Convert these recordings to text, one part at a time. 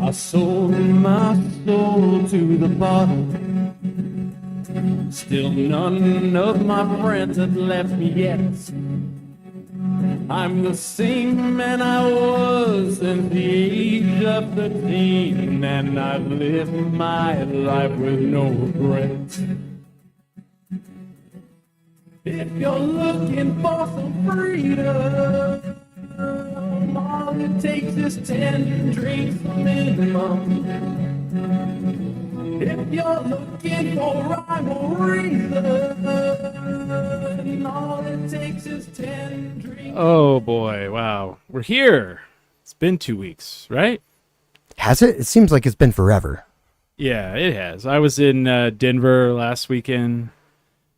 I sold my soul to the bottle. Still none of my friends have left me yet. I'm the same man I was since the age of 13, and I've lived my life with no regrets. If you're looking for some freedom, all it takes is 10 drinks minimum. If you're looking for rhyme or reason, all it takes is 10 drinks. Oh boy, wow. We're here. It's been 2 weeks, right? Has it? It seems like it's been forever. Yeah, it has. I was in Denver last weekend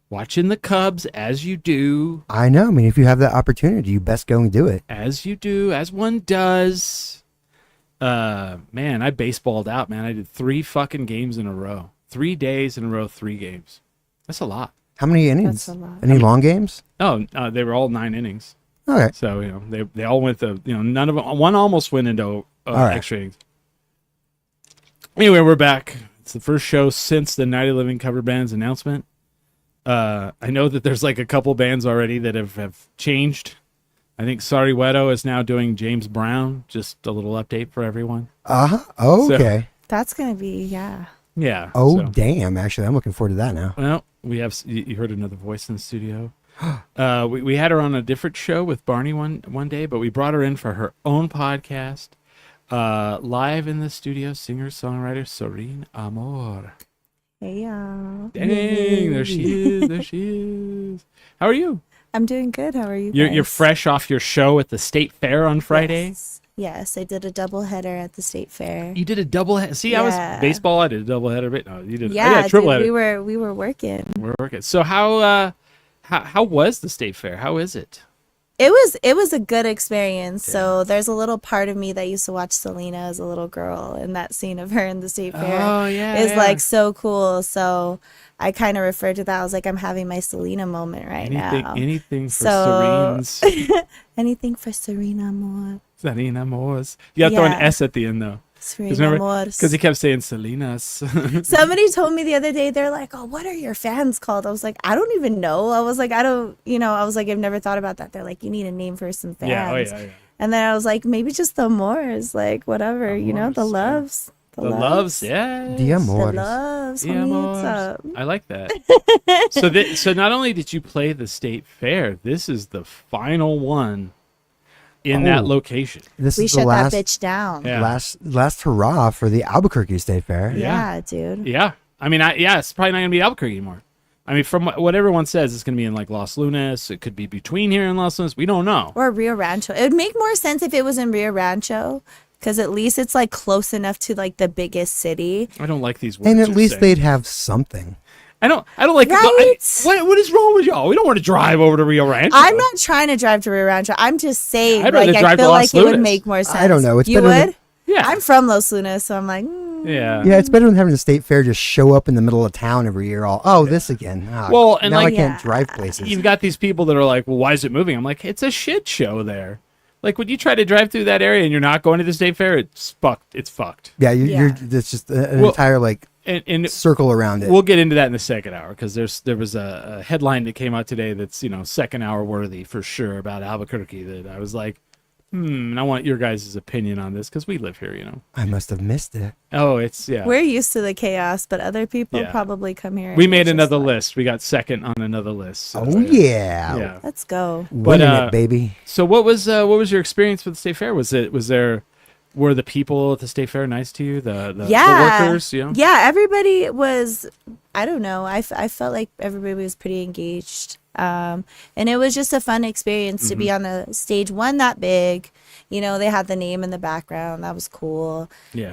watching the Cubs, as you do. I know. I mean, if you have that opportunity, you best go and do it. As you do, as one does. Man, I baseballed out, man. I did 3 fucking games in a row. 3 days in a row, 3 games. That's a lot. How many innings? That's a lot. Any long games? Oh, they were all 9 innings. Okay. So, they all went none of them, one almost went into right. extra innings. Anyway, we're back. It's the first show since the Night of Living Cover Bands announcement. I know that there's like a couple bands already that have changed. I think Sorry Wedo is now doing James Brown. Just a little update for everyone. Okay. That's going to be, yeah. Yeah. Damn. Actually, I'm looking forward to that now. Well, we have, you heard another voice in the studio. We had her on a different show with Barney one day, but we brought her in for her own podcast. Live in the studio, singer-songwriter Serene Amor. Hey, y'all. Dang, there she is. There she is. How are you? I'm doing good. How are you You're guys? fresh off your show at the State Fair on Friday? Yes, I did a double header at the State Fair. You did a double header. See, I was baseball. I did a double header. But no, you did. Yeah, I did a triple dude, header. we were working. We're working. So how was the State Fair? How is it? It was a good experience. Yeah. So there's a little part of me that used to watch Selena as a little girl, and that scene of her in the State Fair is like so cool. So I kind of referred to that. I was like, I'm having my Selena moment now. Anything for Serene's. Anything for Serene Amor. Serene Amors. You got to throw an S at the end, though. Serene Amors. Because he kept saying Selena's. Somebody told me the other day, they're like, oh, what are your fans called? I was like, I don't even know. I was like, I've never thought about that. They're like, you need a name for some fans. Yeah. And then I was like, maybe just the Amors, like whatever, Amors, the loves. The loves, yeah. The Amors. The loves. The Amors. I like that. So not only did you play the State Fair, this is the final one in that location. This we is shut the last, that bitch down. Yeah. Last hurrah for the Albuquerque State Fair. Yeah, dude. Yeah. I mean, it's probably not going to be Albuquerque anymore. I mean, from what everyone says, it's going to be in like Los Lunas. It could be between here and Los Lunas. We don't know. Or Rio Rancho. It would make more sense if it was in Rio Rancho, because at least it's like close enough to like the biggest city. I don't like these words. And at least they'd have something. I don't like right? What is wrong with y'all? We don't want to drive over to Rio Rancho. I'm not trying to drive to Rio Rancho. I'm just saying, I'd rather drive I to feel Los like it would Lunas. make more sense. I don't know. It's you better would? Yeah. I'm from Los Lunas, so I'm like, Yeah. Yeah, it's better than having the State Fair just show up in the middle of town every year. This again. Well, and now like, I can't drive places. You've got these people that are like, well, why is it moving? I'm like, it's a shit show there. Like, when you try to drive through that area and you're not going to the State Fair, it's fucked. It's fucked. Yeah, you're it's just an entire and circle around it. We'll get into that in the second hour, because there was a headline that came out today that's second hour worthy for sure about Albuquerque that I was like, and I want your guys' opinion on this, because we live here, I must have missed it. Oh, it's we're used to the chaos, but other people probably come here. We made another list. We got second on another list. So, yeah. Let's go. Winning it, baby. So what was your experience with the State Fair? Were the people at the State Fair nice to you? The workers? Yeah, everybody was, I don't know. I felt like everybody was pretty engaged. And it was just a fun experience to be on a stage, one that big. They had the name in the background. That was cool. Yeah.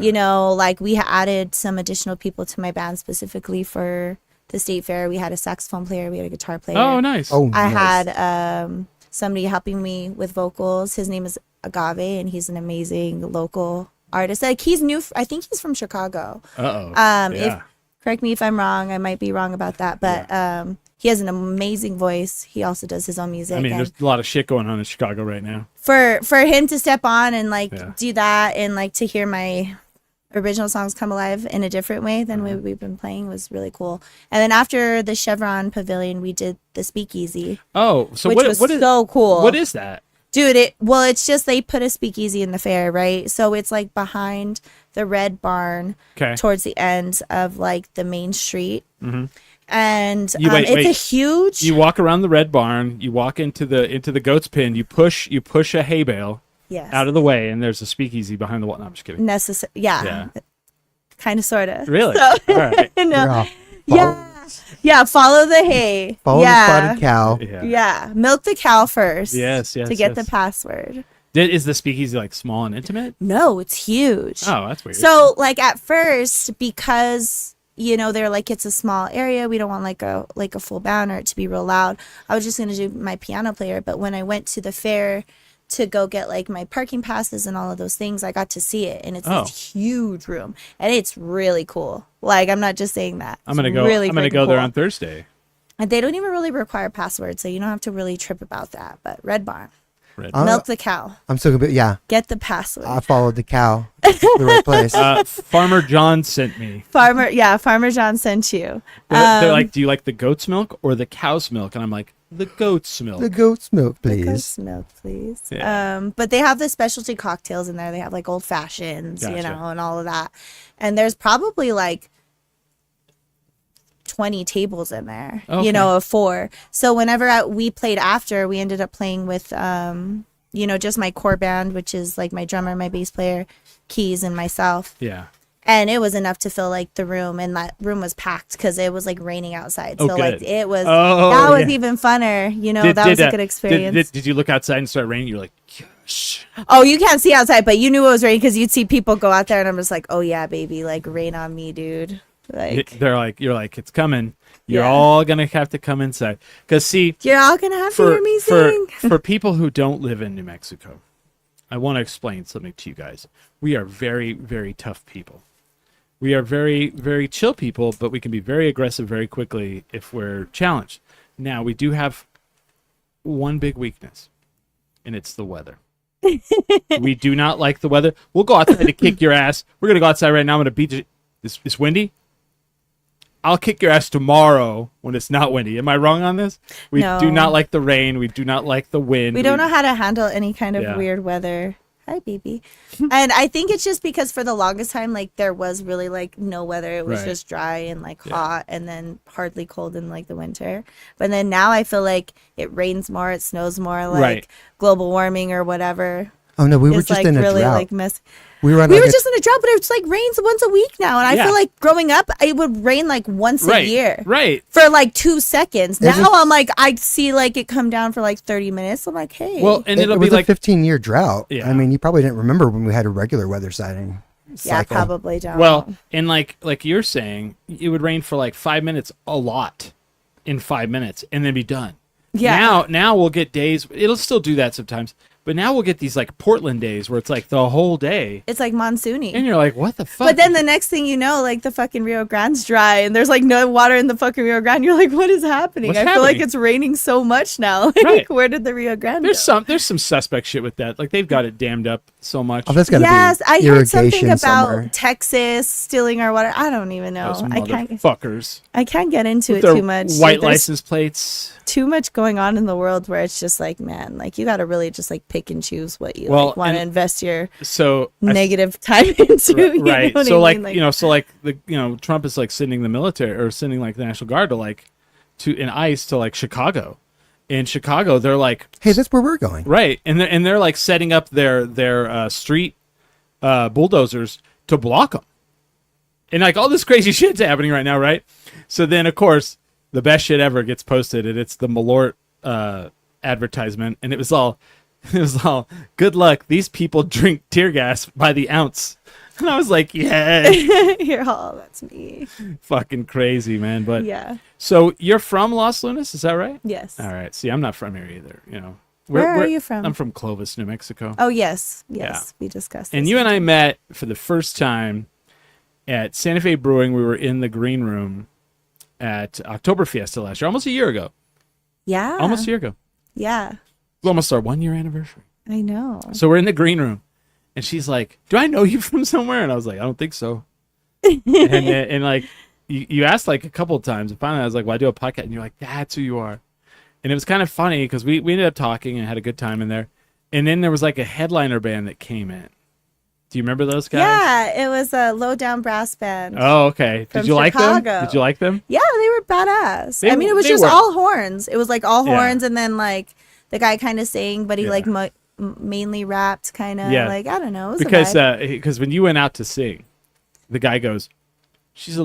Like we added some additional people to my band specifically for the State Fair. We had a saxophone player. We had a guitar player. Oh, nice. I had somebody helping me with vocals. His name is Agave, and he's an amazing local artist. Like, he's new. I think he's from Chicago. Yeah. Correct me if I'm wrong. I might be wrong about that, but he has an amazing voice. He also does his own music. I mean, there's a lot of shit going on in Chicago right now. For him to step on and like do that and like to hear my original songs come alive in a different way than we've been playing was really cool. And then after the Chevron Pavilion, we did the Speakeasy. Oh, so which was so cool. What is that? Dude, it's just they put a speakeasy in the fair, right? So it's like behind the Red Barn, towards the end of like the main street. Mm-hmm. And it's a huge. You walk around the Red Barn. You walk into the goat's pen. You push a hay bale out of the way, and there's a speakeasy behind the wall. No, I'm just kidding. Yeah. Kind of, sort of. Really? So, all right. No. Yeah, follow the hay. Follow the spotted cow. Yeah, milk the cow first. Yes. To get the password. Is the speakeasy like small and intimate? No, it's huge. Oh, that's weird. So like at first, because they're like it's a small area, we don't want like a full band or it to be real loud. I was just gonna do my piano player, but when I went to the fair to go get like my parking passes and all of those things, I got to see it, and it's this huge room, and it's really cool. Like, I'm not just saying that. I'm gonna go there on Thursday. And they don't even really require passwords, so you don't have to really trip about that. But Red Barn, milk the cow. I'm so good. Get the password. I followed the cow. The right place. Farmer John sent me. Farmer John sent you. They're like, do you like the goat's milk or the cow's milk? And I'm like, the goat's milk. The goat's milk, please. The goat's milk, please. Yeah. But they have the specialty cocktails in there. They have like old fashions, and all of that. And there's probably like 20 tables in there, of 4. So whenever we played after, we ended up playing with, just my core band, which is like my drummer, my bass player, keys, and myself. Yeah. And it was enough to fill like the room, and that room was packed because it was like raining outside. So like it was that was even funner. That was a good experience. Did you look outside and start raining? You're like, yes. Oh, you can't see outside, but you knew it was raining because you'd see people go out there, and I'm just like, oh yeah, baby, like rain on me, dude. Like you're like, it's coming. You're all gonna have to come inside because see, you're all gonna have to hear me sing. For people who don't live in New Mexico, I want to explain something to you guys. We are very, very tough people. We are very, very chill people, but we can be very aggressive very quickly if we're challenged. Now, we do have one big weakness, and it's the weather. We do not like the weather. We'll go outside to kick your ass. We're going to go outside right now. I'm going to beat you. It's windy. I'll kick your ass tomorrow when it's not windy. Am I wrong on this? We do not like the rain. We do not like the wind. We don't know how to handle any kind of weird weather. Hi, baby. And I think it's just because for the longest time, like there was really like no weather. It was just dry and like hot, and then hardly cold in like the winter. But then now I feel like it rains more, it snows more, like global warming or whatever. Oh no, we were just in a really drought. Like we were just in a drought, but it's like rains once a week now. And I feel like growing up, it would rain like once a year. Right. For like 2 seconds. Now I'm like, I see like it come down for like 30 minutes. I'm like, hey. Well, and it was like a 15-year drought. Yeah. I mean, you probably didn't remember when we had a regular weather sighting. Yeah, probably don't. Well, and like you're saying, it would rain for like 5 minutes a lot in 5 minutes and then be done. Yeah. Now we'll get days. It'll still do that sometimes. But now we'll get these like Portland days where it's like the whole day. It's like monsoony. And you're like, what the fuck? But then the next thing you know, like the fucking Rio Grande's dry and there's like no water in the fucking Rio Grande. You're like, what is happening? I feel like it's raining so much now. Like, where did the Rio Grande go? There's some suspect shit with that. Like they've got it dammed up so much. Oh, that's gotta be I heard something about somewhere. Texas stealing our water. I don't even know. Those motherfuckers. I can't get into with it too much. White license plates. Too much going on in the world where it's just like, man, like you got to really just like pick and choose what you want to invest your negative time into. Right. So Trump is like sending the military or sending like the National Guard to ICE to like Chicago. In Chicago, they're like, hey, that's where we're going. Right. And they're like setting up their street bulldozers to block them. And like all this crazy shit's happening right now, right? So then, of course, the best shit ever gets posted, and it's the Malort advertisement, and it was all, good luck. These people drink tear gas by the ounce, and I was like, yeah, that's me. Fucking crazy, man. But yeah. So you're from Los Lunas, is that right? Yes. All right. See, I'm not from here either. Where are you from? I'm from Clovis, New Mexico. Oh yes, we discussed. And you and I met for the first time at Santa Fe Brewing. We were in the green room at Oktoberfest last year, almost a year ago. Yeah. Almost a year ago. Yeah. It's almost our 1 year anniversary. I know. So we're in the green room, and she's like, "Do I know you from somewhere?" And I was like, "I don't think so." and like you asked like a couple of times, and finally I was like, "Well, I do a podcast," and you're like, "That's who you are." And it was kind of funny because we ended up talking and had a good time in there. And then there was like a headliner band that came in. Do you remember those guys? Yeah, it was a Low Down Brass Band. Oh, okay. Did you like them? Chicago. Did you like them? Yeah, they were badass. They- I mean, it was they just were. all horns. It was like all Yeah. horns, and then like the guy kind of sang, but he Yeah. like mainly rapped, kind of. Yeah. Like I don't know. It was a Because vibe. because when you went out to sing, the guy goes, she's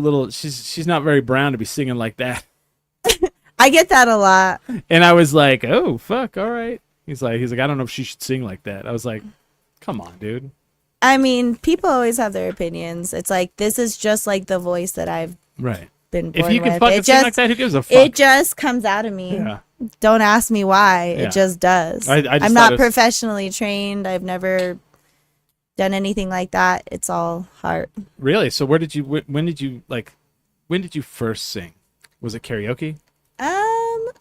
not very brown to be singing like that. I get that a lot. And I was like, oh fuck, all right. He's like, I don't know if she should sing like that. I was like, come on, dude. I mean, people always have their opinions. It's like this is just like the voice that I've Right. been born If you can with. fucking It sing just like that, who gives a fuck? it just comes out of me. Yeah. Don't ask me why. Yeah. It just does. I just I'm thought not it was- professionally trained. I've never done anything like that. It's all heart. Really? So when did you first sing? Was it karaoke?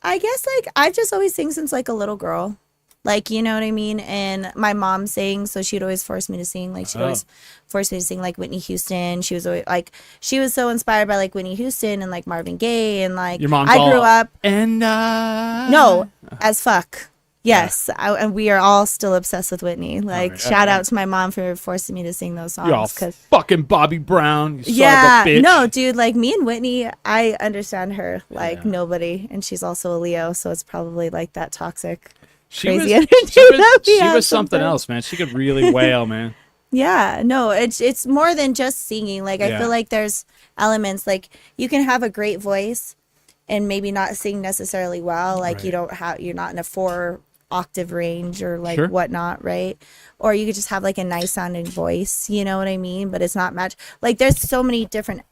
I guess like I've just always sang since like a little girl. Like, you know what I mean? And my mom sang, so she'd always force me to sing. Like, she'd always force me to sing, like, Whitney Houston. She was always, like, she was so inspired by, like, Whitney Houston and, like, Marvin Gaye. And, like, Your mom's I all, grew up. And No, as fuck. Yes. And we are all still obsessed with Whitney. Like, shout out to my mom for forcing me to sing those songs. You're all 'cause fucking Bobby Brown. You yeah, son of a bitch. no, dude, like me and Whitney, I understand her like nobody, and she's also a Leo, so it's probably like that toxic, crazy energy that we she have was something sometimes. else, man. She could really wail, man. Yeah, no, it's more than just singing. Like I Yeah. feel like there's elements like you can have a great voice and maybe not sing necessarily well. Like Right. you're not in a 4-octave range or like Sure. whatnot, right? Or you could just have like a nice sounding voice, you know what I mean? But it's not match. Like there's so many different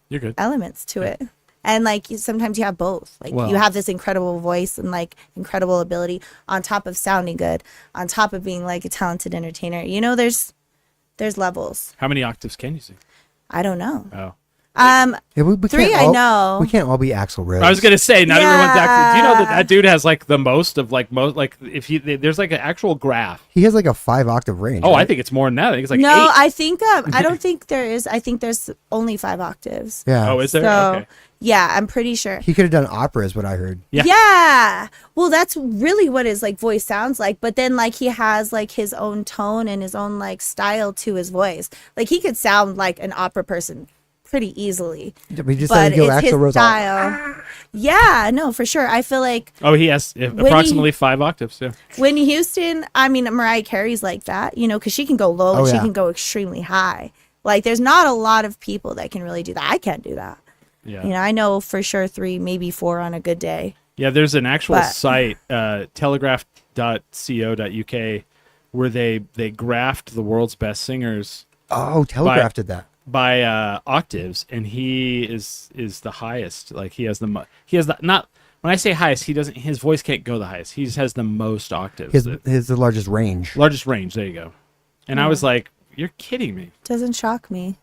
You're good. elements to it. And like sometimes you have both. Like Well- you have this incredible voice and like incredible ability on top of sounding good, on top of being like a talented entertainer. You know, there's levels. How many octaves can you sing? I don't know. Oh. Yeah, we 3 can't I all- know. We can't all be Axl Rose. I was gonna say, not everyone's actually. Do you know that Yeah. that dude has like the most of like most like if he there's like an actual graph. He has like a 5-octave range. Oh, I right? think it's more than that. I think it's like No, 8. I think I don't think there is. I think there's only 5 octaves. Yeah. Oh, is there? So Okay. yeah, I'm pretty sure. He could have done opera, is what I heard. Yeah. Yeah. Well, that's really what his like voice sounds like. But then like he has like his own tone and his own like style to his voice. Like he could sound like an opera person pretty easily. We just But said go it's his Axl Rose. All, style. Yeah, no, for sure. I feel like Oh, he has approximately 5 octaves. Yeah. Whitney Houston, I mean, Mariah Carey's like that, you know, because she can go low and Oh, she yeah. can go extremely high. Like there's not a lot of people that can really do that. I can't do that. Yeah. You know, I know for sure 3, maybe 4 on a good day. Yeah, there's an actual But- site, telegraph.co.uk, where they graphed the world's best singers oh, Telegraph did that. by octaves, and he is the highest. Like he has the not when I say highest, he doesn't. His voice can't go the highest. He just has the most octaves. His the largest range. Largest range. There you go. And I was like, you're kidding me. Doesn't shock me.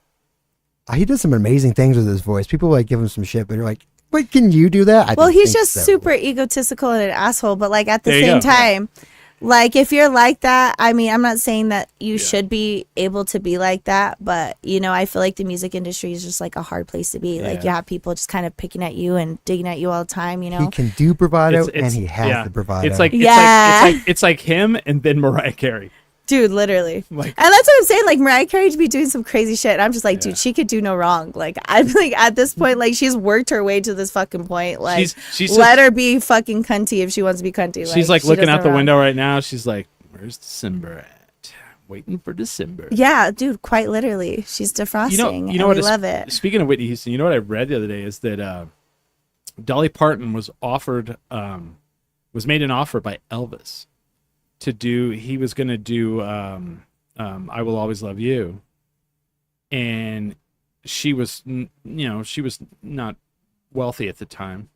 He does some amazing things with his voice. People like give him some shit, but they're like, "Wait, can you do that?" I Well, don't he's think just so. super egotistical and an asshole, but like at the There you same go. time, like if you're like that, I mean, I'm not saying that you should be able to be like that, but you know, I feel like the music industry is just like a hard place to be. Like Yeah. you have people just kind of picking at you and digging at you all the time, you know. He can do bravado, It's- and he has yeah. the bravado. It's like Yeah. it's like him and then Mariah Carey. Dude, literally. Like- And that's what I'm saying. Like Mariah Carey to be doing some crazy shit. And I'm just like, Yeah. dude, she could do no wrong. Like I'm like at this point, like she's worked her way to this fucking point. Like She's let her be fucking cunty if she wants to be cunty. She's like she looking does out no the wrong. window right now. She's like, "Where's December at? Waiting for December." Yeah, dude, quite literally. She's defrosting. You know and what? we love it. Speaking of Whitney Houston, you know what I read the other day is that Dolly Parton was offered, was made an offer by Elvis to do. He was going to do "I Will Always Love You," and she was, she was not wealthy at the time,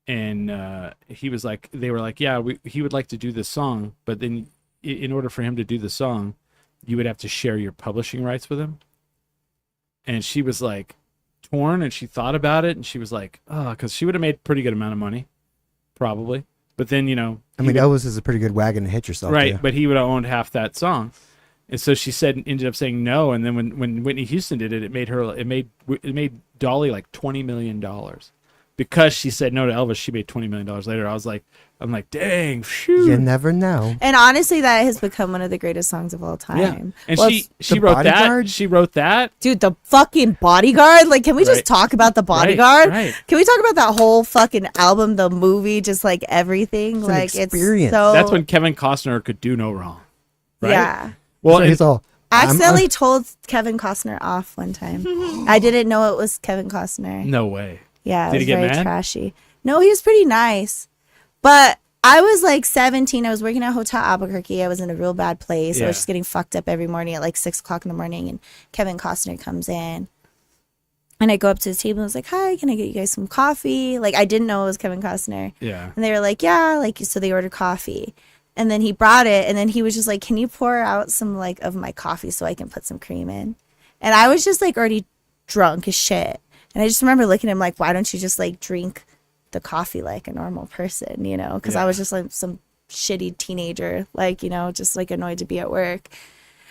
and he was like, they were like, yeah, he would like to do this song, but then in order for him to do the song, you would have to share your publishing rights with him. and she was like torn, and she thought about it, and she was like, oh, because she would have made a pretty good amount of money, probably. But then, you know, I mean, Elvis is a pretty good wagon to hit yourself. right? To. But he would have owned half that song, and so she ended up saying no. And then when Whitney Houston did it, it made Dolly like $20 million. Because she said no to Elvis, she made $20 million later. I'm like, dang, phew. You never know. And honestly, that has become one of the greatest songs of all time. Yeah. And well, she wrote Bodyguard? that. She wrote that. dude, the fucking Bodyguard. Like, can we just talk about the Bodyguard? Right. Can we talk about that whole fucking album, the movie, just like everything? It's like, an experience. it's so. That's when Kevin Costner could do no wrong. Right? Yeah. Well, So he's all. I accidentally told Kevin Costner off one time. I didn't know it was Kevin Costner. no way. Yeah, it Did was he get very mad? trashy. No, he was pretty nice. But I was like 17. I was working at Hotel Albuquerque. I was in a real bad place. I Yeah. was just getting fucked up every morning at like 6 o'clock in the morning. And Kevin Costner comes in. And I go up to his table and I was like, hi, can I get you guys some coffee? Like, I didn't know it was Kevin Costner. Yeah. And they were like, yeah. Like, so they ordered coffee. And then he brought it. And then he was just like, can you pour out some like of my coffee so I can put some cream in? And I was just like already drunk as shit. And I just remember looking at him like, why don't you just like drink the coffee like a normal person, you know? Because I was just like some shitty teenager, like, you know, just like annoyed to be at work.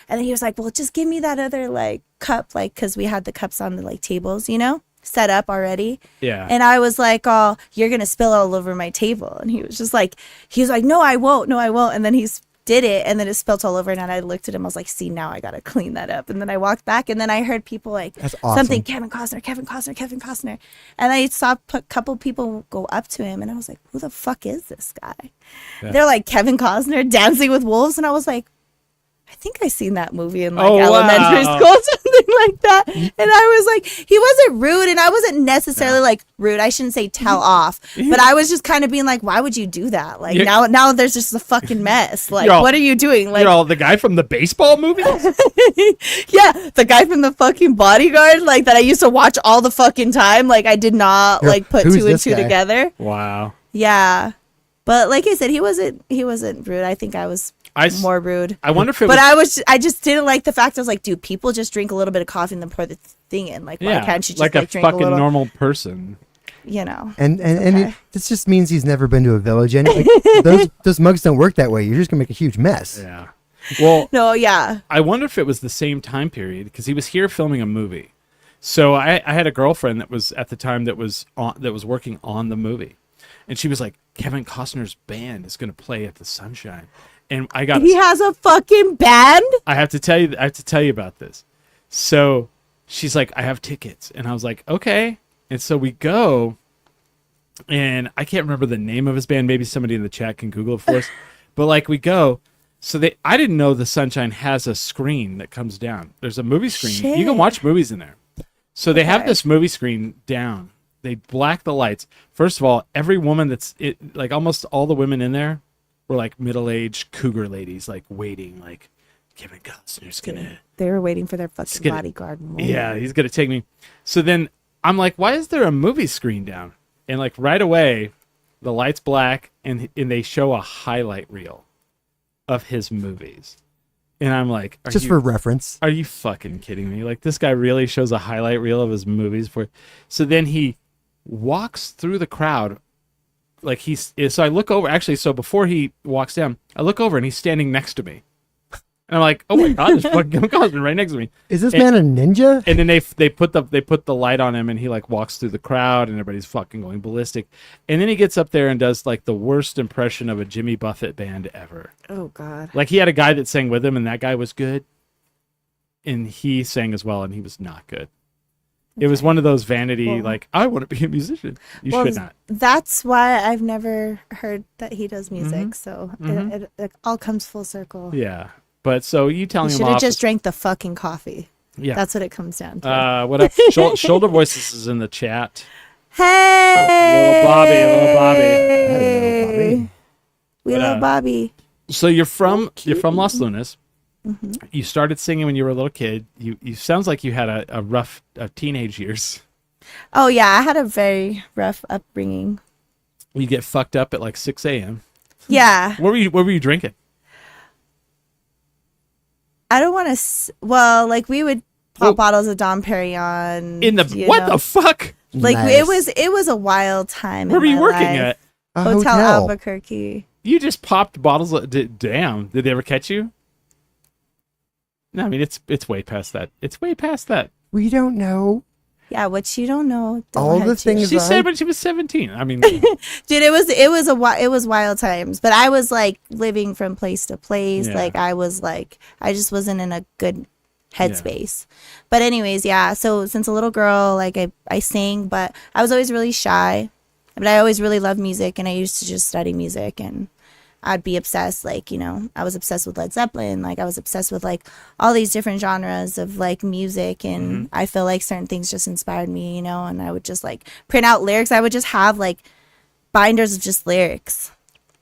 And then he was like, well, just give me that other like cup, like, because we had the cups on the like tables, you know, set up already. Yeah. And I was like, oh, you're going to spill all over my table. And he was like, no, I won't. No, I won't. And then he's did it, and then it spilled all over, and I looked at him. I was like, see, now I gotta clean that up. And then I walked back, and then I heard people like, That's awesome. something, Kevin Costner. And I saw a couple people go up to him, and I was like, who the fuck is this guy? Yeah. They're like, Kevin Costner, Dancing with Wolves. And I was like, I think I seen that movie in like Oh, elementary wow. school, something like that. And I was like, he wasn't rude, and I wasn't necessarily like rude. I shouldn't say tell off, but I was just kind of being like, why would you do that? Like now there's just a fucking mess. Like, what are you doing? Like, you're all the guy from the baseball movie? yeah, the guy from the fucking Bodyguard, like that I used to watch all the fucking time. Like, I did not like put Who's two and this two guy? together. Wow. Yeah, but like I said, he wasn't rude. I think I was more rude. I wonder if it But was... I just didn't like the fact. I was like, dude, people just drink a little bit of coffee and then pour the thing in. Like, why can't you just like a drink a fucking little? normal person. You know. And okay. this just means he's never been to a village. And like, those mugs don't work that way. You're just gonna make a huge mess. Yeah. Well, No, yeah. I wonder if it was the same time period because he was here filming a movie. So I had a girlfriend that was at the time that was working on the movie, and she was like, Kevin Costner's band is going to play at the Sunshine, and I got He has a fucking band. I have to tell you about this. So she's like, I have tickets, and I was like, okay. And so we go, and I can't remember the name of his band. Maybe somebody in the chat can Google it for us. But like we go. So I didn't know the Sunshine has a screen that comes down. There's a movie screen. Shit. You can watch movies in there. So they have Okay. this movie screen down. They black the lights. First of all, every woman like almost all the women in there were like middle-aged cougar ladies, like waiting, like Kevin Costner's gonna. They were waiting for their fucking gonna- bodyguard. Yeah, he's gonna take me. So then I'm like, why is there a movie screen down? And like right away, the light's black, and they show a highlight reel of his movies. And I'm like, Just for reference. are you fucking kidding me? Like, this guy really shows a highlight reel of his movies so then he walks through the crowd like so I look over, actually, so before he walks down, I look over and he's standing next to me. And I'm like, oh my god, there's fucking Kevin Costner right next to me. Is this man a ninja? And then they put the light on him, and he like walks through the crowd, and everybody's fucking going ballistic. And then he gets up there and does like the worst impression of a Jimmy Buffett band ever. Oh God. Like, he had a guy that sang with him, and that guy was good, and he sang as well, and he was not good. It was one of those vanity, like, I want to be a musician. You should not. That's why I've never heard that he does music. Mhm. So Mhm. it all comes full circle. Yeah. But so you telling You him should have off. just drank the fucking coffee. Yeah. That's what it comes down to. What up? Shoulder Voices is in the chat. Hey, Little Bobby. Hello, Bobby. We But, love Bobby. So you're from Los Lunas. Mm-hmm. You started singing when you were a little kid. You sounds like you had a rough teenage years. Oh yeah, I had a very rough upbringing. You get fucked up at like 6 a.m. Yeah, What were you drinking? I don't want to. Well, like we would pop bottles of Dom Perignon. In the what the fuck? Like Nice. it was a wild time. Where were you working life. at? A Hotel hotel. Albuquerque. You just popped bottles of damn. Did they ever catch you? No, I mean it's way past that. It's way past that. We don't know. Yeah, what you don't know. Don't All hurt the you. things She I- said when she was 17. I mean, Dude, it was wild times. But I was like living from place to place. Yeah. Like I just wasn't in a good headspace. But anyways, yeah. So since a little girl, like I sang, but I was always really shy. But I always really loved music, and I used to just study music, and I'd be obsessed. Like, I was obsessed with Led Zeppelin. Like I was obsessed with like all these different genres of like music, and I feel like certain things just inspired me, and I would just like print out lyrics. I would just have like binders of just lyrics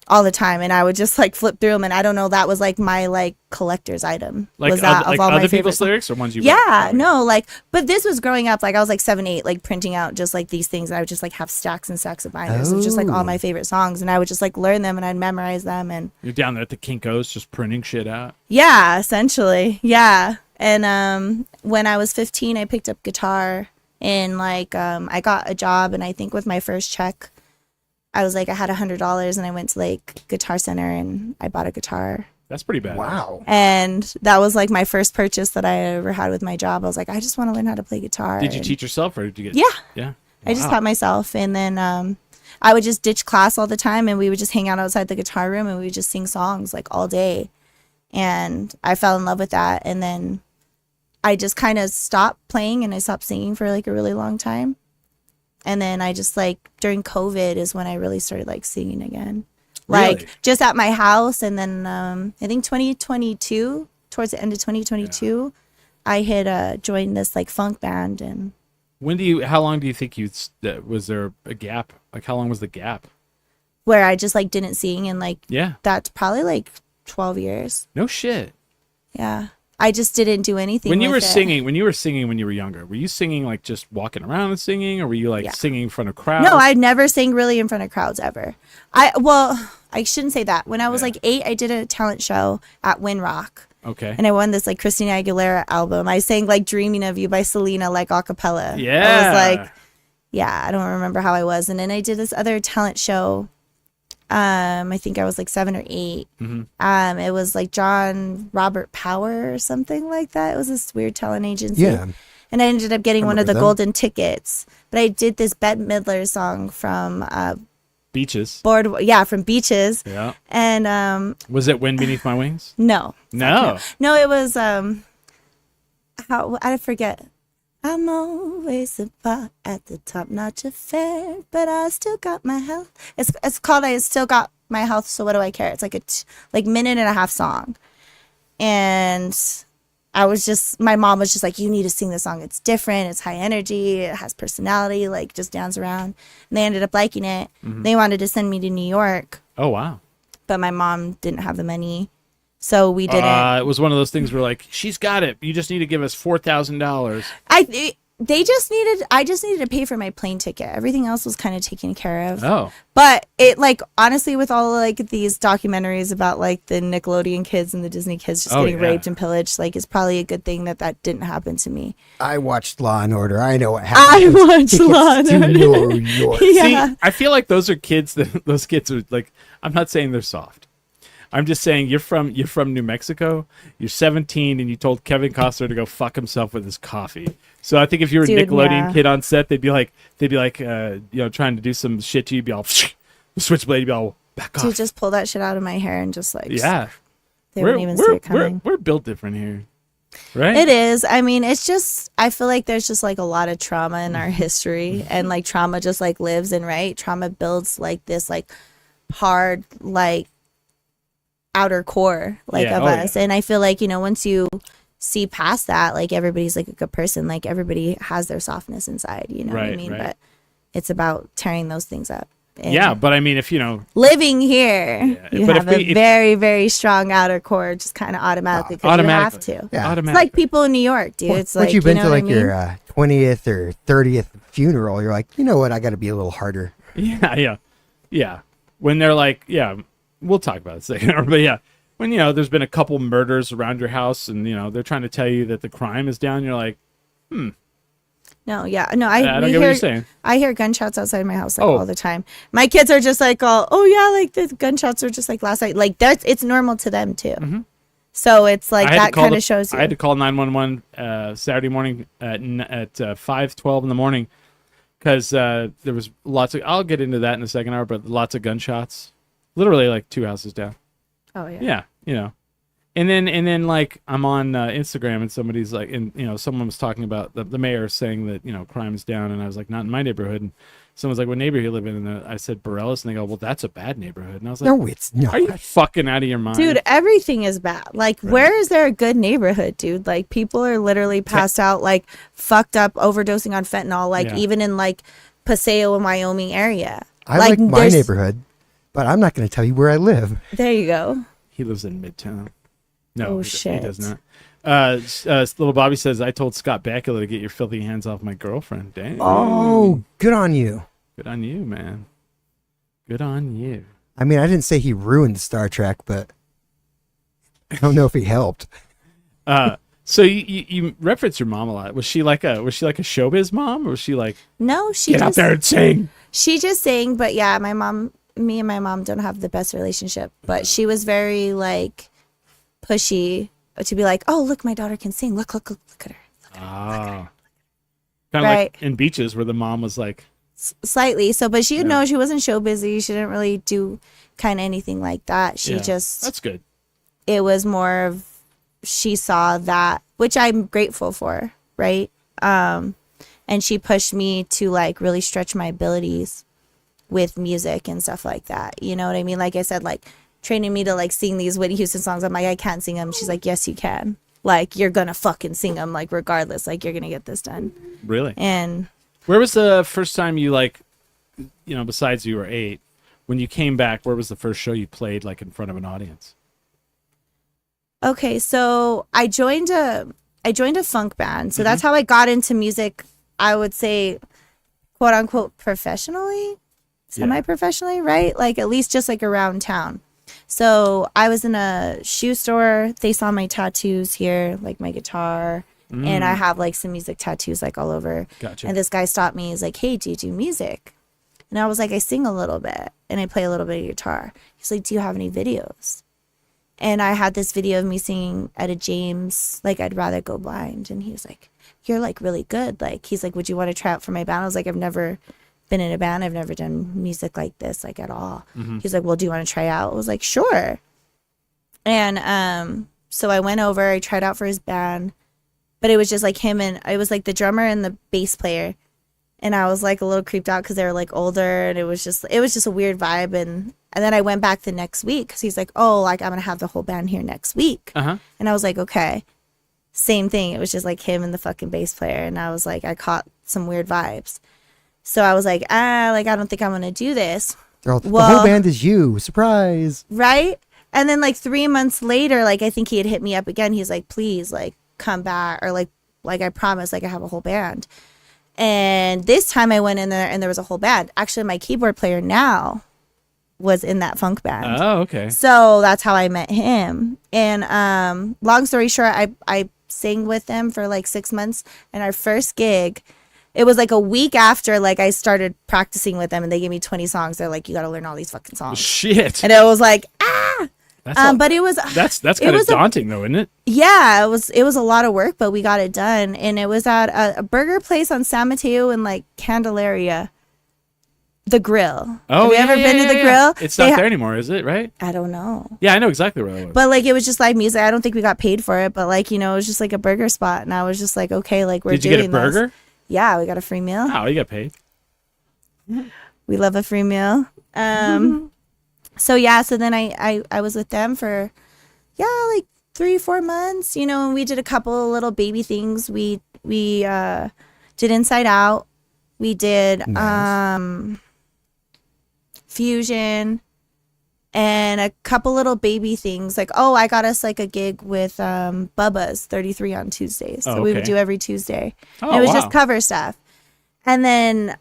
all the time, and I would just like flip through them, and I don't know, that was like my like collector's item. like, was that like of all my other favorite people's songs. lyrics or ones you Yeah, wrote? no, like, but this was growing up. Like I was like 7, 8, like printing out just like these things, and I would just like have stacks and stacks of binders of just like all Oh. my favorite songs, and I would just like learn them, and I'd memorize them, and You're down there at the Kinko's just printing shit out. yeah, essentially, yeah. And when I was 15, I picked up guitar, and like I got a job, and I think with my first check, I was like, I had $100, and I went to like Guitar Center, and I bought a guitar. That's pretty bad. Wow. And that was like my first purchase that I ever had with my job. I was like, I just want to learn how to play guitar. Did you And teach yourself or did you get? Yeah. Yeah. I just Wow. taught myself. And then I would just ditch class all the time, and we would just hang out outside the guitar room, and we would just sing songs like all day. And I fell in love with that. And then I just kind of stopped playing, and I stopped singing for like a really long time. And then I just like during COVID is when I really started like singing again. Like Really? just at my house. And then I think 2022, towards the end of 2022, I had joined this like funk band. And How long do you think was there a gap? Like how long was the gap? where I just like didn't sing, and like Yeah. that's probably like 12 years. No shit. Yeah. I just didn't do anything. When you were with it. singing, when you were younger, were you singing like just walking around and singing, or were you like Yeah. singing in front of crowds? No, I never sang really in front of crowds ever. I shouldn't say that. When I was like 8, I did a talent show at Winrock, Okay. and I won this like Christina Aguilera album. I sang like "Dreaming of You" by Selena like a cappella. Yeah. I was like, yeah, I don't remember how I was. And then I did this other talent show. I think I was like 7 or 8. Mm-hmm. It was like John Robert Power or something like that. It was this weird talent agency. Yeah. And I ended up getting one of the remember them. golden tickets. But I did this Bette Midler song from Beaches. from Beaches. Yeah. And Was it Wind Beneath My Wings? no. No. No, it was how I forget. I'm always at the top, not your fair, but I still got my health. It's called I Still Got My Health, so what do I care? It's like a minute and a half song. And my mom was just like, you need to sing this song. It's different. It's high energy. It has personality, like just dance around. And they ended up liking it. They wanted to send me to New York, Oh wow. but my mom didn't have the money. So we didn't. It was one of those things where like she's got it. You just need to give us $4,000. I just needed to pay for my plane ticket. Everything else was kind of taken care of. Oh. But it like honestly with all like these documentaries about like the Nickelodeon kids and the Disney kids just Oh, getting yeah. raped and pillaged, like it's probably a good thing that didn't happen to me. I watched Law and Order. I know what happened. I watched Tickets Law and to Order. New York. Yeah. See, I feel like those are kids those kids are like, I'm not saying they're soft. I'm just saying you're from New Mexico. You're 17 and you told Kevin Costner to go fuck himself with his coffee. So I think if you were a Dude, Nickelodeon yeah. kid on set, they'd be like trying to do some shit to you, you'd be all the switchblade, you'd be all back off. Dude, just pull that shit out of my hair and just like Yeah. they wouldn't even see it coming. We're built different here. Right? It is. I mean, it's just, I feel like there's just like a lot of trauma in our history, and like trauma just like lives in, right? Trauma builds like this like hard like outer core like Yeah, of oh, us. yeah. And I feel like, once you see past that, like everybody's like a good person. Like everybody has their softness inside, you know what I Right, mean? right. But it's about tearing those things up. And Yeah, but I mean if living here, Yeah, you but have if we- a very, very strong outer core just kind of automatically because you have automatically. to. Yeah. It's like people in New York, dude. It's Once like, you've been you to know like what I mean? your 20th or 30th funeral, you're like, you know what? I got to be a little harder. Yeah. When they're like, we'll talk about it a second. But yeah, when there's been a couple murders around your house and they're trying to tell you that the crime is down, you're like, No, I don't get what you're saying. I hear gunshots outside my house all the time. My kids are just like, oh yeah, like the gunshots are just like last night. Like it's normal to them too. Mm-hmm. So it's like that kind of shows you. I had to call 911 Saturday morning at 5:12 in the morning because there was lots of. I'll get into that in the second hour, but lots of gunshots, literally like 2 houses down. Oh yeah. Yeah, And then like I'm on Instagram and somebody's like, and someone was talking about the mayor saying that crime's down, and I was like, not in my neighborhood. And someone's like, what neighborhood you live in? And I said Borellis, and they go, well, that's a bad neighborhood. And I was like, no, it's not. Are you fucking out of your mind, dude? Everything is bad. Like, where is there a good neighborhood, dude? Like, people are literally passed out, like fucked up, overdosing on fentanyl. Like, even in like Paseo in Wyoming area. I like my neighborhood, but I'm not going to tell you where I live. There you go. He lives in Midtown. No, shit. He does not. Little Bobby says, I told Scott Bakula to get your filthy hands off my girlfriend. Dang. Oh, good on you. Good on you, man. Good on you. I mean, I didn't say he ruined Star Trek, but I don't know if he helped. So you reference your mom a lot. Was she like a showbiz mom, or was she like, no, she get out there and sing? She just sang, but yeah, me and my mom don't have the best relationship, but she was very like pushy to be like, oh, look, my daughter can sing. Look at her. Look at her. Kind of like in Beaches where the mom was like. Slightly. So, but she she wasn't show busy. She didn't really do kind of anything like that. She just. That's good. It was more of, she saw that, which I'm grateful for. Right. And she pushed me to like really stretch my abilities with music and stuff like that. You know what I mean? Like I said, like, training me to like sing these Whitney Houston songs. I'm like, I can't sing them. She's like, yes, you can. Like, you're gonna fucking sing them, like, regardless. Like, you're gonna get this done. Really? And where was the first time you like, besides you were 8, when you came back? Where was the first show you played like in front of an audience? Okay, so I joined a funk band. So that's how I got into music. I would say, quote unquote, professionally, semi-professionally, right? Like at least just like around town. So I was in a shoe store. They saw my tattoos here, like my guitar, and I have like some music tattoos like all over. Gotcha. And this guy stopped me. He's like, hey, do you do music? And I was like, I sing a little bit and I play a little bit of guitar. He's like, do you have any videos? And I had this video of me singing at a James, like, I'd rather go blind. And he was like, you're like really good. Like, he's like, would you want to try out for my band? I was like, I've never been in a band. I've never done music like this, like at all. He's like, well, do you want to try out? I was like, sure. And so I went over, I tried out for his band, but it was just like him, and it was like the drummer and the bass player. And I was like a little creeped out because they were like older, and it was just a weird vibe. And then I went back the next week because he's like, oh, like I'm going to have the whole band here next week. And I was like, okay. Same thing. It was just like him and the fucking bass player. And I was like, I caught some weird vibes. So I was like, I don't think I'm going to do this. The whole band is you. Surprise. Right? And then like 3 months later, like I think he had hit me up again. He's like, please, like come back, or like I promise, like I have a whole band. And this time I went in there and there was a whole band. Actually, my keyboard player now was in that funk band. Oh, okay. So that's how I met him. And long story short, I sang with them for like 6 months. And our first gig, it was like a week after like I started practicing with them, and they gave me 20 songs. They're like, you got to learn all these fucking songs. Shit. And it was like, but it was that's kind of daunting though, isn't it? Yeah, it was a lot of work, but we got it done. And it was at a burger place on San Mateo in like Candelaria. The Grill. Oh, have you ever been to the Grill? It's not there anymore, is it? Right? I don't know. Yeah, I know exactly where it was. But like it was just live music. I don't think we got paid for it, but like, it was just like a burger spot, and I was just like, okay, like we're doing this. Did you get a burger? Yeah, we got a free meal. Oh, you got paid. We love a free meal. So yeah, so then I was with them for like 3-4 months, and we did a couple little baby things. We did Inside Out. We did Fusion, and a couple little baby things. Like, I got us like a gig with Bubba's 33 on Tuesdays. So we would do every Tuesday. And it was just cover stuff. And then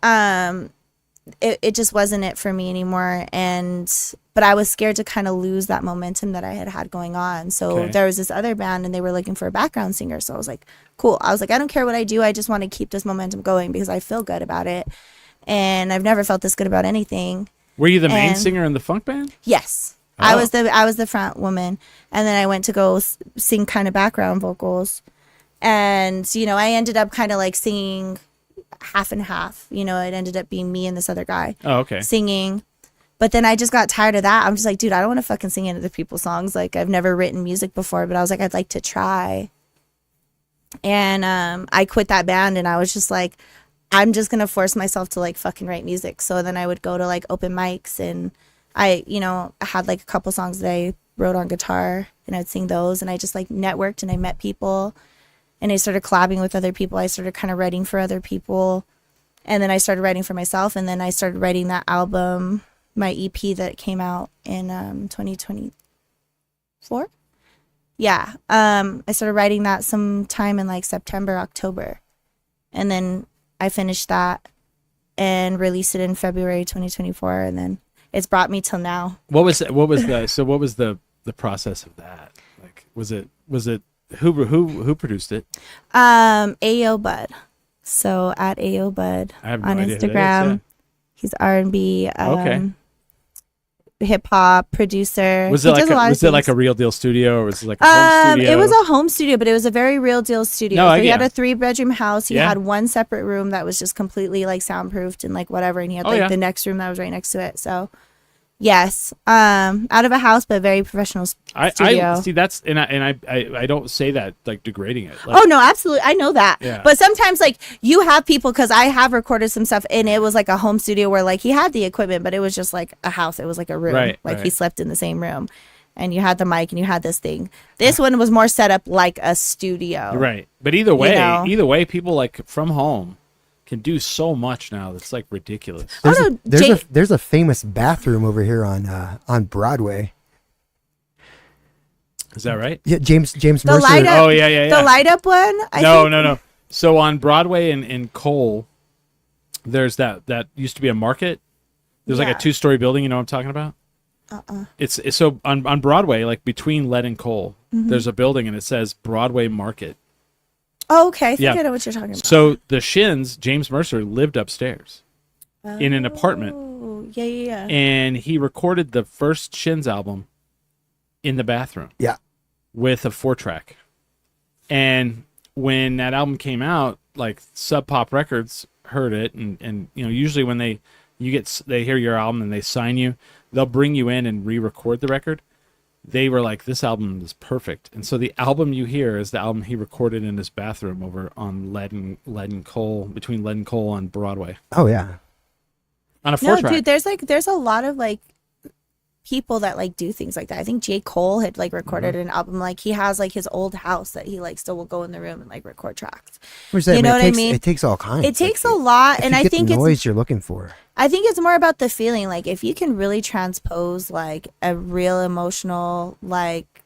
it just wasn't it for me anymore. But I was scared to kind of lose that momentum that I had going on. So there was this other band and they were looking for a background singer. So I was like, cool. I was like, I don't care what I do. I just want to keep this momentum going because I feel good about it. And I've never felt this good about anything. Were you the main singer in the funk band? Yes. Oh. I was the front woman. And then I went to go sing kind of background vocals. And, you know, I ended up kind of like singing half and half. You know, it ended up being me and this other guy singing. But then I just got tired of that. I'm just like, dude, I don't want to fucking sing other people's songs. Like, I've never written music before, but I was like, I'd like to try. And I quit that band and I was just like, I'm just going to force myself to like fucking write music. So then I would go to like open mics and I had like a couple songs that I wrote on guitar and I'd sing those. And I just like networked and I met people and I started collabing with other people. I started kind of writing for other people. And then I started writing for myself. And then I started writing that album, my EP that came out in 2024. Yeah. I started writing that sometime in like September, October. And then I finished that and released it in February 2024. And then it's brought me till now. What was the process of that? Like, was it who produced it? Ayo Bud. So at Ayo Bud on Instagram. He's R&B. Hip hop producer. Was it like a real deal studio or was it like a home studio? It was a home studio, but it was a very real deal studio. No, so he had a 3-bedroom house. He had one separate room that was just completely like soundproofed and like whatever, and he had the next room that was right next to it. So yes, out of a house, but very professional studio. I see that's and I don't say that like degrading it. Like, oh no, absolutely, I know that. Yeah. But sometimes like you have people, because I have recorded some stuff and it was like a home studio where like he had the equipment, but it was just like a house. It was like a room, he slept in the same room, and you had the mic and you had this thing. This one was more set up like a studio, right? But either way, people like from home can do so much now that's like ridiculous. There's a famous bathroom over here on Broadway. Is that right? Yeah, James Mercer. The light up one? No. So on Broadway in Cole, there's that used to be a market. There's like a 2-story building. You know what I'm talking about? It's so on Broadway, like between Lead and Cole, there's a building and it says Broadway Market. Oh, okay. I think I know what you're talking about. So the Shins, James Mercer, lived upstairs in an apartment. Yeah. And he recorded the first Shins album in the bathroom. Yeah. With a 4-track. And when that album came out, like Sub Pop Records heard it, and you know, usually when they hear your album and they sign you, they'll bring you in and re-record the record. They were like, this album is perfect. And so the album you hear is the album he recorded in his bathroom over on Lead and Cole, between Lead and Cole on Broadway. Oh, yeah. On a 4-track. No, dude, there's a lot of like people that like do things like that. I think J. Cole had like recorded an album. Like he has like his old house that he like still will go in the room and like record tracks. You know what I mean? It takes all kinds. It takes a lot, and I think the noise you're looking for. I think it's more about the feeling. Like if you can really transpose like a real emotional, like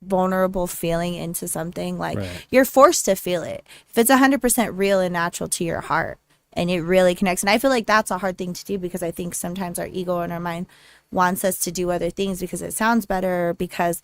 vulnerable feeling into something, like you're forced to feel it. If it's 100% real and natural to your heart and it really connects. And I feel like that's a hard thing to do, because I think sometimes our ego and our mind wants us to do other things because it sounds better, because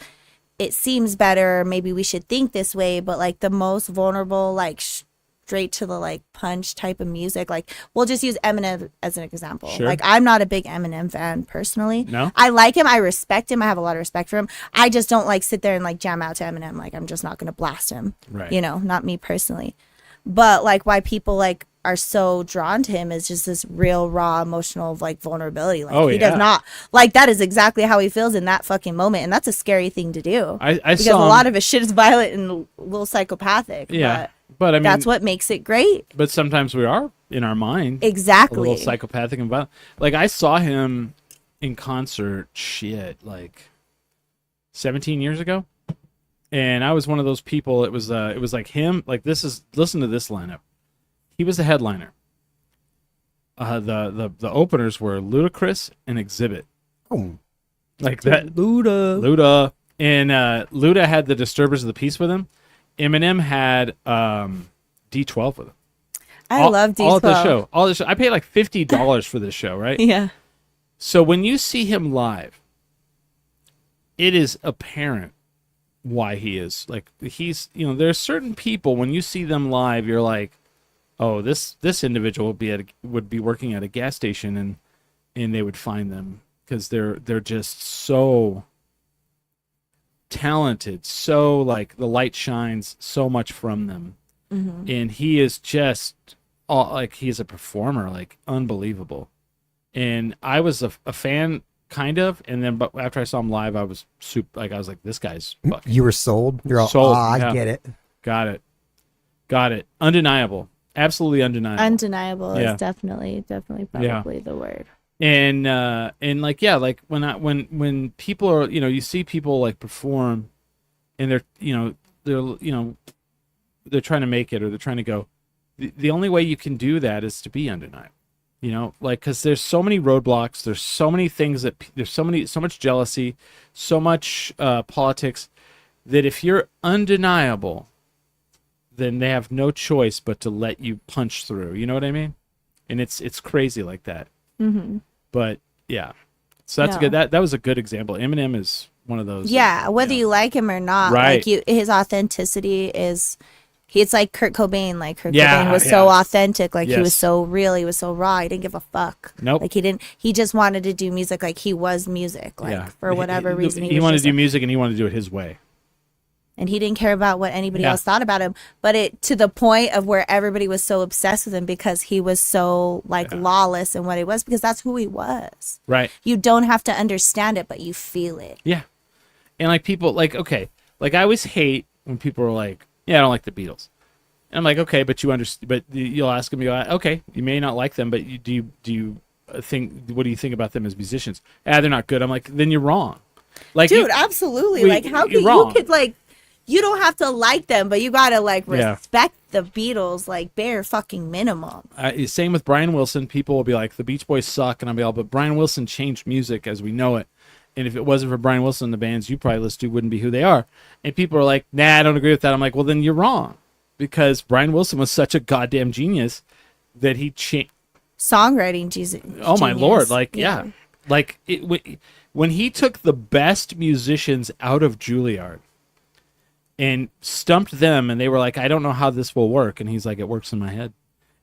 it seems better. Maybe we should think this way, but like the most vulnerable, like straight to the like punch type of music, like we'll just use Eminem as an example. Sure. Like I'm not a big Eminem fan personally. No, I like him, I respect him, I have a lot of respect for him. I just don't like sit there and like jam out to Eminem. Like I'm just not gonna blast him, you know, not me personally. But like why people like are so drawn to him is just this real raw emotional like vulnerability. Like he does not like, that is exactly how he feels in that fucking moment, and that's a scary thing to do. Because a lot of his shit is violent and a little psychopathic. But I mean, that's what makes it great. But sometimes we are in our mind a little psychopathic and violent. Like I saw him in concert like 17 years ago, and I was one of those people. It was like him. Like listen to this lineup. He was the headliner. The openers were Ludacris and Exhibit. Oh, like that. Luda. And Luda had the Disturbers of the Peace with him. Eminem had D12 with him. I love D12. All the show. I paid like $50 for this show, right? Yeah. So when you see him live, it is apparent why he is like he's. There are certain people when you see them live, you're like, oh, this individual would be working at a gas station and they would find them because they're just so talented, so like the light shines so much from them, and he is just like he's a performer, like unbelievable. And I was a fan kind of, and then but after I saw him live, I was I was like, this guy's fucking. You were sold. You're all sold. I get it. Got it. Undeniable. Absolutely undeniable. Undeniable is definitely probably the word. And like like when people are you see people like perform, and they're trying to make it or they're trying to go. The only way you can do that is to be undeniable. Like because there's so many roadblocks. There's so many things there's so much jealousy, so much politics that if you're undeniable, then they have no choice but to let you punch through. You know what I mean? And it's crazy like that. Mm-hmm. But yeah, so that's good. That was a good example. Eminem is one of those. Yeah, whether you like him or not, right? Like his authenticity is. It's like Kurt Cobain. Like Kurt Cobain was so authentic. Like he was so real. He was so raw. He didn't give a fuck. Nope. Like he just wanted to do music. Like he was music. Like for whatever reason. He wanted to do music and he wanted to do it his way. And he didn't care about what anybody else thought about him. But it to the point of where everybody was so obsessed with him because he was so like lawless in what he was, because that's who he was. Right. You don't have to understand it, but you feel it. Yeah. And like people like, okay, like I always hate when people are like, yeah, I don't like the Beatles. And I'm like, okay, but you'll ask them, you go, okay, you may not like them, but do you think, what do you think about them as musicians? They're not good. I'm like, then you're wrong. Like, dude, absolutely. Like, how could you could like, you don't have to like them, but you gotta like respect the Beatles, like bare fucking minimum. Same with Brian Wilson. People will be like, the Beach Boys suck, and I'll be all, but Brian Wilson changed music as we know it. And if it wasn't for Brian Wilson, the bands you probably listen to wouldn't be who they are. And people are like, nah, I don't agree with that. I'm like, well, then you're wrong. Because Brian Wilson was such a goddamn genius that he changed. Songwriting genius. Oh, my Lord. Like, yeah. Like, when he took the best musicians out of Juilliard and stumped them, and they were like, I don't know how this will work. And he's like, it works in my head.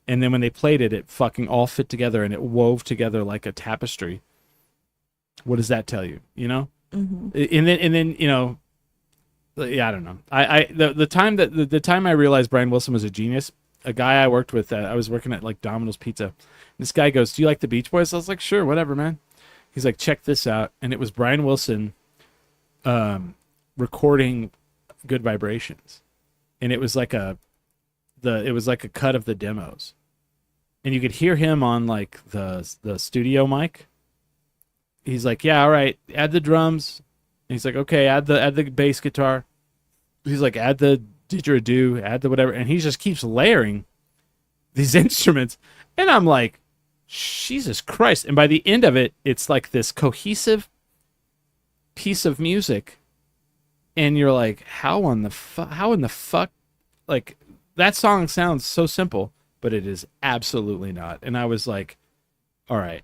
And then when they played it, it fucking all fit together, and it wove together like a tapestry. What does that tell you? You know? Mm-hmm. And then you know, yeah, I don't know. The time I realized Brian Wilson was a genius, a guy I worked with, I was working at like Domino's Pizza. This guy goes, do you like the Beach Boys? I was like, sure, whatever, man. He's like, check this out. And it was Brian Wilson recording Good Vibrations. And it was like a cut of the demos. And you could hear him on like the studio mic. He's like, yeah, all right, add the drums. And he's like, okay, add the bass guitar. He's like, add the didgeridoo, add the whatever. And he just keeps layering these instruments. And I'm like, Jesus Christ. And by the end of it, it's like this cohesive piece of music. And you're like, how in the fuck? Like, that song sounds so simple, but it is absolutely not. And I was like, all right,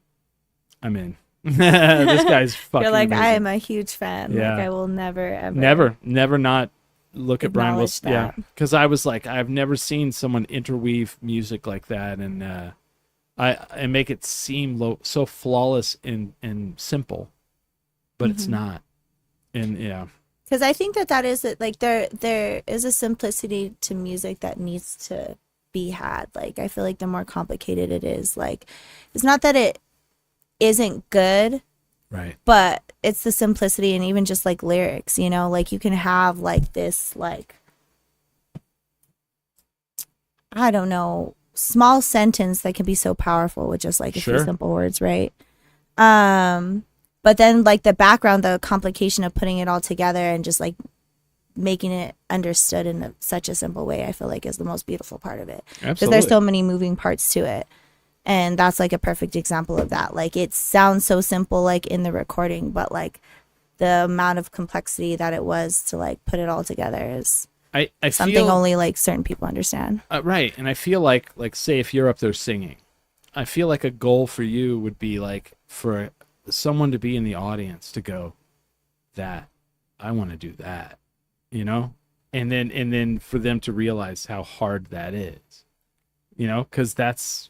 I'm in. This guy's fucking You're like, amazing. I am a huge fan. Yeah. Like, I will never not look at Brian Wilson. Yeah, because I was like, I've never seen someone interweave music like that, and I make it seem so flawless and simple, but it's not. And yeah, because I think that is it. Like there is a simplicity to music that needs to be had. Like I feel like the more complicated it is, like it's not that it isn't good, right, but it's the simplicity. And even just like lyrics, you know, like you can have like this, like, I don't know, small sentence that can be so powerful with just like a few simple words, right? But then like the background, the complication of putting it all together and just like making it understood in such a simple way, I feel like is the most beautiful part of it. Because there's so many moving parts to it. And that's like a perfect example of that. Like it sounds so simple, like in the recording, but like the amount of complexity that it was to like put it all together is I something feel, only like certain people understand. right. And I feel like say if you're up there singing, I feel like a goal for you would be like for someone to be in the audience to go, that I want to do that, you know, and then for them to realize how hard that is, you know, because that's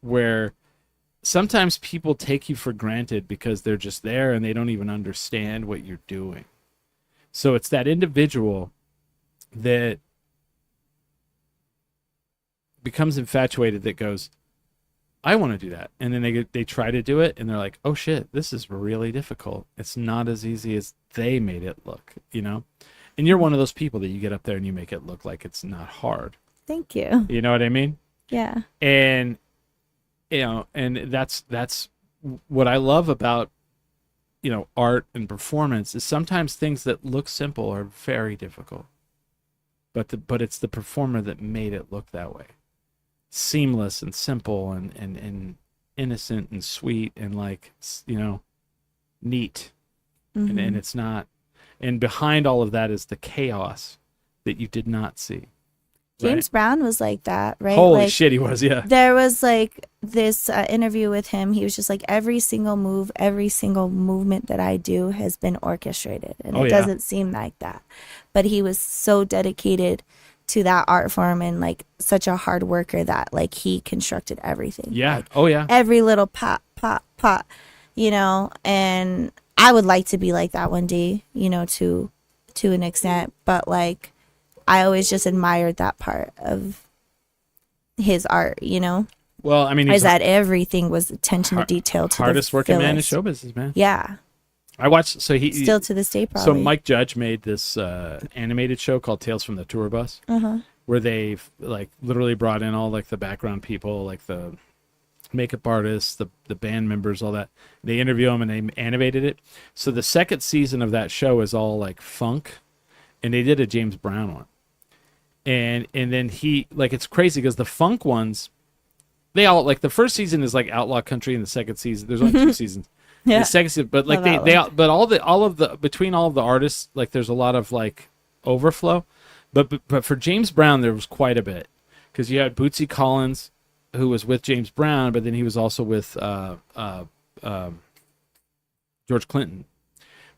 where sometimes people take you for granted because they're just there and they don't even understand what you're doing. So it's that individual that becomes infatuated that goes, I want to do that. And then they try to do it and they're like, oh shit, this is really difficult. It's not as easy as they made it look, you know? And you're one of those people that you get up there and you make it look like it's not hard. Thank you. You know what I mean? Yeah. And, you know, and that's what I love about, you know, art and performance is sometimes things that look simple are very difficult. But it's the performer that made it look that way. Seamless and simple and innocent and sweet and like, you know, neat. Mm-hmm. And it's not. And behind all of that is the chaos that you did not see. James Brown was like that, right? Holy like, shit, he was, yeah. There was like this interview with him. He was just like, every single move, every single movement that I do has been orchestrated. And it doesn't seem like that. But he was so dedicated to that art form and like such a hard worker that like he constructed everything. Yeah. Like, every little pop, you know, and I would like to be like that one day, you know, to an extent. But like, I always just admired that part of his art, you know? Well, I mean, is that everything was attention to detail to hardest the working man in fullest. show business, man. Yeah. I watched, so he still to this day probably. So Mike Judge made this animated show called Tales from the Tour Bus, where they like literally brought in all like the background people, like the makeup artists, the band members, all that. They interview them and they animated it. So the second season of that show is all like funk, and they did a James Brown one. And then he, like, it's crazy because the funk ones, they all, like, the first season is like outlaw country, and the second season, there's only 2 seasons. Yeah. The second season, but like but all of the between all of the artists, like, there's a lot of like overflow. But for James Brown, there was quite a bit because you had Bootsy Collins, who was with James Brown, but then he was also with George Clinton.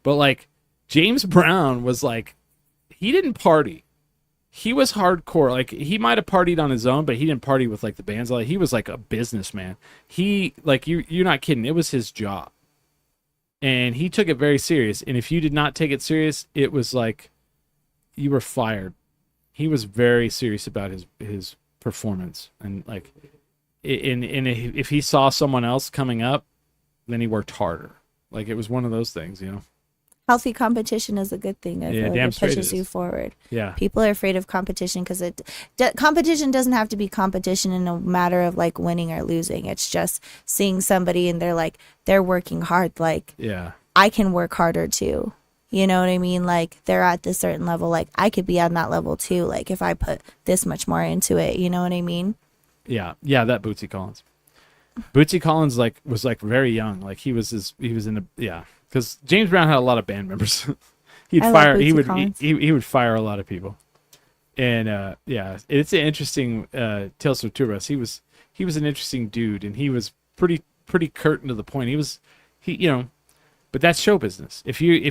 But like James Brown was like, he didn't party. He was hardcore. Like, he might have partied on his own, but he didn't party with like the bands. Like, he was like a businessman. He, like, you're not kidding. It was his job, and he took it very serious. And if you did not take it serious, it was like you were fired. He was very serious about his performance, and like, if he saw someone else coming up, then he worked harder. Like, it was one of those things, you know. Healthy competition is a good thing. I feel like it pushes you forward. Yeah. People are afraid of competition because competition doesn't have to be competition in a matter of like winning or losing. It's just seeing somebody and they're working hard. Like, yeah, I can work harder too. You know what I mean? Like, they're at this certain level. Like, I could be on that level too. Like, if I put this much more into it, you know what I mean? Yeah. Yeah. That Bootsy Collins. Bootsy Collins was very young. Like, he was in the, yeah. Because James Brown had a lot of band members. He would fire a lot of people. And yeah, it's an interesting Tales from Tour Bus. He was an interesting dude, and he was pretty curt and to the point. You know, but that's show business. If you're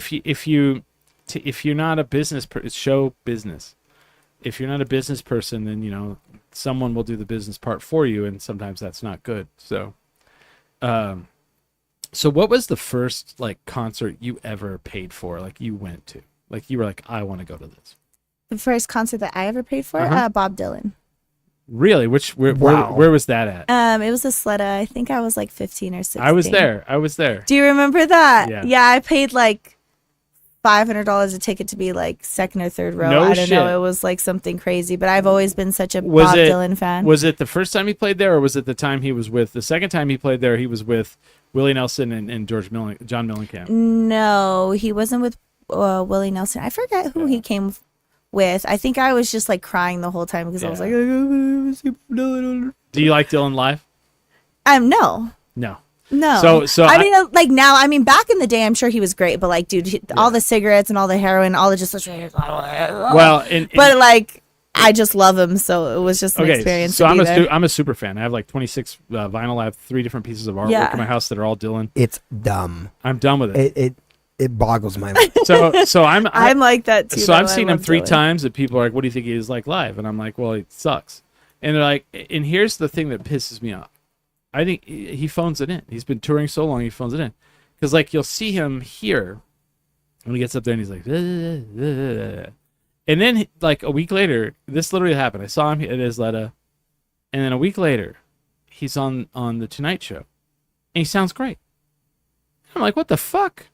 not a business it's show business. If you're not a business person, then, you know, someone will do the business part for you, and sometimes that's not good. So so what was the first like concert you ever paid for? Like, you went to, like, you were like, I want to go to this. The first concert that I ever paid for, Bob Dylan. Really? Where was that at? It was a Sleda. I think I was like 15 or 16. I was there. Do you remember that? Yeah. Yeah, I paid like $500 a ticket to be like second or third row. No I don't shit. know. It was like something crazy, but I've always been such a Bob Dylan fan. Was it the first time he played there, or was it the time he was with, the second time he played there, he was with Willie Nelson and John Mellencamp? No, he wasn't with Willie Nelson. I forget who he came with. I think I was just like crying the whole time because I was like, do you like Dylan live? No. No. So I mean, like now, I mean, back in the day, I'm sure he was great, but like, dude, all the cigarettes and all the heroin, all the just well, but like, I just love him, so it was just an experience. So to be there. I'm a super fan. I have like 26 vinyl. I have 3 different pieces of artwork in my house that are all Dylan. It's dumb. I'm done with it. It boggles my mind. So I'm like that too. So I've seen him 3 times, and people are like, "What do you think he is like live?" And I'm like, "Well, he sucks." And they're like, and here's the thing that pisses me off. I think he phones it in. He's been touring so long, he phones it in. Because, like, you'll see him here when he gets up there and he's like, and then, like, a week later, this literally happened. I saw him at Isleta, and then a week later, he's on The Tonight Show, and he sounds great. I'm like, what the fuck?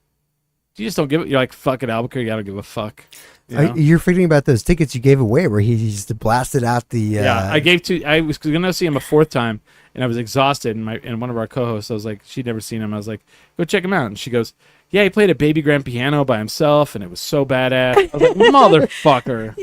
You just don't give it. You're like, fuck it, Albuquerque, I don't give a fuck. You know? You're forgetting about those tickets you gave away where he just blasted out the. Yeah, I was gonna see him a 4th time, and I was exhausted. And one of our co-hosts, I was like, she'd never seen him. I was like, go check him out. And she goes, yeah, he played a baby grand piano by himself, and it was so badass. I was like, motherfucker.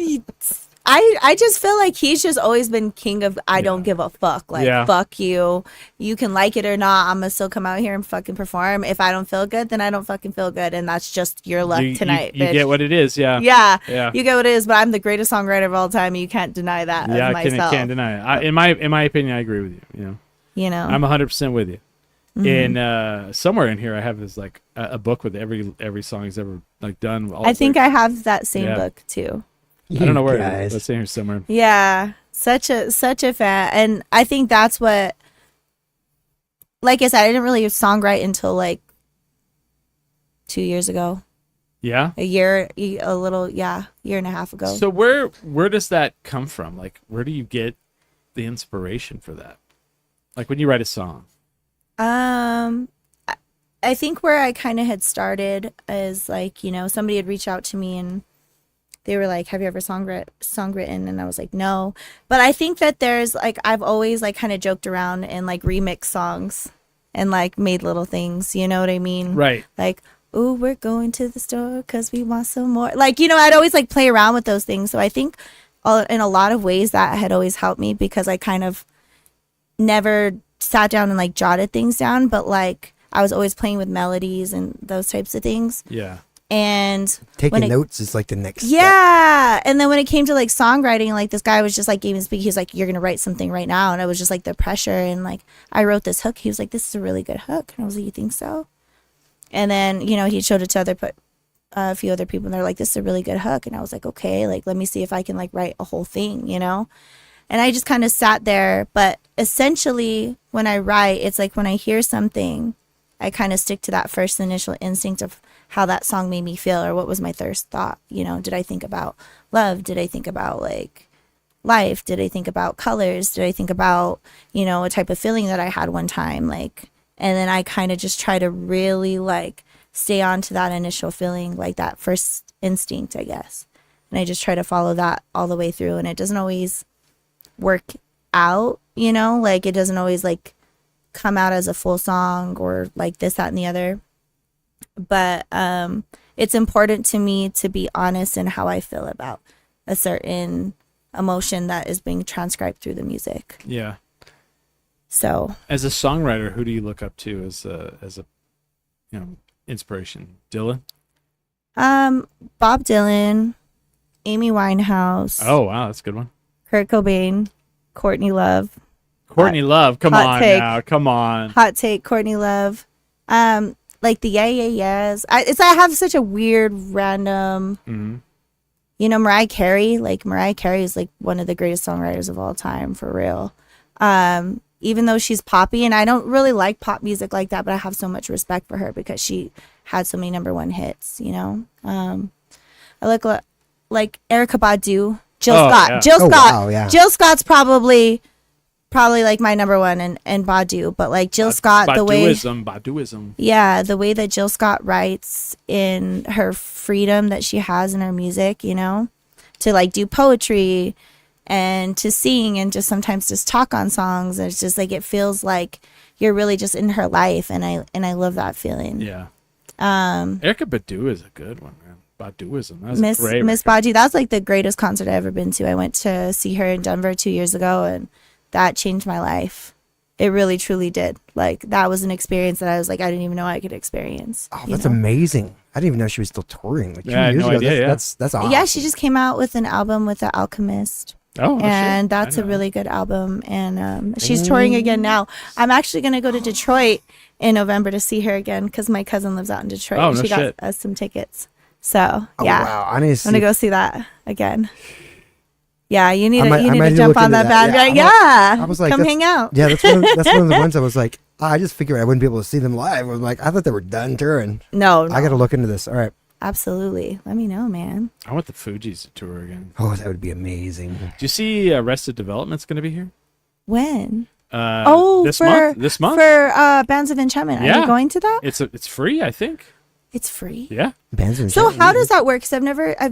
I just feel like he's just always been king of I don't give a fuck. Like, fuck you. You can like it or not. I'm going to still come out here and fucking perform. If I don't feel good, then I don't fucking feel good. And that's just your luck tonight. You get what it is, yeah. Yeah. You get what it is, but I'm the greatest songwriter of all time. And you can't deny that of myself. I can't deny it. In my opinion, I agree with you. You know? I'm 100% with you. Mm-hmm. And somewhere in here, I have this like a book with every song he's ever like done. I think I have that same book too. I don't know where it is. It's in here somewhere. Yeah, such a fan, and I think that's what. Like I said, I didn't really songwrite until like 2 years ago. Yeah. year and a half ago. So where does that come from? Like, where do you get the inspiration for that? Like when you write a song. I think where I kind of had started is like, somebody had reached out to me and they were like, have you ever songwritten? And I was like, no. But I think that there's like, I've always like kind of joked around and like remixed songs and like made little things, you know what I mean? Right. Like, ooh, we're going to the store because we want some more. Like, I'd always like play around with those things. So I think in a lot of ways that had always helped me because I kind of never sat down and like jotted things down, but like I was always playing with melodies and those types of things. Yeah. And taking notes is like the next step. And then when it came to like songwriting, like this guy was just like gave me speak. He was like, you're gonna write something right now, and it was just like the pressure. And like I wrote this hook. He was like, this is a really good hook, and I was like, you think so? And then he showed it to a few other people, and they're like, this is a really good hook, and I was like, okay, like let me see if I can like write a whole thing, And I just kind of sat there. But essentially, when I write, it's like when I hear something, I kind of stick to that first initial instinct of how that song made me feel or what was my first thought. Did I think about love? Did I think about like life? Did I think about colors? Did I think about, a type of feeling that I had one time? Like, and then I kind of just try to really like stay on to that initial feeling, like that first instinct, I guess. And I just try to follow that all the way through. And it doesn't always work out, like it doesn't always like come out as a full song or like this, that, and the other. But it's important to me to be honest in how I feel about a certain emotion that is being transcribed through the music. Yeah. So as a songwriter, who do you look up to as a inspiration? Dylan? Bob Dylan, Amy Winehouse. Oh wow, that's a good one. Kurt Cobain, Courtney Love. Courtney Love, come on take. now, come on. Hot take, Courtney Love. Like the Yeah Yeah Yeahs. I have such a weird random. Mm-hmm. Mariah Carey. Like Mariah Carey is like one of the greatest songwriters of all time, for real. Even though she's poppy, and I don't really like pop music like that, but I have so much respect for her because she had so many #1 hits. I look like Erykah Badu, Jill Scott. Yeah. Jill Scott. Wow, yeah. Jill Scott's probably like my #1 and Badu, but like Jill Scott, Baduism. Yeah, the way that Jill Scott writes in her freedom that she has in her music, to like do poetry and to sing and just sometimes just talk on songs. It's just like it feels like you're really just in her life, and I love that feeling. Yeah. Erykah Badu is a good one, man. Baduism. That was great. Miss Badu. That's like the greatest concert I've ever been to. I went to see her in Denver 2 years ago, and that changed my life. It really truly did. Like that was an experience that I was like, I didn't even know I could experience. Oh, that's amazing. I didn't even know she was still touring. Like 2 Yeah, I had years no ago. idea, That's awesome. Yeah, she just came out with an album with The Alchemist. Oh, and that's a really good album. And she's touring again now. I'm actually going to go to Detroit in November to see her again because my cousin lives out in Detroit. Oh, and no she got shit. us some tickets. So, yeah. Wow. I need to see. I'm going to go see that again. Yeah, you need I might to jump look on into that that. band. Yeah, Yeah, I was like, come that's- hang out. Yeah, that's one of the ones I was like, I just figured I wouldn't be able to see them live. I was like, I thought they were done touring. No. I got to look into this. All right. Absolutely. Let me know, man. I want the Fugees to tour again. Oh, that would be amazing. Do you see Arrested Development's going to be here? When? This month. This month for Bands of Enchantment. Are Yeah. you going to that? It's free, I think. It's free. Yeah. Bands and So shit. how does that work? Because I've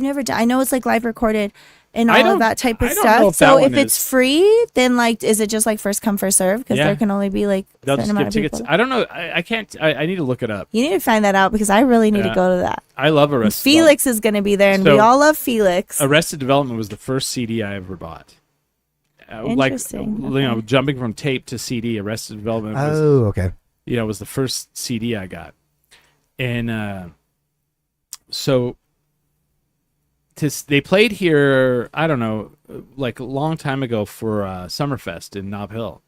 never done. I know it's like live recorded and I all don't- of that type of I don't know if stuff. So that if one it's is. free, then like, is it just like first come first serve? Because Yeah. there can only be like a They'll certain just amount give of tickets. people. I don't know. I can't. I need to look it up. You need to find that out because I really need Yeah. to go to that. I love Arrested Felix is going to be there, and we So- all love Felix. Arrested Development was the first CD I ever bought. Like, Interesting. you know, jumping from tape to CD, Arrested Development was, Oh, okay. was the first CD I got. And so they played here, I don't know, like a long time ago for Summerfest in Nob Hill,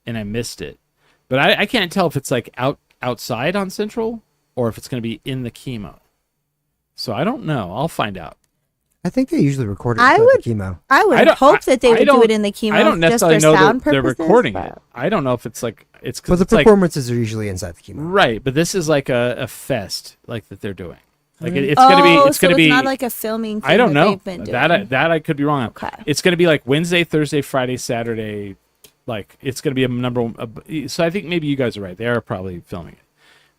and I missed it. But I can't tell if it's like outside on Central or if it's going to be in the chemo. So I don't know. I'll find out. I think they usually record it I for would- the chemo. I would I don't- hope that they I would do don't- it in the chemo. I don't just necessarily for know sound that they're purposes, recording but- it. I don't know if it's like it's Well, because the it's like performances are usually inside the chemo. right, but this is like a fest like that they're doing. Like it's gonna be Oh, it's so gonna be. not like a filming thing I don't that know they've been doing. that I could be wrong on. Okay. It's gonna be like Wednesday, Thursday, Friday, Saturday. Like it's gonna be a number. So I think maybe you guys are right. They are probably filming it,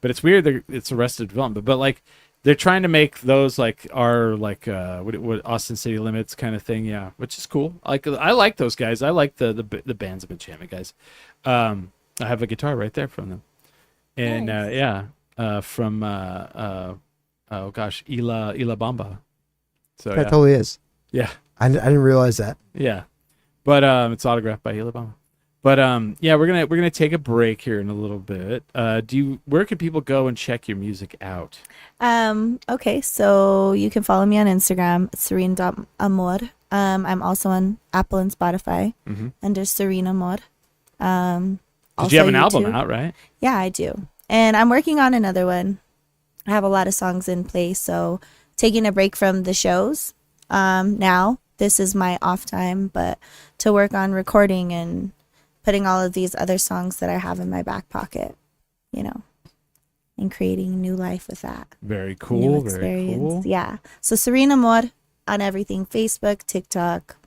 but it's weird. It's Arrested Development, but like. They're trying to make those like our like what Austin City Limits kind of thing, yeah, which is cool. I like those guys. I like the Bands of Enchantment guys. I have a guitar right there from them, and Nice. from oh gosh, Ila Bamba. So That totally is. yeah, I didn't realize that. yeah, but it's autographed by Ila Bamba. But yeah, we're gonna take a break here in a little bit. Where can people go and check your music out? Okay, so you can follow me on Instagram, Serene Amor. I'm also on Apple and Spotify under Serene Amor. Did Also you have an album YouTube. out, right? Yeah, I do. And I'm working on another one. I have a lot of songs in place, so taking a break from the shows. Now, this is my off time, but to work on recording and putting all of these other songs that I have in my back pocket, and creating new life with that. Very New cool. Very experience. cool. Yeah. So Serene Amor on everything: Facebook, TikTok,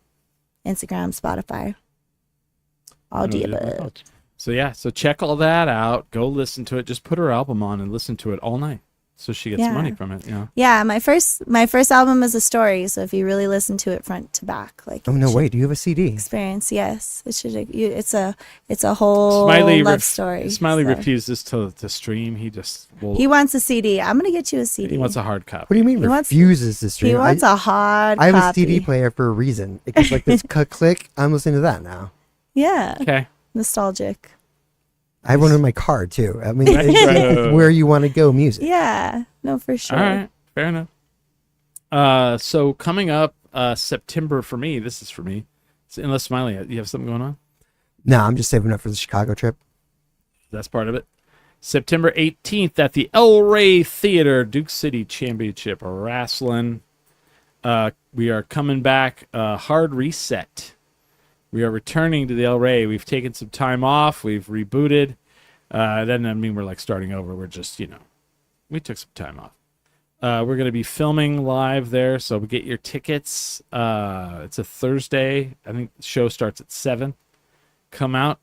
Instagram, Spotify. All the above. So yeah, so check all that out. Go listen to it. Just put her album on and listen to it all night, so she gets Yeah. money from it. Yeah, my first album is a story. So if you really listen to it front to back, like Oh no, wait. Do you have a CD? experience, yes, it should. It's a whole Smiley love story. Smiley so. refuses to stream. He just He wants a CD. I'm gonna get you a CD. he wants a hard copy. What do you mean He wants- refuses to stream? He wants a hard I have copy. a CD player for a reason. It goes like this. Click. I'm listening to that now. Yeah, Okay. nostalgic. I have one in my car too. I mean, Retro. where you want to go, music. Yeah, no, for sure. All right. Fair enough. So coming up September for me. This is for me. So unless Smiley, you have something going on? No, I'm just saving up for the Chicago trip. That's part of it. September 18th at the El Rey Theater, Duke City Championship Wrestling. We are coming back. Hard reset. We are returning to the El Rey. We've taken some time off. We've rebooted. That doesn't mean we're like starting over. We're just, we took some time off. We're going to be filming live there, so get your tickets. It's a Thursday. I think the show starts at 7. Come out.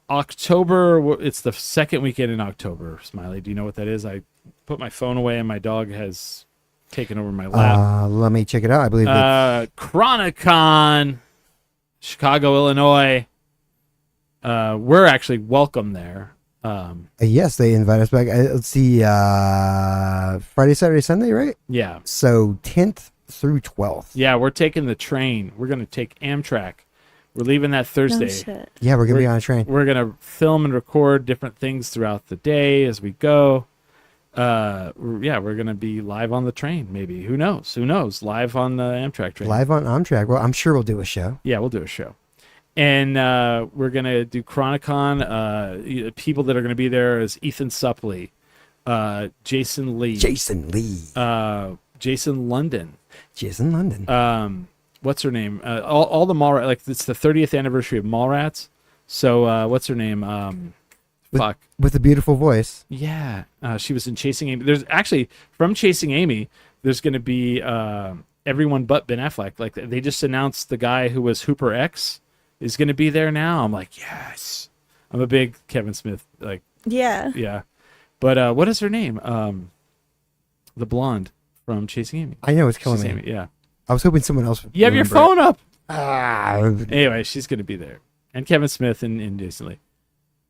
October, it's the second weekend in October, Smiley. Do you know what that is? I put my phone away and my dog has taken over my lap. Let me check it out. I believe it's Chronicon, Chicago, Illinois. We're actually welcome there. yes, they invite us back. Let's see, Friday, Saturday, Sunday, right? Yeah. So 10th through 12th. Yeah, we're taking the train. We're going to take Amtrak We're leaving that Thursday. No shit. Yeah, we're gonna be on a train. We're gonna film and record different things throughout the day as we go. We're gonna be live on the train. Maybe, who knows? Live on the Amtrak train. Live on Amtrak. Well, I'm sure we'll do a show. Yeah, we'll do a show. And we're going to do Chronicon. People that are going to be there is Ethan Suppley, Jason Lee. Jason London. What's her name? All the Mallrats. Like, it's the 30th anniversary of Mallrats. So what's her name? With a beautiful voice. Yeah. She was in Chasing Amy. There's actually, from Chasing Amy, there's going to be everyone but Ben Affleck. Like, they just announced the guy who was Hooper X is going to be there now. I'm like, yes. I'm a big Kevin Smith, yeah. But what is her name? The blonde from Chasing Amy. I know, it's killing me. Amy, yeah. I was hoping someone else would You have your phone up. Anyway, Anyway, she's going to be there. And Kevin Smith and Jason Lee.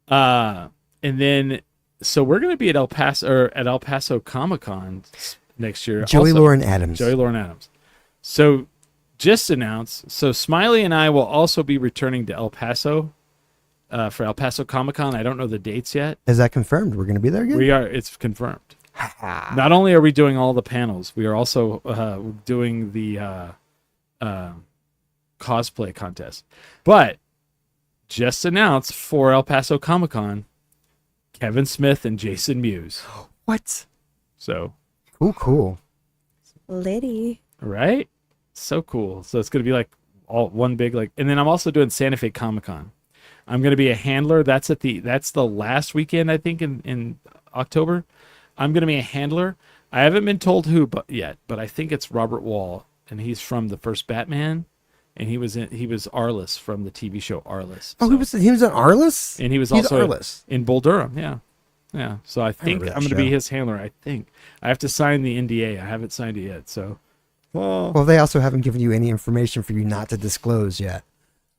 And then, so we're going to be at El Paso Comic-Con next year. Joey Lauren Adams. So just announced. So Smiley and I will also be returning to El Paso for El Paso Comic-Con. I don't know the dates yet. Is that confirmed? We're going to be there again? We are. It's confirmed. Not only are we doing all the panels, we are also doing the cosplay contest. But just announced for El Paso Comic-Con, Kevin Smith and Jason Mewes. What? So. Cool. Liddy. Right? So cool. So it's going to be like all one big, like, and then I'm also doing Santa Fe Comic-Con. I'm going to be a handler. That's the last weekend, I think, in October. I'm going to be a handler. I haven't been told who yet, but I think it's Robert Wall, and he's from the first Batman, and he was Arliss from the TV show Arliss. Oh, so. he was on Arliss? And he's also Arliss. In Bull Durham, yeah. So I think I'm going to be his handler. I think I have to sign the NDA. I haven't signed it yet, so. Well, they also haven't given you any information for you not to disclose yet.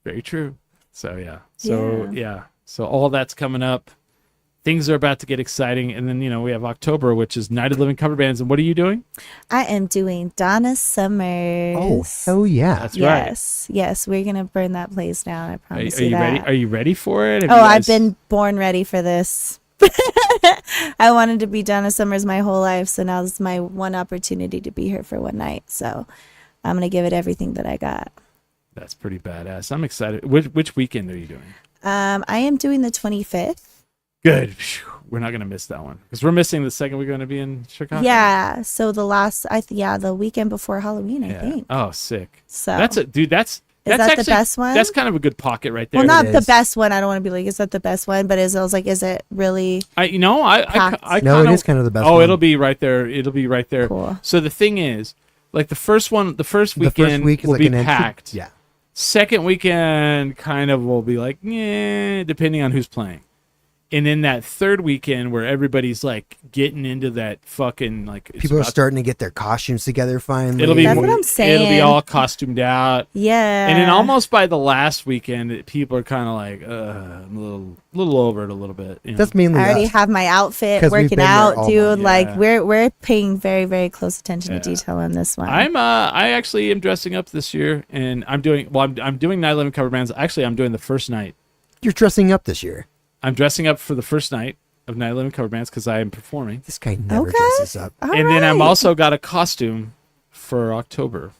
Very true. So yeah. So all that's coming up. Things are about to get exciting, and then we have October, which is Night of Living Cover Bands. And what are you doing? I am doing Donna Summers. Oh, hell yeah! That's right. Yes, we're gonna burn that place down. I promise you that. Ready? Are you ready for it? I've been born ready for this. I wanted to be Donna Summers my whole life, so now this is my one opportunity to be here for one night. So I'm gonna give it everything that I got. That's pretty badass. I'm excited. Which weekend are you doing? I am doing the 25th. Good. We're not gonna miss that one because we're missing the second we're gonna be in Chicago. Yeah. So the weekend before Halloween, I think. Oh, sick. So that's it, dude. That's that actually the best one? That's kind of a good pocket right there. Well, not the best one. I don't want to be like, is that the best one? But I was like, is it really? I no, it is kind of the best. Oh, one. it'll be right there. Cool. So the thing is, like the first weekend will like be packed. Yeah. Second weekend kind of will be like, depending on who's playing. And then that third weekend where everybody's like getting into that fucking like people are starting to get their costumes together finally. That's what I'm saying. It'll be all costumed out. Yeah. And then almost by the last weekend, people are kind of like a little over it a little bit. That's mainly I already have my outfit working out, dude. Like we're paying very, very close attention to detail on this one. I actually am dressing up this year, and I'm doing Night 11 cover bands. Actually, I'm doing the first night. You're dressing up this year. I'm dressing up for the first night of Night 11 cover bands because I am performing. This guy never dresses up. Then I'm also got a costume for October.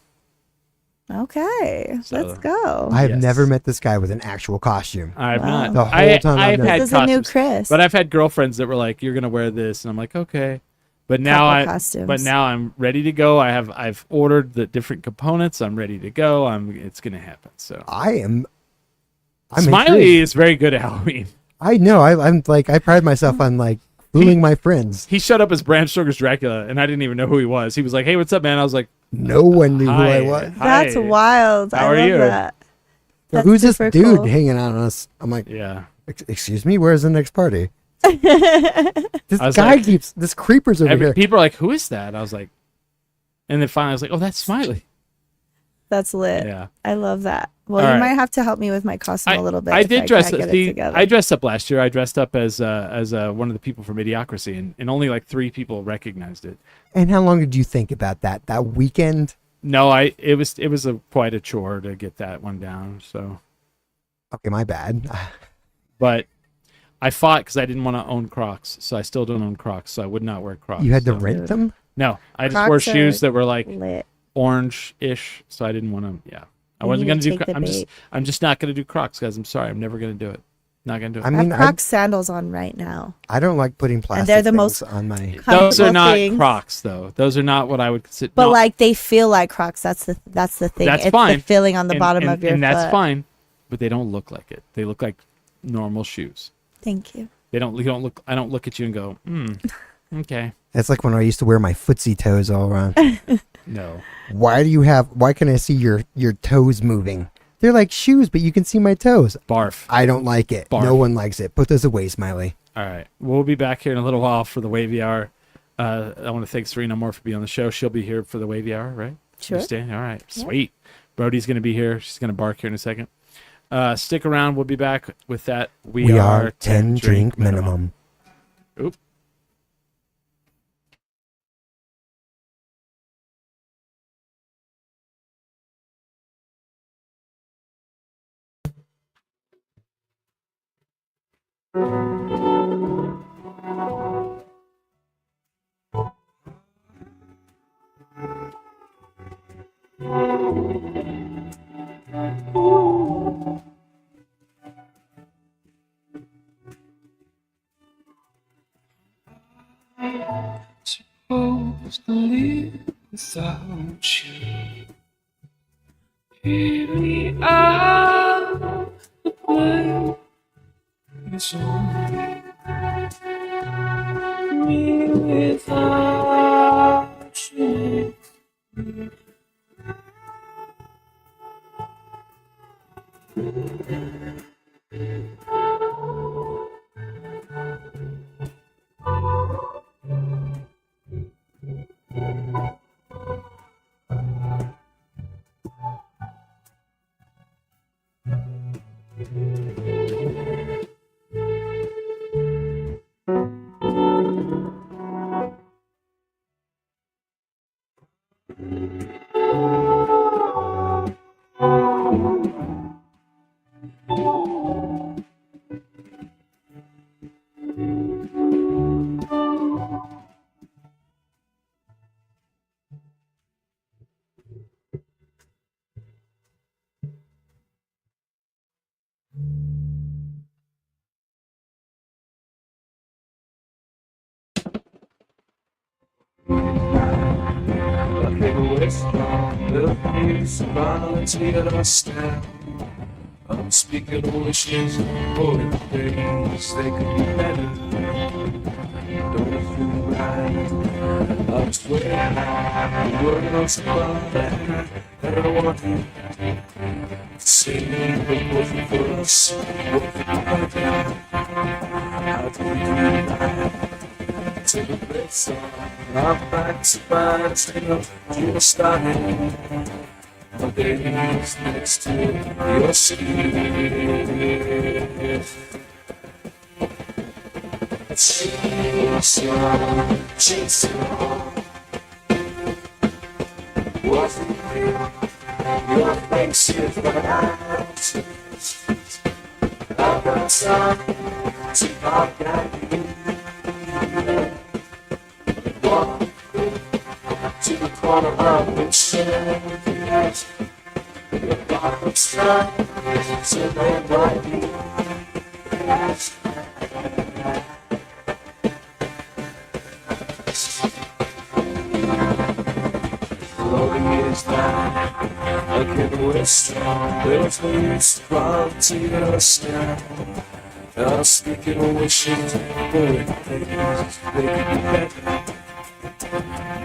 Okay, so, let's go. I have never met this guy with an actual costume. I have not. The whole time I've had this is costumes, a new Chris. but I've had girlfriends that were like, "You're gonna wear this," and I'm like, "Okay." But now I'm ready to go. I've ordered the different components. I'm ready to go. It's gonna happen. So I'm Smiley intrigued. is very good at Halloween. I know. I'm like, I pride myself on like fooling my friends. He showed up as Bram Stoker's Dracula, and I didn't even know who he was. He was like, "Hey, what's up, man?" I was like, no one knew who I was. That's wild. How I are love you? That. That's Who's this dude cool. hanging out on us? I'm like, yeah. Excuse me, where's the next party? This guy like, keeps this creeper's over here. People are like, "Who is that?" I was like, and then finally I was like, "Oh, that's Smiley." That's lit. Yeah. I love that. Well, you might have to help me with my costume a little bit. I did dress up. I I dressed up last year. I dressed up as one of the people from Idiocracy, and only like 3 people recognized it. And how long did you think about that weekend? No, it was quite a chore to get that one down. So Okay, my bad. But I fought because I didn't want to own Crocs, so I still don't own Crocs, so I would not wear Crocs. You had to so. rent them? No, I just wore Crocs are shoes that were like lit. orange-ish, so I didn't want to. Yeah, I You wasn't need gonna to do. take the I'm just not gonna do Crocs, guys. I'm sorry. I'm never gonna do it. Not gonna do it. I I mean, have Crocs sandals on right now. I don't like putting plastic they're the things most on my. Those are not things. Crocs, though. Those are not what I would consider. But no, like they feel like Crocs. That's the thing. That's it's fine. the feeling on the bottom and, of your and foot. that's fine. But they don't look like it. They look like normal shoes. Thank you. They don't. You don't look. I don't look at you and go, okay. That's like when I used to wear my footsie toes all around. No. Why can I see your toes moving? They're like shoes, but you can see my toes. Barf. I don't like it. Barf. No one likes it. Put those away, Smiley. All right. We'll be back here in a little while for the Wavy Hour. I want to thank Serene Amor for being on the show. She'll be here for the Wavy Hour, right? Sure. All right. Sweet. Brody's going to be here. She's going to bark here in a second. Stick around. We'll be back with that. We are 10 drink minimum. Oop. Supposed to live without you. Here we are, the play is only me without you. I'm speaking of wishes, boy, days they could be better. Don't feel right. I'm just waiting. The world's about and I want you to say it wasn't for us. What could be better? How do we do that? Take a place on our backs, stay up, you're starting. My days next to your skin. Chase on. Wasn't real. Your face is right. I've got time to knock at you. Walk to the corner of the shed. The bottom's time, so they might be. Floating is down, I can whisper. There's no use to run to your sky. I'm speaking of wishes, boy, things they could be better.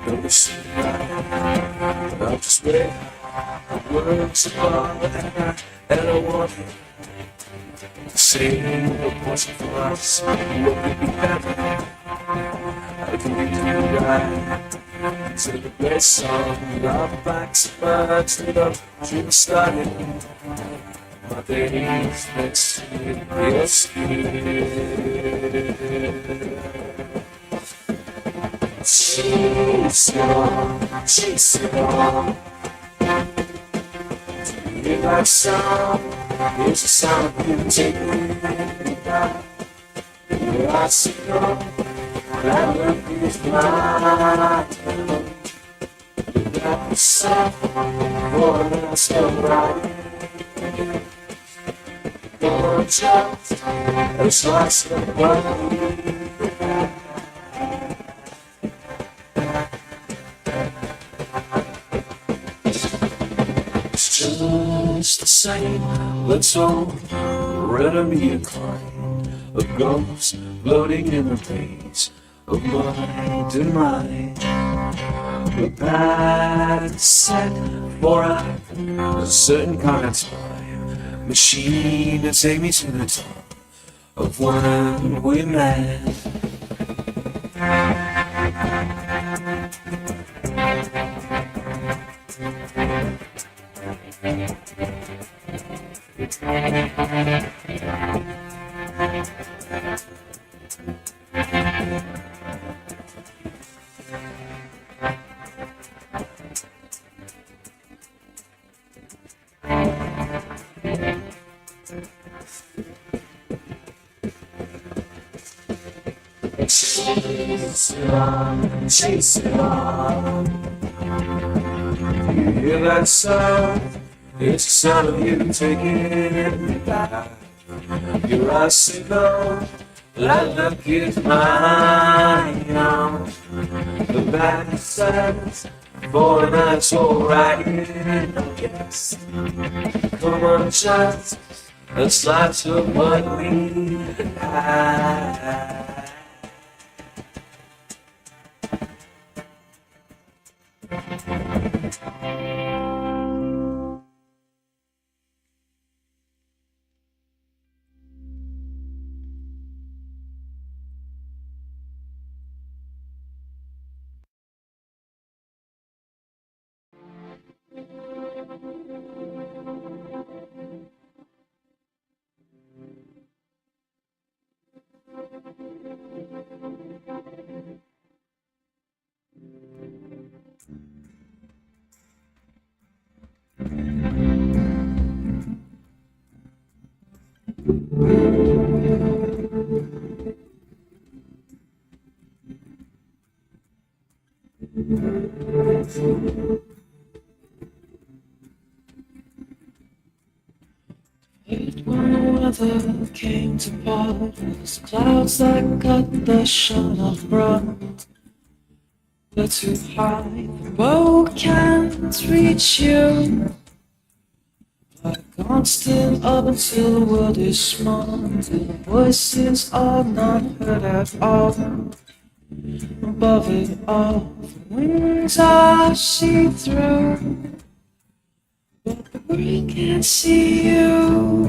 Don't listen right, I'll just wait. The world's above, and I want you to say what wasn't for us. What could be better? How can we do right? To the place on our backs, but to the dream started. My days next to your skin. Chase on. Do you like sound? It's the sound of you taking me back. Your eyes signal that look is mine. Without the sun, for us to right. You're just a slice of what just the same. Let's all rhythm me a climb, a ghost floating in the haze of mind and mind. We're bad set for a certain kind of time machine to take me to the top of when we met. Chase it on, chase it on. You hear that sound? It's the sound of you taking me back. Your eyes signal that look is mine. The band says, boy, that's alright. Yes, come on, just a slice of what we had. When the weather came to part, clouds that cut the shine of bright. They're too high, the bow can't reach you. Like constant up until the world is small, till the voices are not heard at all. Above it all, the wings are see-through, but the bird can't see you.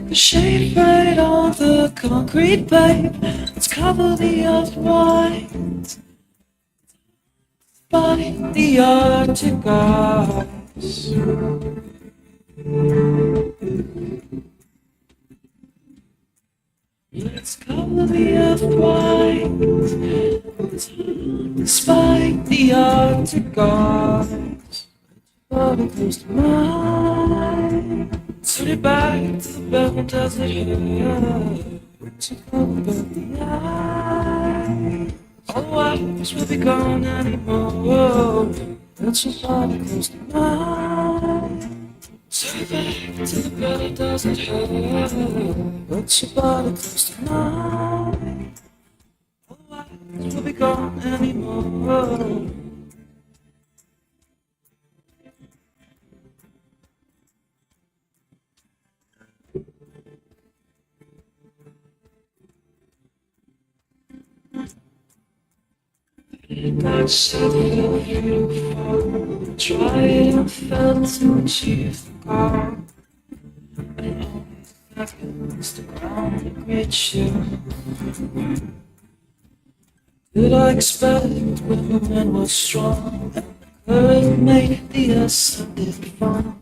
The shade right on the concrete, babe, let's cover the earth white by the Arctic ice. Let's cover the earth white despite the Arctic ice. Body close to mine. Turn it back to the bell, does it hurt to cover the eye? All the eyes will be gone anymore. That's your body close to mine. Turn it back to the bell, does it hurt? That's your body close to mine. All the eyes will be gone anymore. Got so beautiful, tried and failed to achieve the goal. And always against the ground to greet you. Did I expect when the wind was strong and the current made the ascended fun?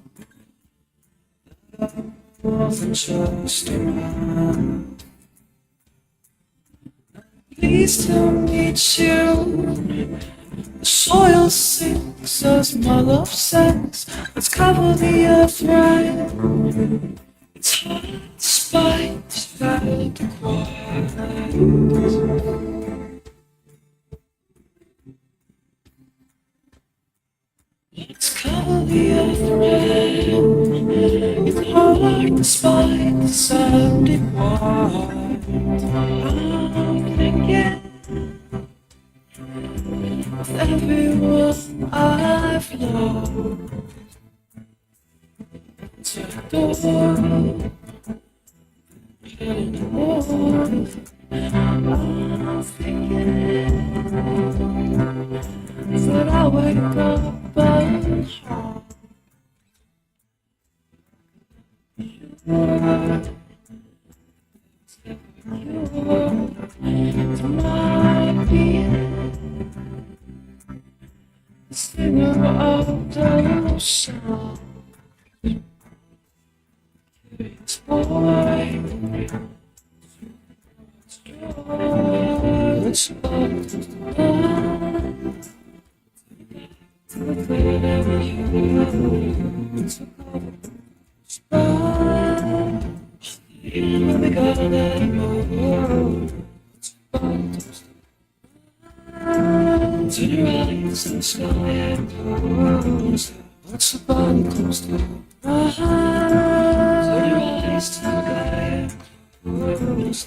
That I wasn't just a man. Pleased to meet you. The soil sinks as my love sinks. Let's cover the earth right. It's hard despite the fact quiet. Let's cover the earth right. It's hard despite the sounding wide. I'm thinking of everyone I've loved. To the door, getting more. I'm thinking that I wake up and heart. To my being, the singer of those songs. It's boy, it's we got anymore. Turn your eyes to the sky and close. What's the body close to? Turn your eyes to the sky and close.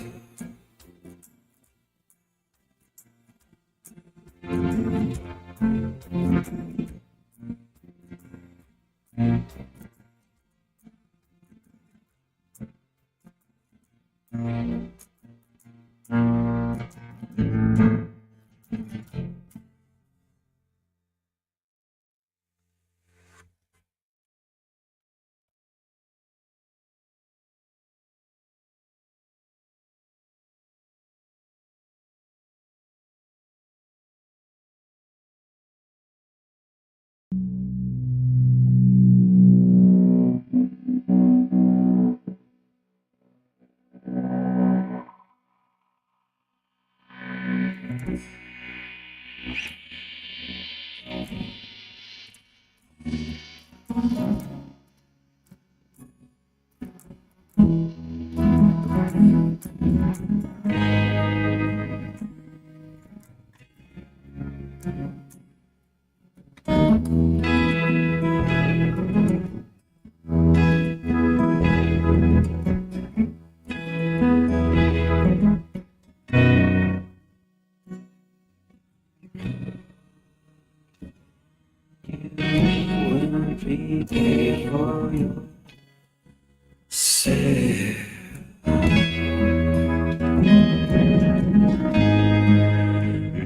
For your sake,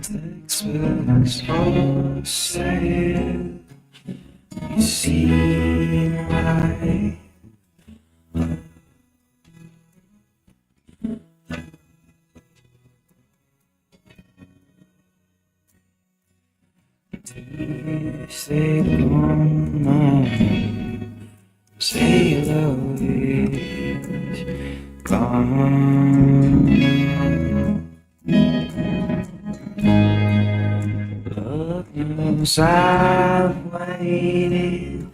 textbooks for sale. You see right. Say on mine, say love is gone. Lord knows I've waited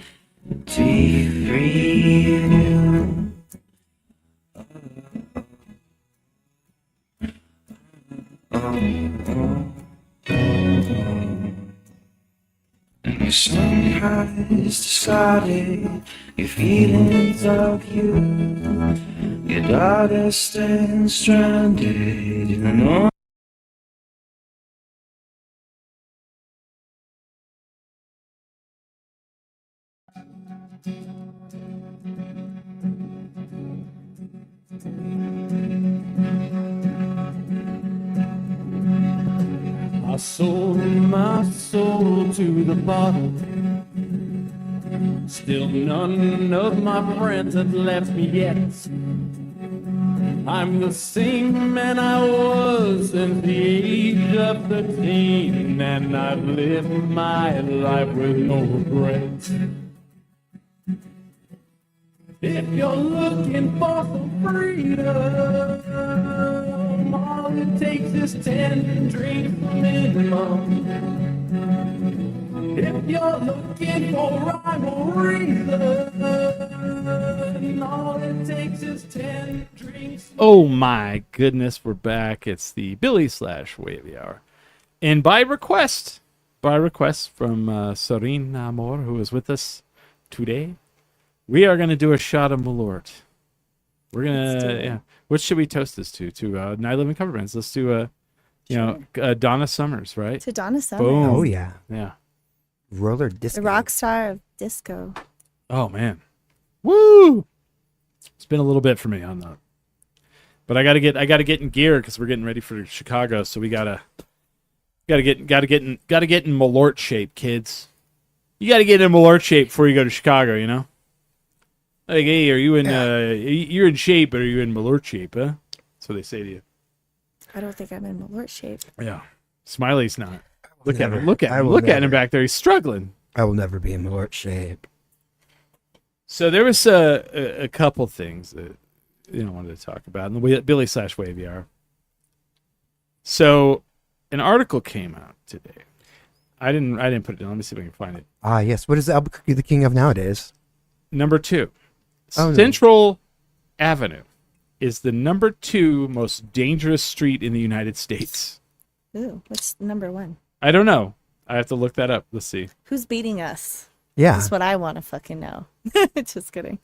to free you. Your sun has discarded your feelings of you. Your daughter stands stranded in an ocean. I sold my soul to the bottle. Still none of my friends have left me yet. I'm the same man I was since the age of 13, and I've lived my life with no regrets. If you're looking for some freedom, all it takes is 10 drinks minimum. If you're looking for rhyme or reason, all it takes is 10 drinks. Oh my goodness, we're back. It's the Billy/Wavy Hour. And by request from Serene Amor, who is with us today, we are going to do a shot of Malort. We're going to, yeah. What should we toast this to? To Night Living Cover Bands. Let's do Donna Summers, right? To Donna Summer. Boom. Oh yeah, Yeah. roller disco. The rock star of disco. Oh man. Woo! It's been a little bit for me on that. But I gotta get in gear because we're getting ready for Chicago, so we gotta get in Malort shape, kids. You gotta get in Malort shape before you go to Chicago, you know? Like, hey, are you in you're in shape, but are you in Malort shape, huh? That's what they say to you. I don't think I'm in Malort shape. Yeah. Smiley's not. Look Never. at him. Look at I him. will Look at him never. back there. He's struggling. I will never be in Malort shape. So there was a couple things that I wanted to talk about in the Billy/Wavy Hour. So an article came out today. I didn't put it down. Let me see if I can find it. Ah, yes. What is Albuquerque the king of nowadays? Number 2. Oh, no. Central Avenue is the number 2 most dangerous street in the United States. Ooh, what's number 1? I don't know. I have to look that up. Let's see. Who's beating us? Yeah. That's what I want to fucking know. Just kidding.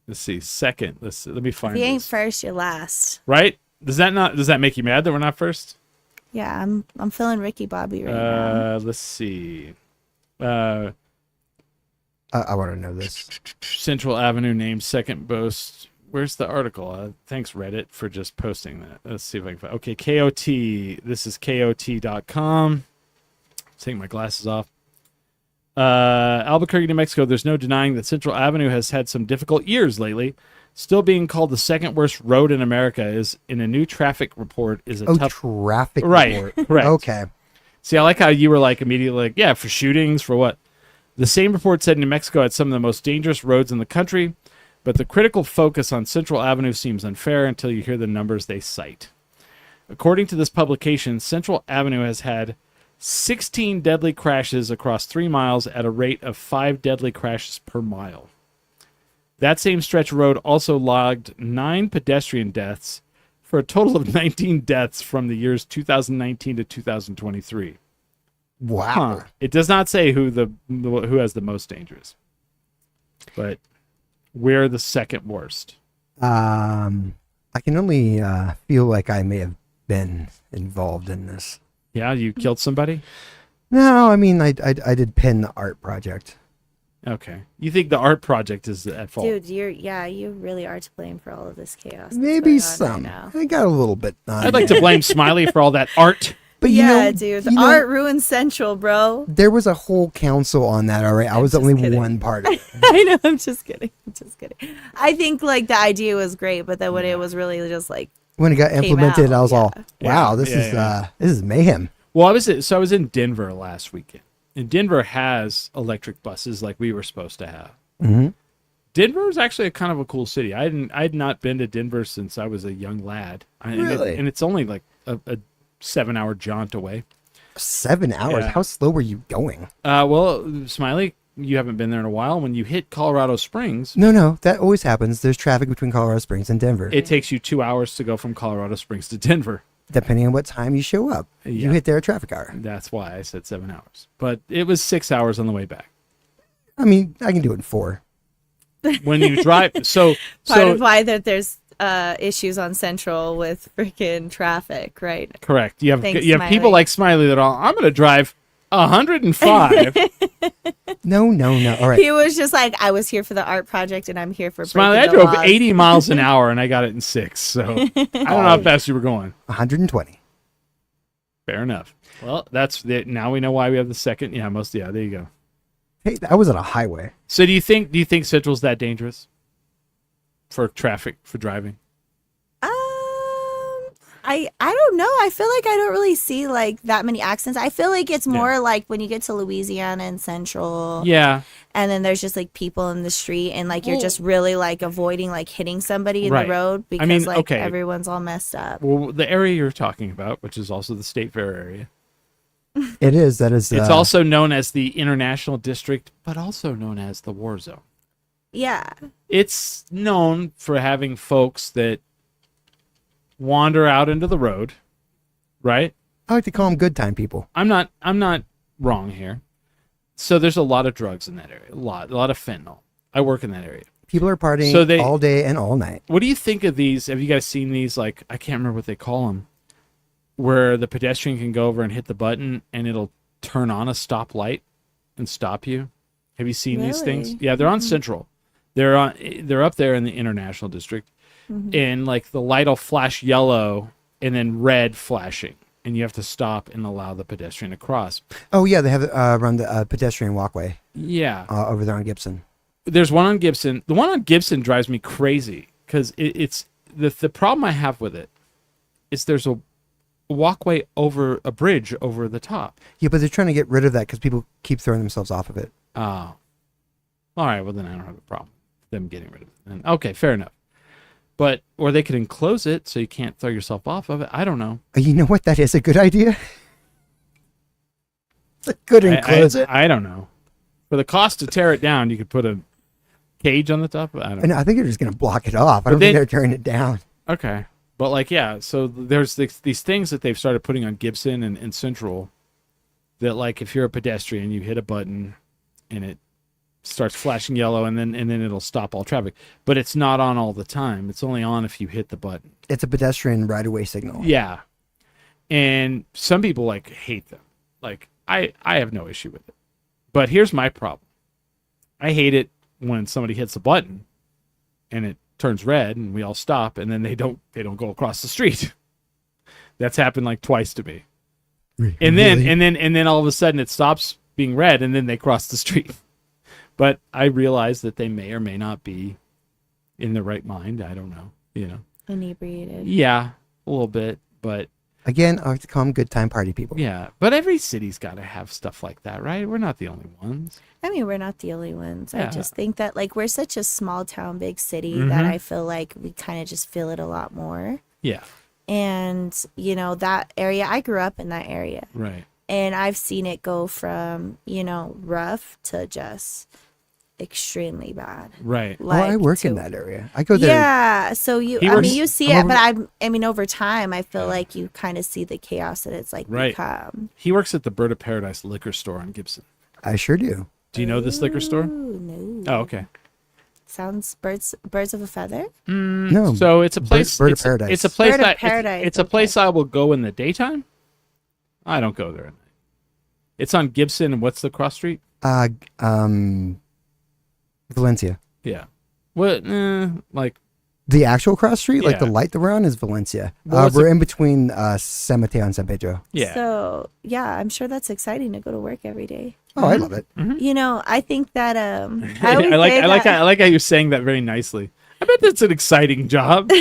Let's see. Second. Let me find If you ain't this. first, you're last. Right? Does that make you mad that we're not first? Yeah, I'm feeling Ricky Bobby right now. Let's see. I want to know this. Central Avenue named second most. Where's the article? Thanks, Reddit, for just posting that. Let's see if I can find. Okay, KOT. This is KOT.com. Take my glasses off. Albuquerque, New Mexico. There's no denying that Central Avenue has had some difficult years lately. Still being called the second worst road in America is in a new traffic report is a tough. Traffic Right, report. correct. Okay. See, I like how you were like immediately like, yeah, for shootings, for what? The same report said New Mexico had some of the most dangerous roads in the country, but the critical focus on Central Avenue seems unfair until you hear the numbers they cite. According to this publication, Central Avenue has had 16 deadly crashes across 3 miles at a rate of 5 deadly crashes per mile. That same stretch of road also logged 9 pedestrian deaths for a total of 19 deaths from the years 2019 to 2023. Wow. Huh. It does not say who has the most dangerous, but we're the second worst. I can only feel like I may have been involved in this. Yeah, you killed somebody? No, I mean I did pin the art project. Okay. You think the art project is at fault? Dude, you really are to blame for all of this chaos. that's Maybe going on some. right now. I got a little bit. I'd like to blame Smiley for all that art. But Dude, the art ruined Central, bro. there was a whole council on that. All right, I was just only kidding. one part of it. I know, I'm just kidding. I think like the idea was great, but then when it was really just like When it got Came implemented, out, I was all, Yeah. "Wow, this Yeah, is mayhem." Well, I was in Denver last weekend. And Denver has electric buses like we were supposed to have. Mm-hmm. Denver is actually a kind of a cool city. I'd not been to Denver since I was a young lad. Really? And it's only like a 7-hour jaunt away. 7 hours. Yeah. How slow were you going? Well, Smiley, you haven't been there in a while. When you hit Colorado Springs, No, that always happens. There's traffic between Colorado Springs and Denver. it takes you 2 hours to go from Colorado Springs to Denver. Depending on what time you show up, Yeah. you hit there at traffic hour. That's why I said 7 hours. But it was 6 hours on the way back. I mean, I can do it in 4. When you drive, part of why that there's issues on Central with freaking traffic, right? correct. You have Thanks, people Smiley. like Smiley that are, I'm going to drive 105. No. All right. He was just like, I was here for the art project, and I'm here for Smiley, I breaking the drove laws. 80 miles an hour and I got it in 6. So I don't know how fast you were going. 120. Fair enough. Well, that's it. Now we know why we have the second. Yeah, there you go. Hey, I was on a highway. So do you think Central's that dangerous for traffic, for driving? I don't know. I feel like I don't really see like that many accidents. I feel like it's more like when you get to Louisiana and Central. Yeah. And then there's just like people in the street, and like you're Well- just really like avoiding like hitting somebody in Right. the road because I mean, like okay. everyone's all messed up. Well, the area you're talking about, which is also the State Fair area, It is. That is. It's also known as the International District, but also known as the War Zone. Yeah. It's known for having folks that wander out into the road, right? I like to call them good time people. I'm not wrong here. So there's a lot of drugs in that area. A lot of fentanyl. I work in that area. People are partying all day and all night. What do you think of these? Have you guys seen these? Like, I can't remember what they call them, where the pedestrian can go over and hit the button and it'll turn on a stoplight and stop you. Have you seen these things? Yeah, they're on Central. They're up there in the International District, and like the light will flash yellow and then red flashing, and you have to stop and allow the pedestrian to cross. Oh yeah, they have run the pedestrian walkway. Yeah, over there on Gibson. There's one on Gibson. The one on Gibson drives me crazy because it's the problem I have with it is there's a walkway over a bridge over the top. Yeah, but they're trying to get rid of that because people keep throwing themselves off of it. Oh, all right. Well, then I don't have a problem with them getting rid of it. Then. Okay, fair enough. But or they could enclose it so you can't throw yourself off of it. I don't know. You know what? That is a good idea. It's a good enclose it. I don't know. For the cost to tear it down, you could put a cage on the top. I don't know. I think they're just going to block it off. I don't think they're tearing it down. Okay. But like, yeah, so there's these things that they've started putting on Gibson and Central that like if you're a pedestrian, you hit a button and it starts flashing yellow and then it'll stop all traffic. But it's not on all the time. It's only on if you hit the button. It's a pedestrian right-of-way signal. Yeah. And some people like hate them. Like I have no issue with it. But here's my problem. I hate it when somebody hits a button and it turns red and we all stop and then they don't go across the street. That's happened like twice to me. Really? And then all of a sudden it stops being red and then they cross the street. But I realize that they may or may not be in the right mind. I don't know, Inebriated. Yeah, a little bit, but again, I like to call them good time party people. Yeah, but every city's got to have stuff like that, right? We're not the only ones. I mean, we're not the only ones. Yeah. I just think that like we're such a small town, big city that I feel like we kind of just feel it a lot more. Yeah. And, that area, I grew up in that area. Right. And I've seen it go from, rough to just extremely bad. Right. Like, I work in that area. I go there. Yeah. So you see it, but I mean, over time, I feel like you kind of see the chaos that it's like become. He works at the Bird of Paradise liquor store on Gibson. I sure do. Do you know this liquor store? No. Oh, okay. Sounds birds of a feather. No. So it's a place. Bird of Paradise. It's a place Bird of that Paradise, it's a place I will go in the daytime. I don't go there at night. It's on Gibson and what's the cross street? Valencia. Yeah. What? Like the actual cross street, like the Yeah. light that we're on, is Valencia. Well, we're in between San Mateo and San Pedro. yeah. So yeah, I'm sure that's exciting to go to work every day. Oh, I love it. I think that I like how you're saying that very nicely. I bet that's an exciting job.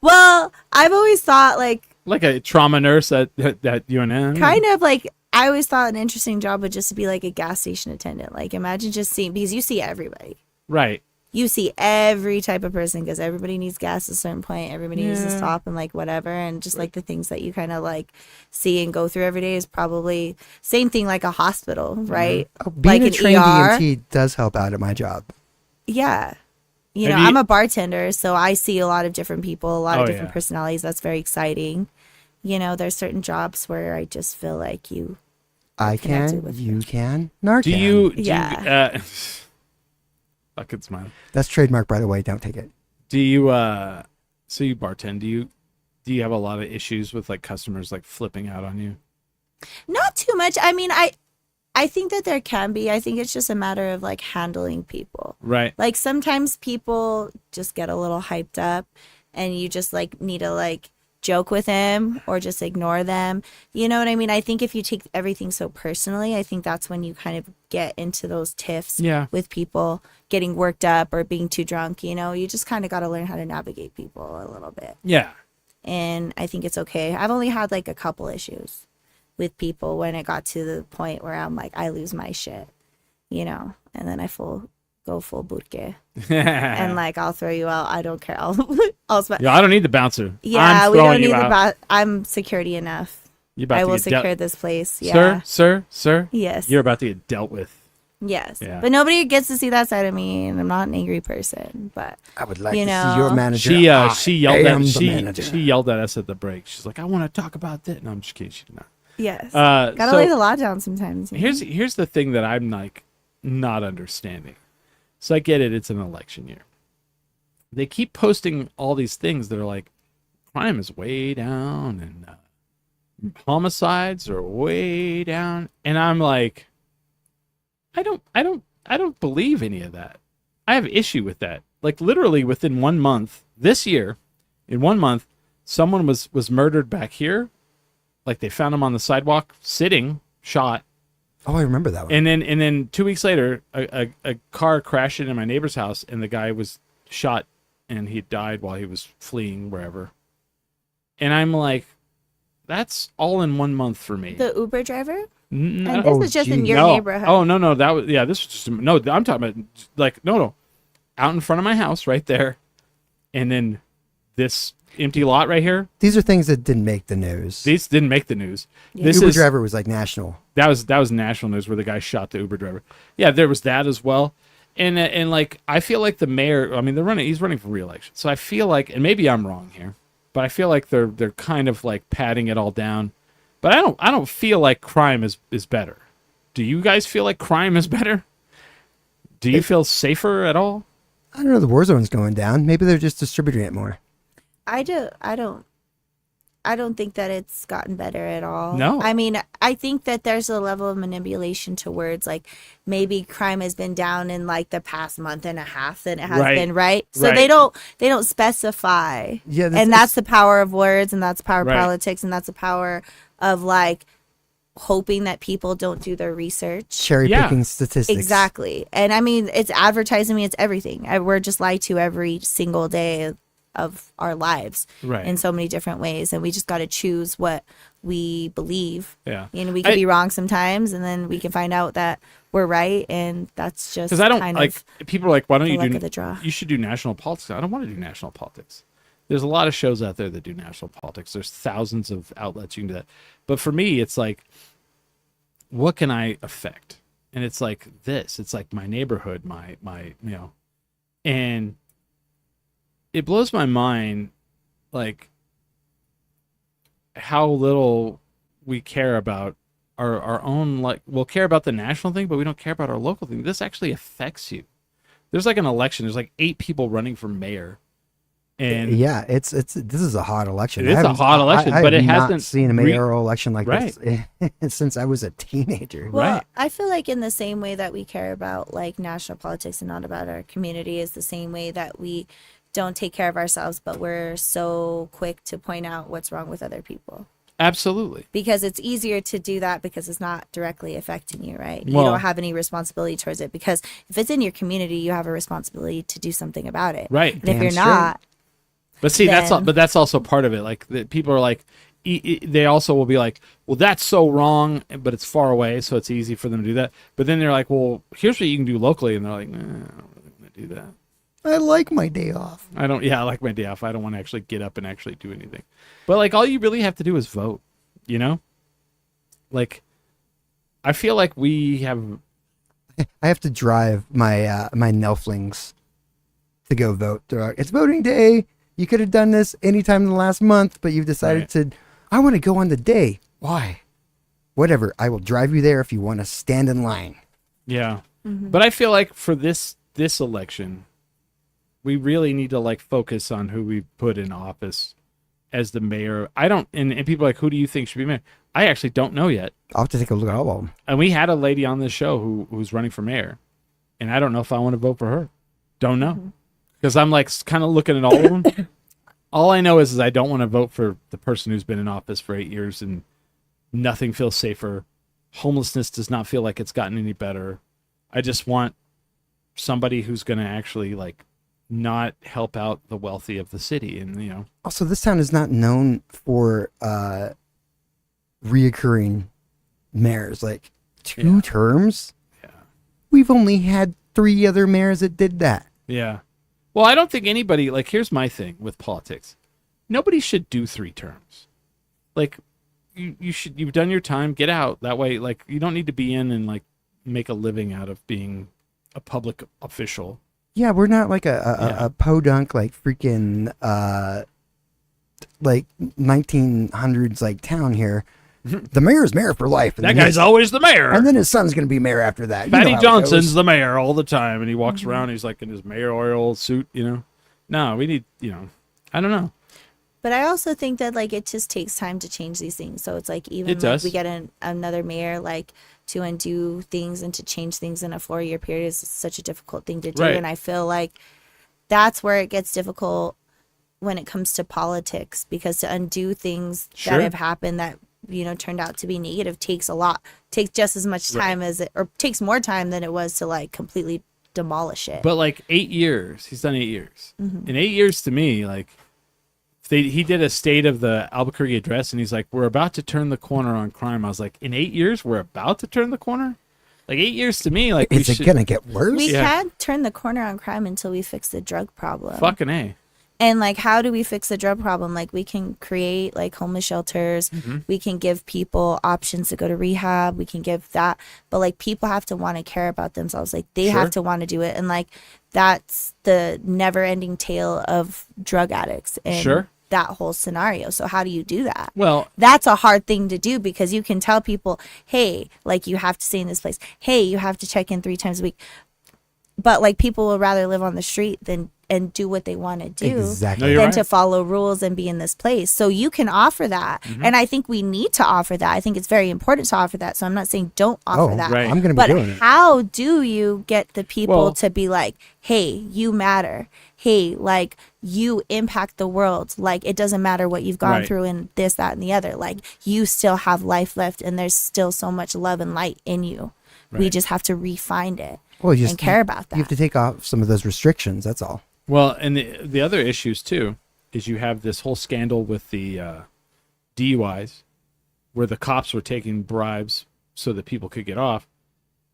Well, I've always thought like a trauma nurse at UNM. kind of like I always thought an interesting job would just be like a gas station attendant. Like imagine just seeing, because you see everybody. Right. You see every type of person because everybody needs gas at a certain point. Everybody needs to stop and like whatever. And just like the things that you kind of like see and go through every day is probably same thing like a hospital, right? Oh, being like a trained ER. EMT does help out at my job. Yeah. Have I'm a bartender, so I see a lot of different people, a lot of Oh, different yeah. personalities. That's very exciting. There's certain jobs where I just feel like you. I connected can, with you can, Narcan. Do you? Yeah. Fucking smile. That's trademark, by the way. Don't take it. Do you? So you bartend. Do you have a lot of issues with like customers like flipping out on you? Not too much. I mean, I think that there can be. I think it's just a matter of like handling people. Right. Like sometimes people just get a little hyped up and you just like need to like joke with them or just ignore them. You know what I mean? I think if you take everything so personally, I think that's when you kind of get into those tiffs with people getting worked up or being too drunk. You just kind of got to learn how to navigate people a little bit. Yeah. And I think it's okay. I've only had like a couple issues with people when it got to the point where I'm like, I lose my shit, and then I go full burke. And like, I'll throw you out. I don't care. I'll Yeah, I don't need the bouncer. Yeah, I'm we don't throwing need you out. I'm security enough. You about I to will get dealt- secure this place. Yeah. Sir. Yes. You're about to get dealt with. Yes. Yeah. But nobody gets to see that side of me, and I'm not an angry person. But I would like You to know, see your manager. She I yelled am at the manager. she yelled at us at the break. She's like, I want to talk about that. No, I'm just kidding. She did not. yes, Uh, gotta so lay the law down sometimes. you know? here's the thing that I'm like not understanding. So I get it. It's an election year. They keep posting all these things that are like crime is way down and homicides are way down, and I'm like, I don't believe any of that. I have issue with that. Like literally within 1 month this year, in 1 month, someone was murdered back here. Like they found him on the sidewalk sitting, shot. Oh, I remember that one. And then 2 weeks later, a car crashed into my neighbor's house, and the guy was shot, and he died while he was fleeing wherever. And I'm like, that's all in 1 month for me. The Uber driver. No, And this is just in geez. your no. neighborhood. Oh no, that was This was just no. I'm talking about like no, out in front of my house right there, and then this empty lot right here. These are things that didn't make the news. These didn't make the news. Yeah. This Uber is driver was like national. that was national news where the guy shot the Uber driver. Yeah, there was that as well. And like I feel like the mayor. I mean, he's running for re-election. So I feel like, and maybe I'm wrong here, but I feel like they're kind of like patting it all down. But I don't feel like crime is better. Do you guys feel like crime is better? Do you feel safer at all? I don't know. The war zone's going down. Maybe they're just distributing it more. I don't think that it's gotten better at all. No. I mean, I think that there's a level of manipulation to words, like maybe crime has been down in like the past month and a half than it has Right. been, right? So Right. they don't specify. Yeah, And that's the power of words, and that's the power of Right. politics, and that's the power of like hoping that people don't do their research. cherry Yeah. picking statistics. Exactly. And I mean, it's advertising, it's everything. We're just lied to every single day of our lives Right. in so many different ways. And we just got to choose what we believe. Yeah. You know, we can be wrong sometimes, and then we can find out that we're right. And that's just Because I don't kind like of people are like, why don't the you luck do? of the draw. You should do national politics. I don't want to do national politics. There's a lot of shows out there that do national politics. There's thousands of outlets you can do that. But for me, it's like, what can I affect? And it's like this. It's like my neighborhood, my and it blows my mind, like how little we care about our own. Like we'll care about the national thing, but we don't care about our local thing. This actually affects you. There's like an election. There's like 8 people running for mayor. And Yeah, this is a hot election. It is a hot election, I but have it not hasn't seen a mayoral election like Right. this since I was a teenager. Well, Right. I feel like in the same way that we care about like national politics and not about our community is the same way that we don't take care of ourselves, but we're so quick to point out what's wrong with other people. absolutely. Because it's easier to do that because it's not directly affecting you, right? You Well- don't have any responsibility towards it, because if it's in your community, you have a responsibility to do something about it. Right. And if Damn you're straight. not, But see, then- that's also part of it. Like people are like, they also will be like, well, that's so wrong, but it's far away, so it's easy for them to do that. But then they're like, well, here's what you can do locally, and they're like, nah, I don't really want to do that. I like my day off. I like my day off. I don't want to actually get up and actually do anything. But like, all you really have to do is vote. You know, like, I feel like we have. I have to drive my my Nelflings to go vote. They're like, it's voting day. You could have done this anytime in the last month, but you've decided to. I want to go on the day. Why? Whatever. I will drive you there if you want to stand in line. Yeah, but I feel like for this election, we really need to like focus on who we put in office as the mayor. I don't, and people are like, who do you think should be mayor? I actually don't know yet. I'll have to take a look at all of them. And we had a lady on this show who's running for mayor, and I don't know if I want to vote for her. Don't know, because I'm like kind of looking at all of them. All I know is I don't want to vote for the person who's been in office for 8 years and nothing feels safer. Homelessness does not feel like it's gotten any better. I just want somebody who's going to actually like not help out the wealthy of the city, and you know. Also, this town is not known for reoccurring mayors. Like 2 terms. Yeah. We've only had 3 other mayors that did that. Yeah. Well, I don't think anybody, like, here's my thing with politics. Nobody should do 3 terms. Like, you've done your time. Get out. That way, like, you don't need to be in and like make a living out of being a public official. Yeah, we're not like a podunk, like freaking like 1900s like town here. The mayor's mayor for life. That guy's always the mayor. And then his son's going to be mayor after that. Patty Johnson's the mayor all the time, and he walks around. He's like in his mayoral suit, you know. No, we need, you know, I don't know. But I also think that like it just takes time to change these things. So it's like even like we get another mayor, like to undo things and to change things in a 4-year period is such a difficult thing to do. Right. And I feel like that's where it gets difficult when it comes to politics, because to undo things that have happened that, you know, turned out to be negative takes just as much time as it, or takes more time than it was to like completely demolish it. But like 8 years, he's done 8 years. In 8 years to me, like he did a state of the Albuquerque address, and he's like, we're about to turn the corner on crime. I was like, in 8 years, we're about to turn the corner? Like 8 years to me, like, is it going to get worse? We can't turn the corner on crime until we fix the drug problem. Fucking A. And like, how do we fix the drug problem? Like, we can create like homeless shelters. We can give people options to go to rehab. We can give that. But like, people have to want to care about themselves. Like, they have to want to do it. And like, that's the never ending tale of drug addicts and that whole scenario. So how do you do that? Well, that's a hard thing to do, because you can tell people, hey, like, you have to stay in this place. Hey, you have to check in 3 times a week. But like, people will rather live on the street than and do what they want to do than to follow rules and be in this place. So you can offer that. And I think we need to offer that. I think it's very important to offer that. So I'm not saying don't offer that. I'm going to be doing it. But how do you get the people to be like, hey, you matter. Hey, like, you impact the world. Like, it doesn't matter what you've gone through and this, that, and the other. Like, you still have life left, and there's still so much love and light in you. We just have to refine it and care about that. You have to take off some of those restrictions. That's all. Well, and the other issues too is you have this whole scandal with the DUIs, where the cops were taking bribes so that people could get off,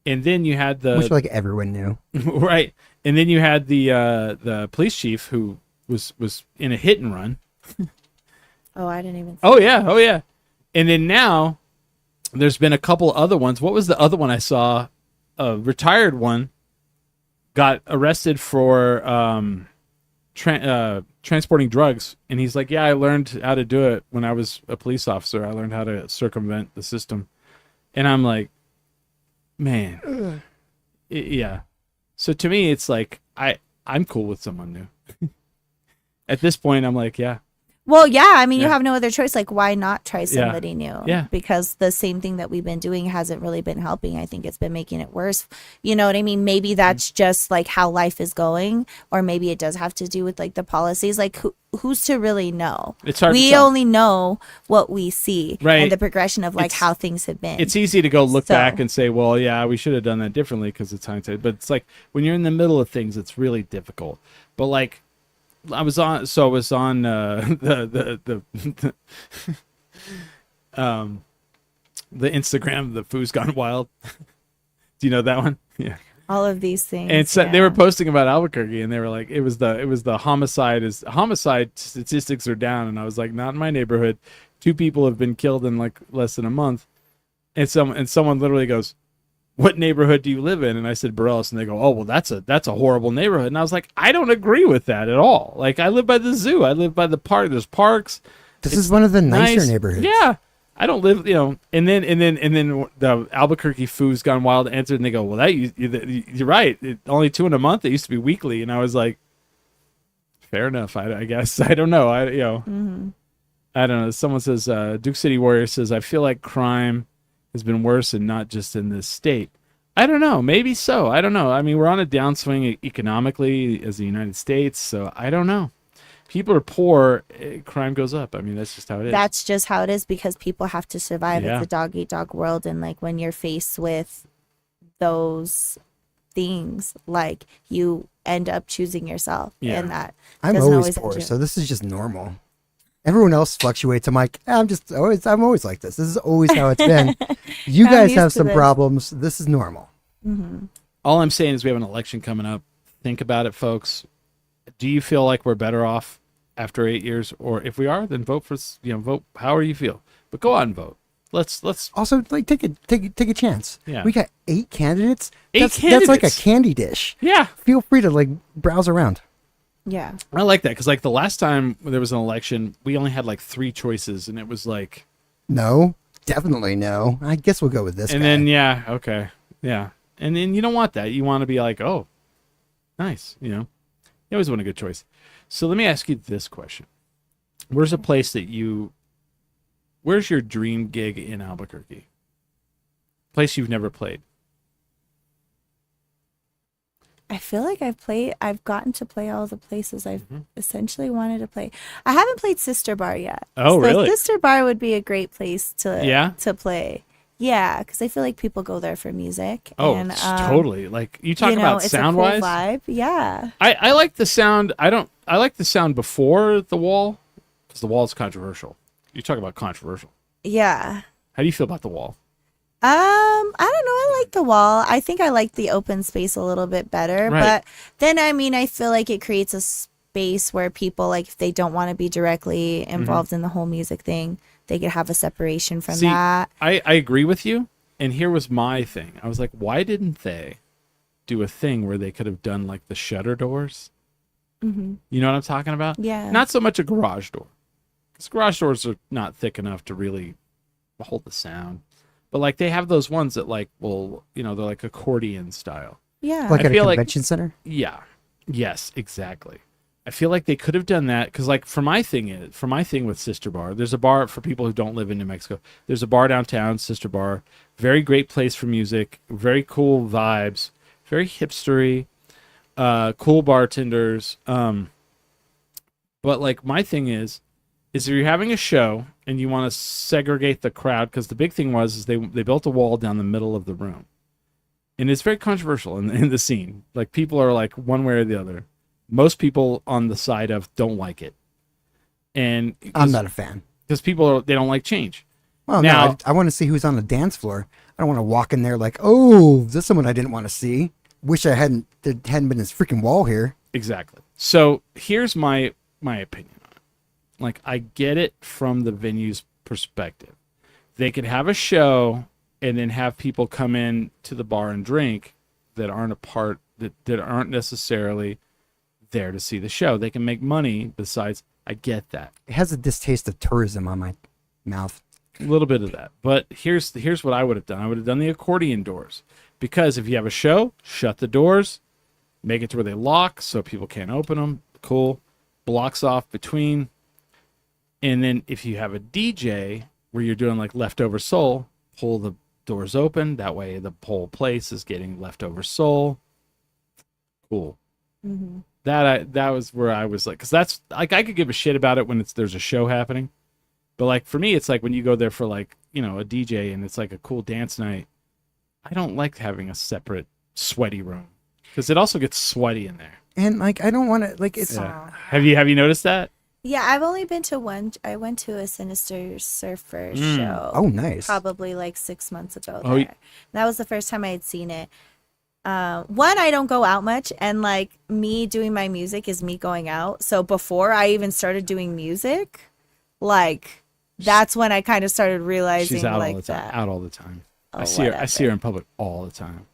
and then you had which like everyone knew, right? And then you had the police chief who was in a hit and run. Oh, I didn't even. Oh yeah. And then now there's been a couple other ones. What was the other one I saw? A retired one got arrested for transporting drugs, and he's like, yeah, I learned how to do it when I was a police officer. I learned how to circumvent the system. And I'm like, man, yeah. So to me, it's like I'm cool with someone new. At this point, I'm like, yeah. Well, yeah, I mean, you have no other choice. Like, why not try somebody new? Yeah. Because the same thing that we've been doing hasn't really been helping. I think it's been making it worse. You know what I mean? Maybe that's just like how life is going, or maybe it does have to do with like the policies. Like, who's to really know? It's hard. We only know what we see, right? And the progression of like how things have been. It's easy to go look back and say, well, yeah, we should have done that differently because it's hindsight. But it's like when you're in the middle of things, it's really difficult. But like, I was on the Instagram, the Foo's Gone Wild. Do you know that one? Yeah. All of these things. And so they were posting about Albuquerque, and they were like, it was the homicide statistics are down, and I was like, not in my neighborhood. 2 people have been killed in like less than a month, and someone literally goes, what neighborhood do you live in? And I said Burrellis, and they go, oh, well, that's a horrible neighborhood. And I was like, I don't agree with that at all. Like, I live by the zoo. I live by the park. There's parks. This is one of the nicer neighborhoods. Yeah. I don't live, you know, and then the Albuquerque Foo's Gone Wild answered, and they go, well, you're right. Only 2 in a month. It used to be weekly. And I was like, fair enough. I guess. I don't know. I don't know. Someone says, Duke City Warrior says, I feel like crime has been worse, and not just in this state. I don't know. Maybe so. I don't know. I mean, we're on a downswing economically as the United States, so I don't know. People are poor, crime goes up. I mean, that's just how it is. That's just how it is, because people have to survive. It's a dog-eat-dog world, and like when you're faced with those things, like, you end up choosing yourself. And that I'm always poor, so this is just normal. Everyone else fluctuates. I'm like, I'm always like this. This is always how it's been. You guys have some problems. This is normal. All I'm saying is we have an election coming up. Think about it, folks. Do you feel like we're better off after 8 years? Or if we are, then vote however you feel. But go out and vote. Let's Also, like, take a chance. Yeah. We got 8 candidates. Eight That's like a candidates. candy dish. yeah. Feel free to like browse around. Yeah. I like that because like the last time there was an election, we only had like 3 choices, and it was like, No, definitely no. I guess we'll go with this. and guy. then yeah, okay, yeah, and then you don't want that. You want to be like, oh, nice, you always want a good choice. So let me ask you this question: where's a place that where's your dream gig in Albuquerque? Place you've never played. I feel like I've gotten to play all the places I've essentially wanted to play. I haven't played Sister Bar yet. Oh, so really? Sister Bar would be a great place Yeah? to play. Yeah, because I feel like people go there for music. Oh, and, totally. Like you talk about it's sound a cool wise. vibe. Yeah. I like the sound. I like the sound before the wall because the wall is controversial. You talk about controversial. Yeah. How do you feel about the wall? I don't know. I like the wall. I think I like the open space a little bit better. Right. But then, I mean, I feel like it creates a space where people, like, if they don't want to be directly involved in the whole music thing, they could have a separation from See, that. I agree with you. And here was my thing. I was like, why didn't they do a thing where they could have done like the shutter doors? Mm-hmm. You know what I'm talking about? Yeah. Not so much a garage door. Because garage doors are not thick enough to really hold the sound. But like they have those ones that like will, they're like accordion style. Yeah. like I at a feel like- convention center. Yeah. Yes, exactly. I feel like they could have done that because, like, for my thing with Sister Bar, there's a bar for people who don't live in New Mexico. There's a bar downtown, Sister Bar, very great place for music, very cool vibes, very hipstery, cool bartenders. But like my thing is if you're having a show and you want to segregate the crowd, because the big thing is they built a wall down the middle of the room, and it's very controversial in the scene. Like people are like one way or the other. Most people on the side of don't like it, and I'm not a fan. because they don't like change. Well, Now- no, I want to see who's on the dance floor. I don't want to walk in there like, oh, this is someone I didn't want to see. Wish there hadn't been this freaking wall here. Exactly. So here's my opinion on it. Like I get it from the venue's perspective. They could have a show and then have people come in to the bar and drink that aren't that aren't necessarily there to see the show. They can make money besides. I get that. It has a distaste of tourism on my mouth. A little bit of that. But here's what I would have done. I would have done the accordion doors. Because if you have a show, shut the doors, make it to where they lock so people can't open them. Cool. Blocks off between. And then if you have a DJ where you're doing like leftover soul, pull the doors open. That way the whole place is getting leftover soul. Cool. Mm-hmm. That was where I was like, because that's like I could give a shit about it when there's a show happening, but like for me, it's like when you go there for like a DJ and it's like a cool dance night. I don't like having a separate sweaty room because it also gets sweaty in there. And like, I don't want to like it's. Yeah. Have you noticed that? Yeah, I've only been to one. I went to a Sinister Surfer show. Oh, nice. Probably like 6 months ago. Oh, There. That was the first time I had seen it. One, I don't go out much, and like me doing my music is me going out. So before I even started doing music, like that's when I kind of started realizing She's out like all the time. that. Out all the time. Oh, I see her in public all the time.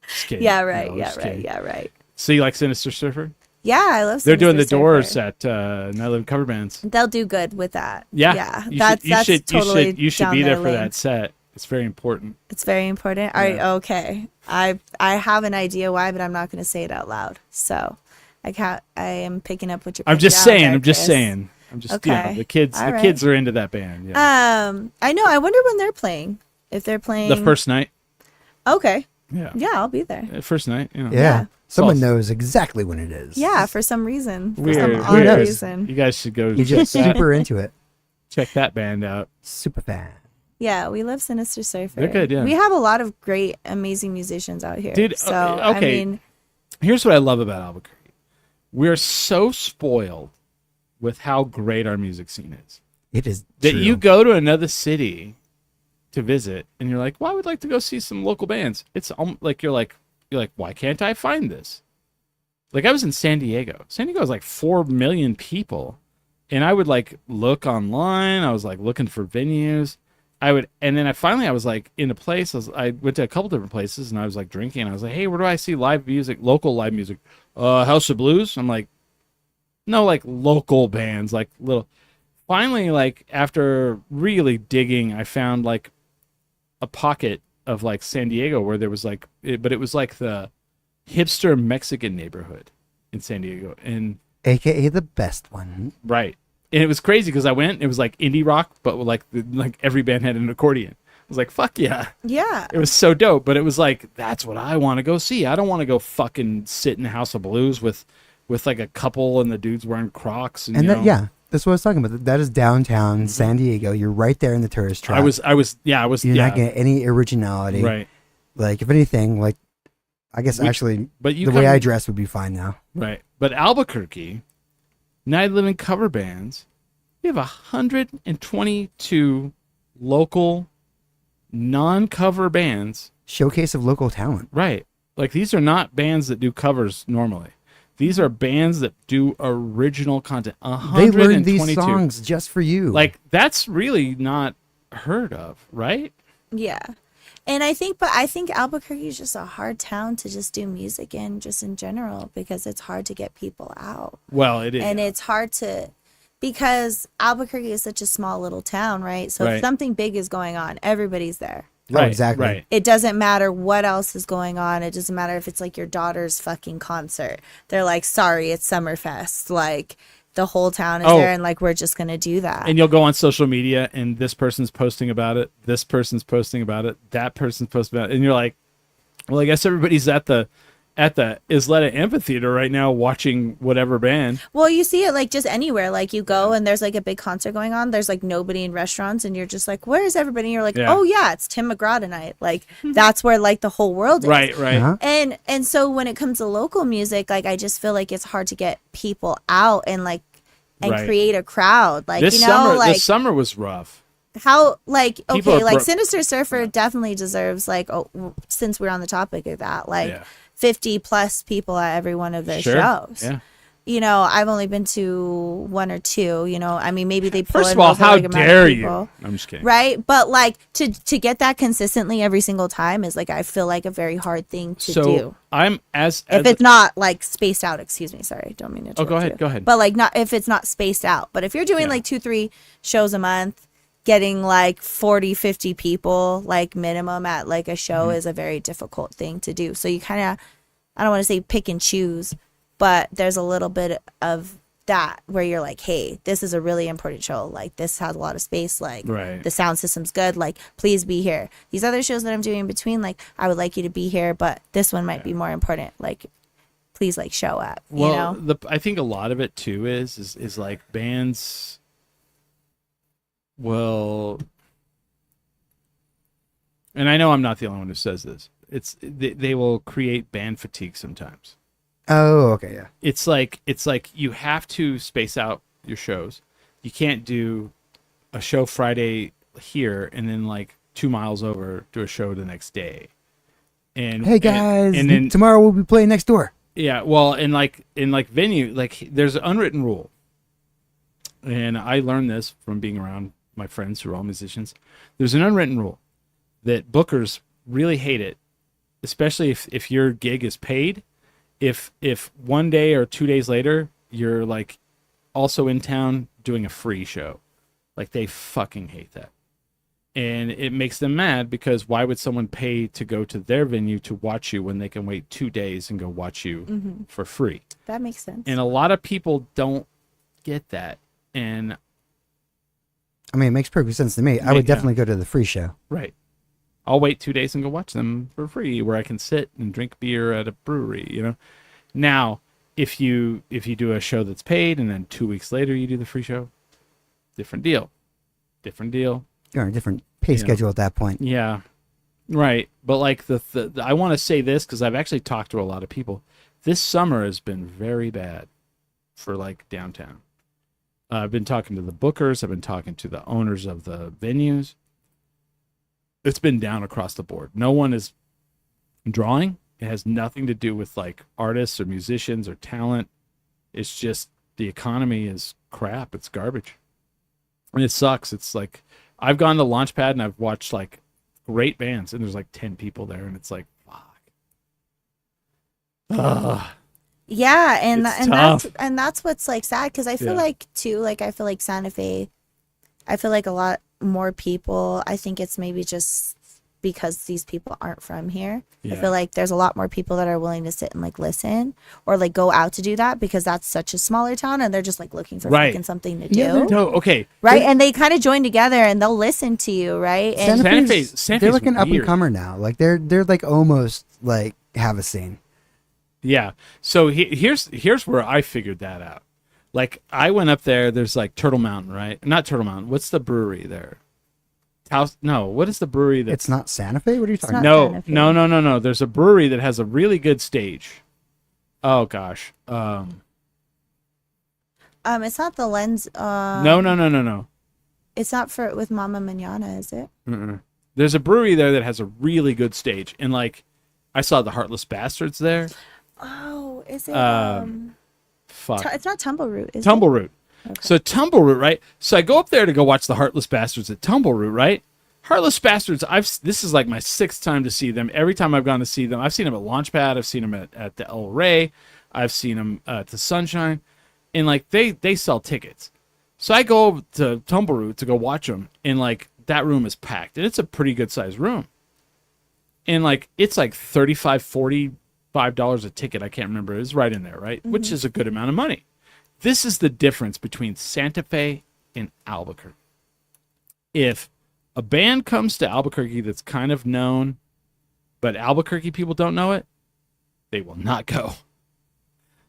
Just kidding. Yeah, right. No, Yeah, just right. kidding. Yeah, right. So you like Sinister Surfer? Yeah, I love. They're doing the Sinister doors Surfer. at Night Living Cover Bands. They'll do good with that. Yeah, Yeah. You That's totally you should down be there their for lane. that set. It's very important. It's very important. All right, okay. I have an idea why, but I'm not going to say it out loud. So, I am picking up what you're. I'm putting just down saying. there, I'm just Chris. saying. I'm just Okay. the kids. All the right. kids are into that band. Yeah. I know. I wonder when they're playing. If they're playing The first night. Okay. Yeah. Yeah, I'll be there. First night. You know. Yeah. Someone False. knows exactly when it is. Yeah, for some reason. For Weird. some Who odd knows? reason. You guys should go You're check just that, super into it. check that band out. Super fan. Yeah, we love Sinister Surfer. They're good, yeah. We have a lot of great, amazing musicians out here. Dude, so okay. I mean, Here's what I love about Albuquerque. We're so spoiled with how great our music scene is. It is That true. you go to another city to visit and you're like, well, I would like to go see some local bands. It's like you're like, why can't I find this? Like I was in San Diego. San Diego is like 4 million people, And I would like look online. I was like looking for venues. And then I was like in a place. I went to a couple different places, and I was like drinking. I was like, hey, where do I see live music, local live music? House of Blues. I'm like, no, like local bands, like little. Finally, like after really digging, I found like a pocket of like San Diego where there was like, but it was like the hipster Mexican neighborhood in San Diego, and AKA the best one. right. And it was crazy because I went. It was like indie rock, but like every band had an accordion. I was like, "Fuck yeah!" Yeah. It was so dope. But it was like, that's what I want to go see. I don't want to go fucking sit in House of Blues with like a couple and the dudes wearing Crocs. And that, yeah, that's what I was talking about. That is downtown San Diego. You're right there in the tourist trap. I was. You're not getting any originality. Right. Like if anything, like I guess but the way I dress would be fine now. Right. But Albuquerque, Night Living cover bands, we have 122 local non-cover bands. Showcase of local talent. Right. Like these are not bands that do covers normally. These are bands that do original content. They learned these songs just for you. Like that's really not heard of, right? Yeah. And I think Albuquerque is just a hard town to just do music in, just in general, because it's hard to get people out. Well, it is. And it's hard because Albuquerque is such a small little town, right? So Right. if something big is going on, everybody's there. Oh, exactly. Right. It doesn't matter what else is going on. It doesn't matter if it's like your daughter's fucking concert. They're like, sorry, it's Summerfest. Like the whole town is there, and like we're just gonna do that. And you'll go on social media, and this person's posting about it. This person's posting about it. That person's posting about it, and you're like, well, I guess everybody's at the Isleta Amphitheater right now watching whatever band. Well, you see it like just anywhere. Like you go and there's like a big concert going on. There's like nobody in restaurants, and you're just like, where is everybody? And you're like, Yeah. oh yeah, it's Tim McGraw tonight. Like that's where like the whole world is. Right. Uh-huh. And so when it comes to local music, like I just feel like it's hard to get people out and like Right. create a crowd. Like This you know, summer, like this summer was rough. how like People okay, are like Sinister Surfer definitely deserves like since we're on the topic of that, like Yeah. 50 plus people at every one of their Sure. shows. Yeah. You know, I've only been to one or two. You know, I mean, maybe they pull First in of all, those how like amount of dare you? people, I'm just kidding. right? But like to get that consistently every single time is like I feel like a very hard thing to So do. I'm as If it's not like spaced out, excuse me, sorry, don't mean to. Oh, go interrupt ahead, you. go ahead. But like not if it's not spaced out. But if you're doing Yeah. like 2-3 shows a month, getting like 40-50 people like minimum at like a show Mm-hmm. is a very difficult thing to do. So you kind of, I don't want to say pick and choose, but there's a little bit of that where you're like, hey, this is a really important show. Like this has a lot of space. Like Right. the sound system's good. Like please be here. These other shows that I'm doing in between, like I would like you to be here, but this one might be more important. Like please like show up. Well, you know? I think a lot of it too is like bands. Well, and I know I'm not the only one who says this. They will create band fatigue sometimes. Oh, okay, yeah. It's like you have to space out your shows. You can't do a show Friday here and then like 2 miles over do a show the next day. And Hey guys, and then tomorrow we'll be playing next door. yeah, well, in venue, like there's an unwritten rule, and I learned this from being around my friends who are all musicians. There's an unwritten rule that bookers really hate it, especially if your gig is paid. If 1 day or 2 days later you're like also in town doing a free show, like they fucking hate that. And it makes them mad because why would someone pay to go to their venue to watch you when they can wait 2 days and go watch you for free? That makes sense. And a lot of people don't get that. And I mean, it makes perfect sense to me. I would Yeah. definitely go to the free show. right, I'll wait 2 days and go watch them for free where I can sit and drink beer at a brewery, you know? Now, if you do a show that's paid and then 2 weeks later you do the free show, different deal. You're on a different pay Yeah. schedule at that point. Yeah, right. But like the I want to say this because I've actually talked to a lot of people. This summer has been very bad for like downtown. I've been talking to the bookers. I've been talking to the owners of the venues. It's been down across the board. No one is drawing. It has nothing to do with like artists or musicians or talent. It's just the economy is crap. It's garbage. And it sucks. It's like I've gone to Launchpad and I've watched like great bands and there's like 10 people there and it's like fuck. Ugh. Yeah, It's tough. that's what's like sad because I feel like too, like I feel like Santa Fe, I feel like a lot more people. I think it's maybe just because these people aren't from here. I feel like there's a lot more people that are willing to sit and like listen or like go out to do that because that's such a smaller town and they're just like looking for fucking something to do. No, okay. Right, and they kind of join together and they'll listen to you, right? And Santa Fe's they're like an up and weird. comer now. Like they're like almost like have a scene. Yeah. So here's where I figured that out. Like I went up there. There's like Turtle Mountain, right? Not Turtle Mountain. What's the brewery there? No. What is the brewery that? It's not Santa Fe. What are you talking not about? Santa Fe. No. There's a brewery that has a really good stage. Oh gosh. it's not the Lens. No. It's not for with Mama Manana, is it? Mm-mm. There's a brewery there that has a really good stage, and like I saw the Heartless Bastards there. Oh, is it? Fuck. It's not Tumbleroot, is it? Tumbleroot. So Tumbleroot, right? So I go up there to go watch the Heartless Bastards at Tumbleroot, right? Heartless Bastards, this is like my 6th time to see them. Every time I've gone to see them, I've seen them at Launchpad, I've seen them at the El Rey, I've seen them at the Sunshine, and like they sell tickets. So I go over to Tumbleroot to go watch them, and like that room is packed, and it's a pretty good sized room. And like it's like $35, $45 a ticket. I can't remember. It's right in there, right? Which is a good amount of money. This is the difference between Santa Fe and Albuquerque. If a band comes to Albuquerque that's kind of known, but Albuquerque people don't know it, they will not go.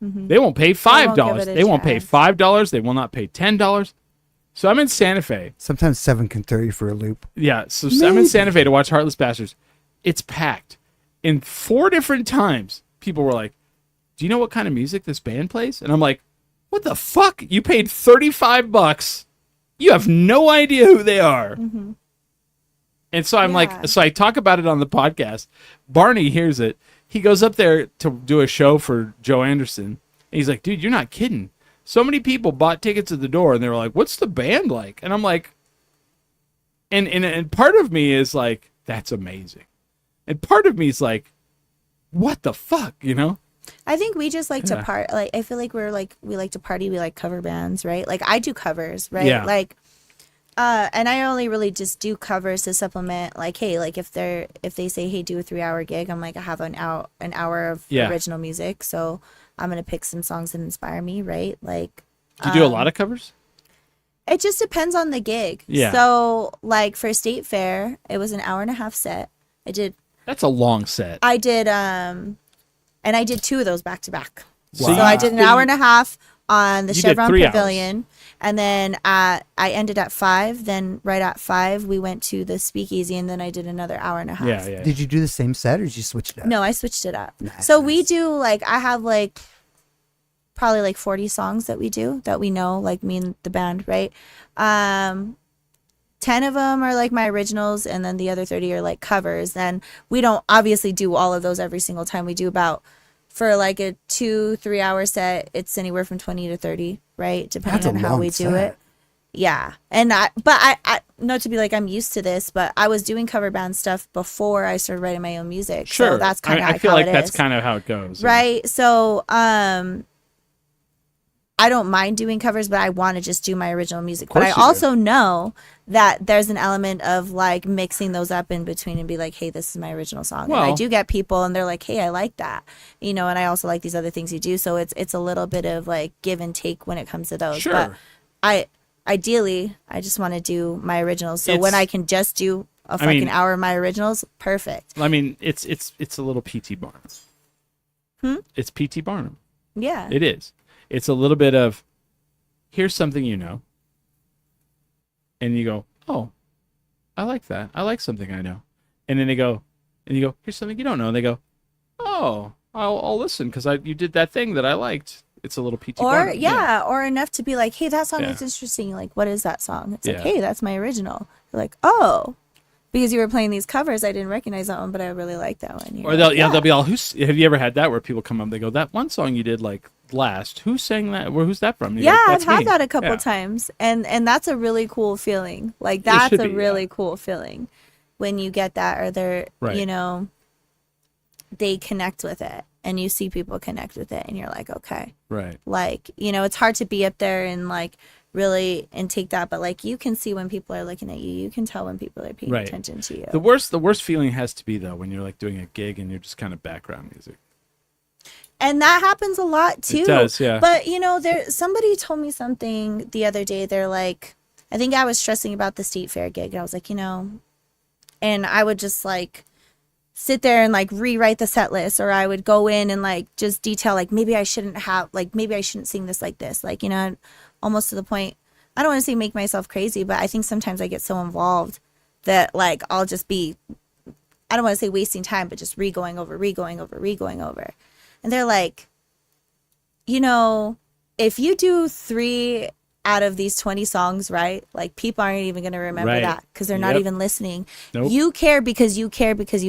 They won't pay $5. They won't pay $5. They will not pay $10. So I'm in Santa Fe. Sometimes 7 can throw you for a loop. Yeah, so I'm in Santa Fe to watch Heartless Bastards. It's packed. And 4 different times, people were like, do you know what kind of music this band plays? And I'm like, what the fuck? You paid $35. You have no idea who they are. And so I'm like, so I talk about it on the podcast. Barney hears it. He goes up there to do a show for Joe Anderson. And he's like, dude, you're not kidding. So many people bought tickets at the door and they were like, what's the band like? And I'm like, and part of me is like, that's amazing. And part of me is like, what the fuck, you know? I think we just like to part. Like, I feel like we like to party. We like cover bands, right? Like I do covers, right? Yeah. Like, and I only really just do covers to supplement. Like, hey, like if they say, hey, do a 3-hour gig, I'm like, I have an hour of original music, so I'm gonna pick some songs that inspire me, right? Like, Do you do a lot of covers? It just depends on the gig. Yeah. So like for State Fair, it was an 1.5-hour set. That's a long set. I did and I did 2 of those back to back. Wow. So I did an 1.5 hour on the You did Chevron 3 hours. Pavilion, and then I ended at 5. Then right at 5, we went to the Speakeasy, and then I did another 1.5 hours. Yeah. Did you do the same set or did you switch it up? No, I switched it up. Nice, So we do like I have like probably like 40 songs that we do that we know, like me and the band, right? 10 of them are like my originals, and then the other 30 are like covers. And we don't obviously do all of those every single time. We do about, for like a 2-3 hour set, it's anywhere from 20 to 30, right? Depending on how we do it. Yeah. And I not to be like I'm used to this, but I was doing cover band stuff before I started writing my own music. Sure. So that's kind of I feel how like it that's is. kind of how it goes. Right. So I don't mind doing covers, but I want to just do my original music. But I also know that there's an element of like mixing those up in between and be like, hey, this is my original song. Well, and I do get people and they're like, hey, I like that. You know, and I also like these other things you do. So it's a little bit of like give and take when it comes to those. Sure. But ideally, I just want to do my originals. So when I can just do a fucking hour of my originals, perfect. I mean, it's a little P.T. Barnum. It's P.T. Barnum. Yeah. It is. It's a little bit of, here's something you know. And you go, oh, I like that. I like something I know. And then you go, here's something you don't know. And they go, oh, I'll listen because you did that thing that I liked. It's a little P.T. Barnum. Or enough to be like, hey, that song is interesting. Like, what is that song? It's like, Yeah. hey, that's my original. You're like, oh, because you were playing these covers, I didn't recognize that one, but I really like that one. Or they'll be all, have you ever had that where people come up and they go, that one song you did like last. Who sang that? Who's that from? Yeah, I've "That's had me." that a couple Yeah. times, and that's a really cool feeling. Like It that's should a be, really yeah. cool feeling when you get that, or they're Right. you know, they connect with it, and you see people connect with it, and you're like, okay, Right. like you know, it's hard to be up there and like really and take that, but like you can see when people are looking at you. You can tell when people are paying Right. attention to you. The worst feeling has to be though when you're like doing a gig and you're just kind of background music. And that happens a lot too. It does, yeah. But you know, somebody told me something the other day. They're like, I think I was stressing about the state fair gig, and I was like, you know, and I would just like sit there and like rewrite the set list, or I would go in and like just detail like maybe I shouldn't sing this like this, like, you know, almost to the point, I don't want to say make myself crazy, but I think sometimes I get so involved that like I'll just be, I don't want to say wasting time, but just re-going over. And they're like, you know, if you do 3 out of these 20 songs right, like people aren't even going to remember Right. that because they're not Yep. even listening. Nope. You care because you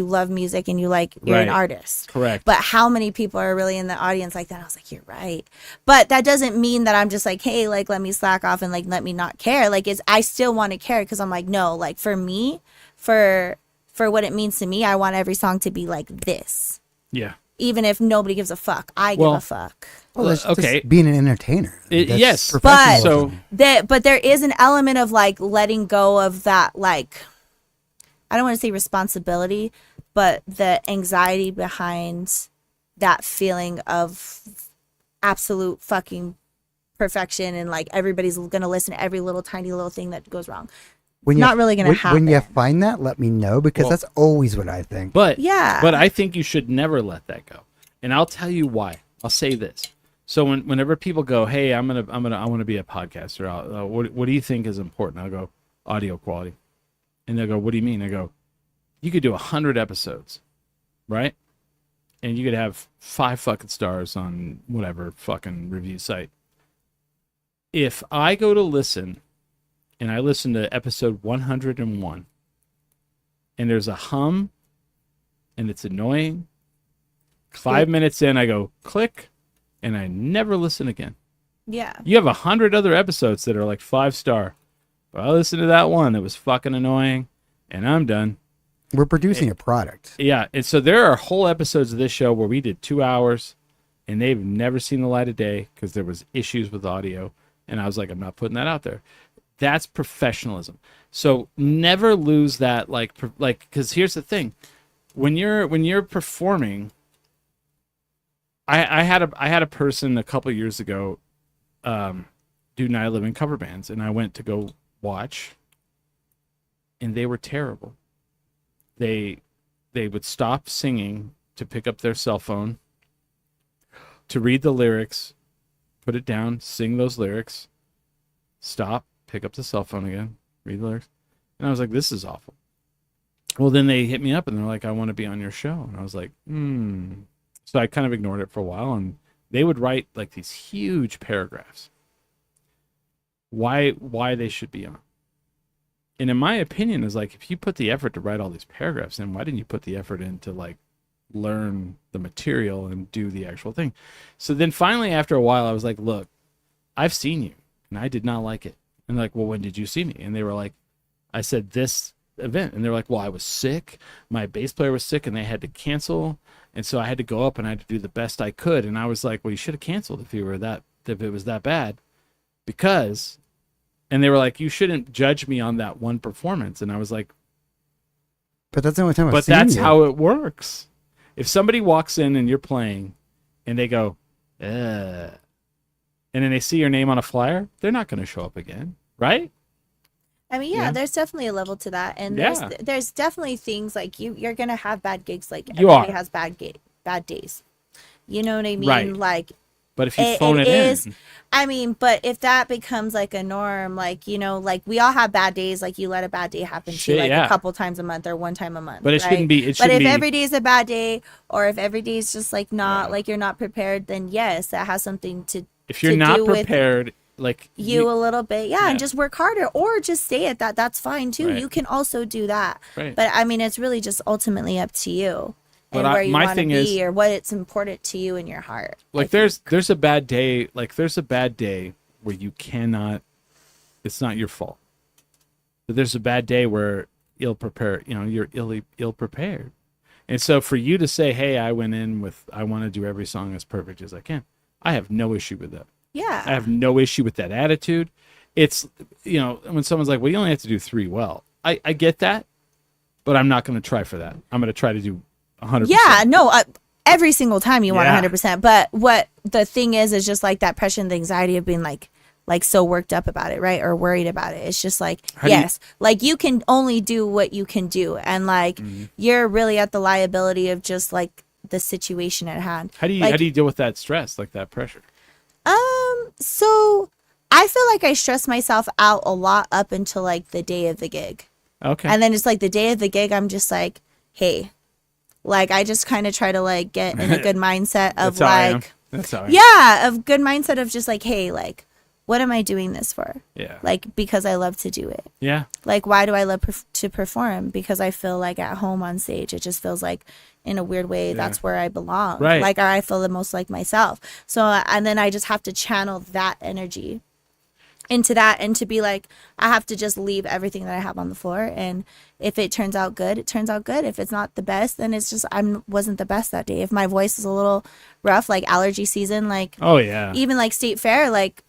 love music and you're an Right. artist. Correct. But how many people are really in the audience like that? I was like, you're right. But that doesn't mean that I'm just like, hey, like, let me slack off and like, let me not care. Like, I still want to care because I'm like, no, like for me, for what it means to me, I want every song to be like this. Yeah. Even if nobody gives a fuck, I give Well, a fuck. Well, that's okay. just being an entertainer. That's yes. professionalism. But there is an element of like letting go of that, like, I don't want to say responsibility, but the anxiety behind that feeling of absolute fucking perfection and like everybody's gonna listen to every little tiny little thing that goes wrong. When Not really gonna When you happen. find that, let me know, because Well- that's always what I think. But Yeah. But I think you should never let that go. And I'll tell you why. I'll say this. So whenever people go, "Hey, I want to be a podcaster. What do you think is important?" I'll go, "Audio quality." And they'll go, "What do you mean?" I go, "You could do 100 episodes, right? And you could have 5 fucking stars on whatever fucking review site. If I go to listen and I listen to episode 101 and there's a hum and it's annoying, 5 minutes in, I go click and I never listen again. Yeah. You have 100 other episodes that are like 5-star. But I listened to that one that was fucking annoying and I'm done. We're producing a product. Yeah. And so there are whole episodes of this show where we did 2 hours and they've never seen the light of day because there was issues with audio. And I was like, I'm not putting that out there. That's professionalism. So never lose that, like, because here's the thing. When you're performing, I had a person a couple years ago do Night of Living cover bands, and I went to go watch, and they were terrible. They would stop singing to pick up their cell phone, to read the lyrics, put it down, sing those lyrics, stop, pick up the cell phone again, read the lyrics. And I was like, this is awful. Well, then they hit me up and they're like, I want to be on your show. And I was like, So I kind of ignored it for a while, and they would write like these huge paragraphs. Why they should be on. And in my opinion, is like, if you put the effort to write all these paragraphs in, why didn't you put the effort in to like learn the material and do the actual thing? So then finally, after a while, I was like, look, I've seen you and I did not like it. And they're like, well, when did you see me? And they were like, I said this event. And they're like, well, I was sick. My bass player was sick and they had to cancel. And so I had to go up and I had to do the best I could. And I was like, well, you should have canceled if it was that bad. Because, and they were like, you shouldn't judge me on that one performance. And I was like, But that's the only time I've but seen that's you. how it works. If somebody walks in and you're playing and they go, and then they see your name on a flyer, they're not going to show up again, right? I mean, yeah, there's definitely a level to that, and Yeah. there's definitely things like you're gonna have bad gigs, like You everybody are. has bad days. You know what I mean? Right. Like, But if you phone it is. in, I mean, but if that becomes like a norm, like, you know, like we all have bad days, like you let a bad day happen to Shit, you like yeah. a couple times a month or one time a month. But it right? shouldn't be- it But shouldn't if be- every day is a bad day, or if every day is just like not Yeah. like you're not prepared, then yes, that has something to if you're to not do with prepared, like you a little bit, Yeah. and just work harder, or just stay at that. That's fine too. Right. You can also do that. Right. But I mean, it's really just ultimately up to you. But and where you my want to thing be is, or what it's important to you in your heart. like there's a bad day, where you cannot, it's not your fault. But there's a bad day where you're ill prepared. And so for you to say, hey, I went in with, I want to do every song as perfect as I can, I have no issue with that. Yeah. I have no issue with that attitude. It's, when someone's like, well, you only have to do 3 well. I get that, but I'm not going to try for that. I'm going to try to do 100%. Yeah, no, every single time you want Yeah. 100%. But what the thing is just like that pressure and the anxiety of being like so worked up about it, right? Or worried about it. It's just like, like you can only do what you can do. And like, you're really at the liability of just like the situation at hand. How do you deal with that stress, like that pressure? So I feel like I stress myself out a lot up until like the day of the gig. Okay. And then it's like the day of the gig, I'm just like, hey, like I just kind of try to like get in a good mindset of That's how I am. yeah, of good mindset of just like, hey, like, what am I doing this for? Yeah. Like, because I love to do it. Yeah. Like, why do I love to perform? Because I feel like at home on stage, it just feels like in a weird way, that's where I belong. Right. Like, I feel the most like myself. So, and then I just have to channel that energy into that and to be like, I have to just leave everything that I have on the floor. And if it turns out good, it turns out good. If it's not the best, then it's just, wasn't the best that day. If my voice is a little rough, like allergy season, like, oh yeah, even like State Fair, like,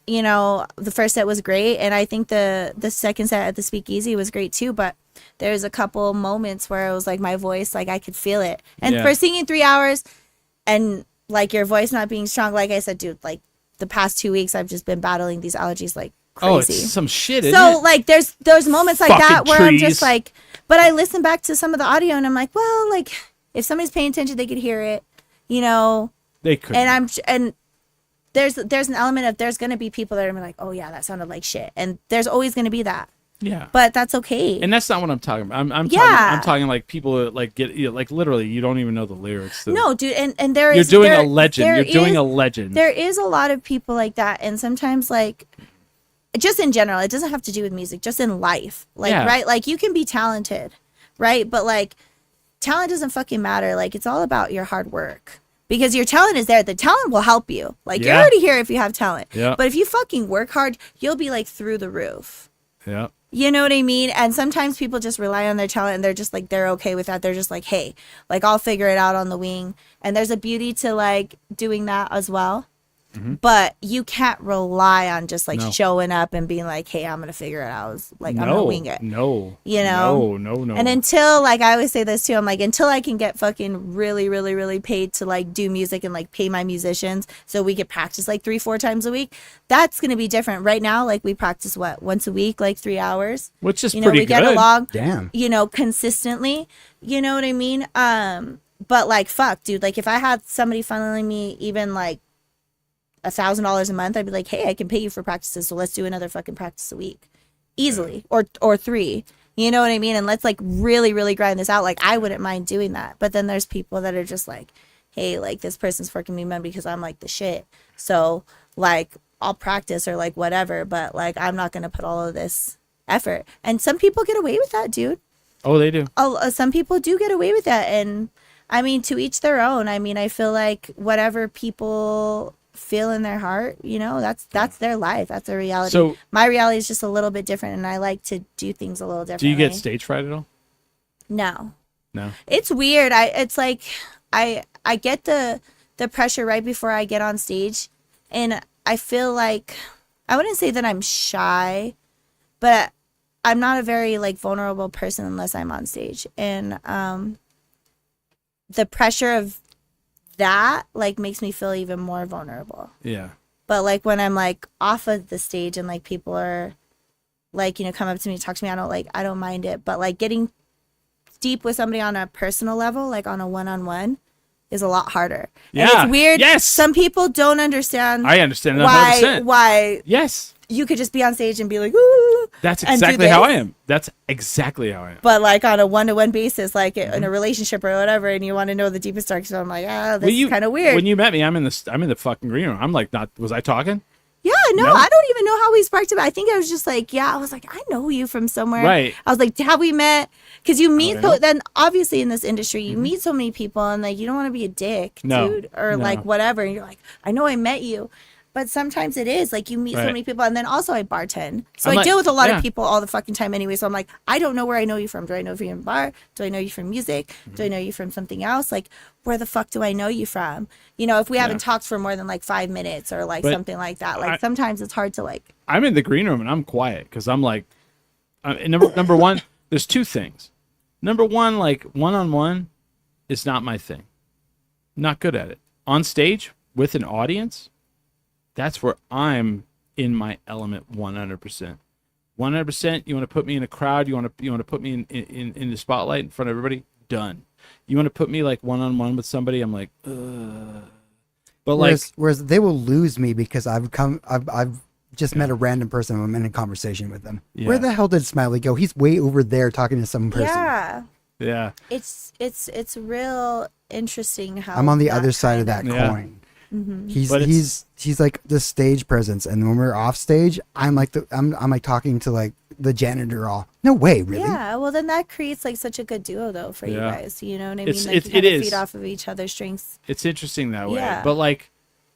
the first set was great. And I think the second set at the Speakeasy was great too. But there's a couple moments where it was like my voice, like I could feel it. And for singing 3 hours and like your voice not being strong, like I said, dude, like the past 2 weeks, I've just been battling these allergies like crazy. Oh, it's some shit, isn't so it? like there's moments like Fucking that where I'm trees. just like, but I listen back to some of the audio and I'm like, well, like if somebody's paying attention, they could hear it, They could. and there's an element of there's going to be people that are gonna be like, oh yeah, that sounded like shit. And there's always going to be that. Yeah. But that's okay. And that's not what I'm talking about. I'm talking like people that like get like literally you don't even know the lyrics. No, dude, and you're doing a legend. You're doing a legend. There is a lot of people like that, and sometimes like just in general, it doesn't have to do with music, just in life. Like right? Like you can be talented, right? But like talent doesn't fucking matter. Like it's all about your hard work. Because your talent is there. The talent will help you. Like you're already here if you have talent. Yeah. But if you fucking work hard, you'll be like through the roof. Yeah. You know what I mean? And sometimes people just rely on their talent and they're just like, they're okay with that. They're just like, hey, like I'll figure it out on the wing. And there's a beauty to like doing that as well. Mm-hmm. But you can't rely on just like showing up and being like, hey, I'm going to figure it out. Like, I'm going to wing it. No. No. And until, like, I always say this too, I'm like, until I can get fucking really, really, really paid to like do music and like pay my musicians so we could practice like 3-4 times a week, that's going to be different. Right now, like we practice once a week, like 3 hours. Which is pretty good. We get along, damn, consistently. You know what I mean? But like, fuck, dude, like if I had somebody funneling me even like $1,000 a month, I'd be like, hey, I can pay you for practices, so let's do another fucking practice a week easily, or 3, you know what I mean? And let's like really, really grind this out. Like I wouldn't mind doing that. But then there's people that are just like, hey, like this person's fucking me man because I'm like the shit, so like I'll practice or like whatever, but like I'm not gonna put all of this effort. And some people get away with that, dude. Oh, they do. Some people do get away with that. And I mean, to each their own. I mean, I feel like whatever people feel in their heart, that's their life, that's their reality. So my reality is just a little bit different, and I like to do things a little differently. Do you get stage fright at all? No, it's weird. It's like I get the pressure right before I get on stage, and I feel like I wouldn't say that I'm shy, but I'm not a very like vulnerable person unless I'm on stage. And the pressure of that like makes me feel even more vulnerable. Yeah. But like when I'm like off of the stage and like people are like, come up to me, talk to me, I don't mind it. But like getting deep with somebody on a personal level, like on a one-on-one, is a lot harder. Yeah. And it's weird. Yes. Some people don't understand. I understand 100%. Why yes. You could just be on stage and be like, ooh. That's exactly how I am. That's exactly how I am. But like on a one-to-one basis, like in a relationship or whatever, and you want to know the deepest darkest, I'm like, this is kind of weird. When you met me, I'm in the fucking green room. I'm like, was I talking? Yeah, no, No? I don't even know how we sparked it. I think I was just like, I was like, I know you from somewhere. Right. I was like, have we met? Because you meet, don't know. then obviously in this industry, you meet so many people and like, you don't want to be a dick, No. dude, or No. like whatever. And you're like, I know I met you. But sometimes it is like you meet so Right. many people. And then also I bartend. So I'm I like- deal with a lot yeah. of people all the fucking time anyway. So I'm like, I don't know where I know you from. Do I know you from bar? Do I know you from music? Mm-hmm. Do I know you from something else? Like, where the fuck do I know you from? You know, if we haven't talked for more than like 5 minutes or like But something like that. Like I- sometimes it's hard to like, I'm in the green room and I'm quiet because I'm like, number one, there's two things. Number one, like one-on-one is not my thing. Not good at it. On stage with an audience, that's where I'm in my element 100%. 100%. You want to put me in a crowd, you want to put me in the spotlight in front of everybody, done. You want to put me like one-on-one with somebody, I'm like, ugh. But whereas they will lose me because I've just met a random person and I'm in a conversation with them. Yeah. Where the hell did Smiley go? He's way over there talking to some person. yeah, yeah. it's real interesting how I'm on the that other side of that Yeah. coin. Mm-hmm. He's like the stage presence, and when we're off stage, I'm like I'm like talking to like the janitor. All no way, really. Yeah, well then that creates like such a good duo though for you Yeah. guys. You know what I mean? It's- Like it- you kind it of is. feed off of each other's strengths. It's interesting that way. Yeah. But like,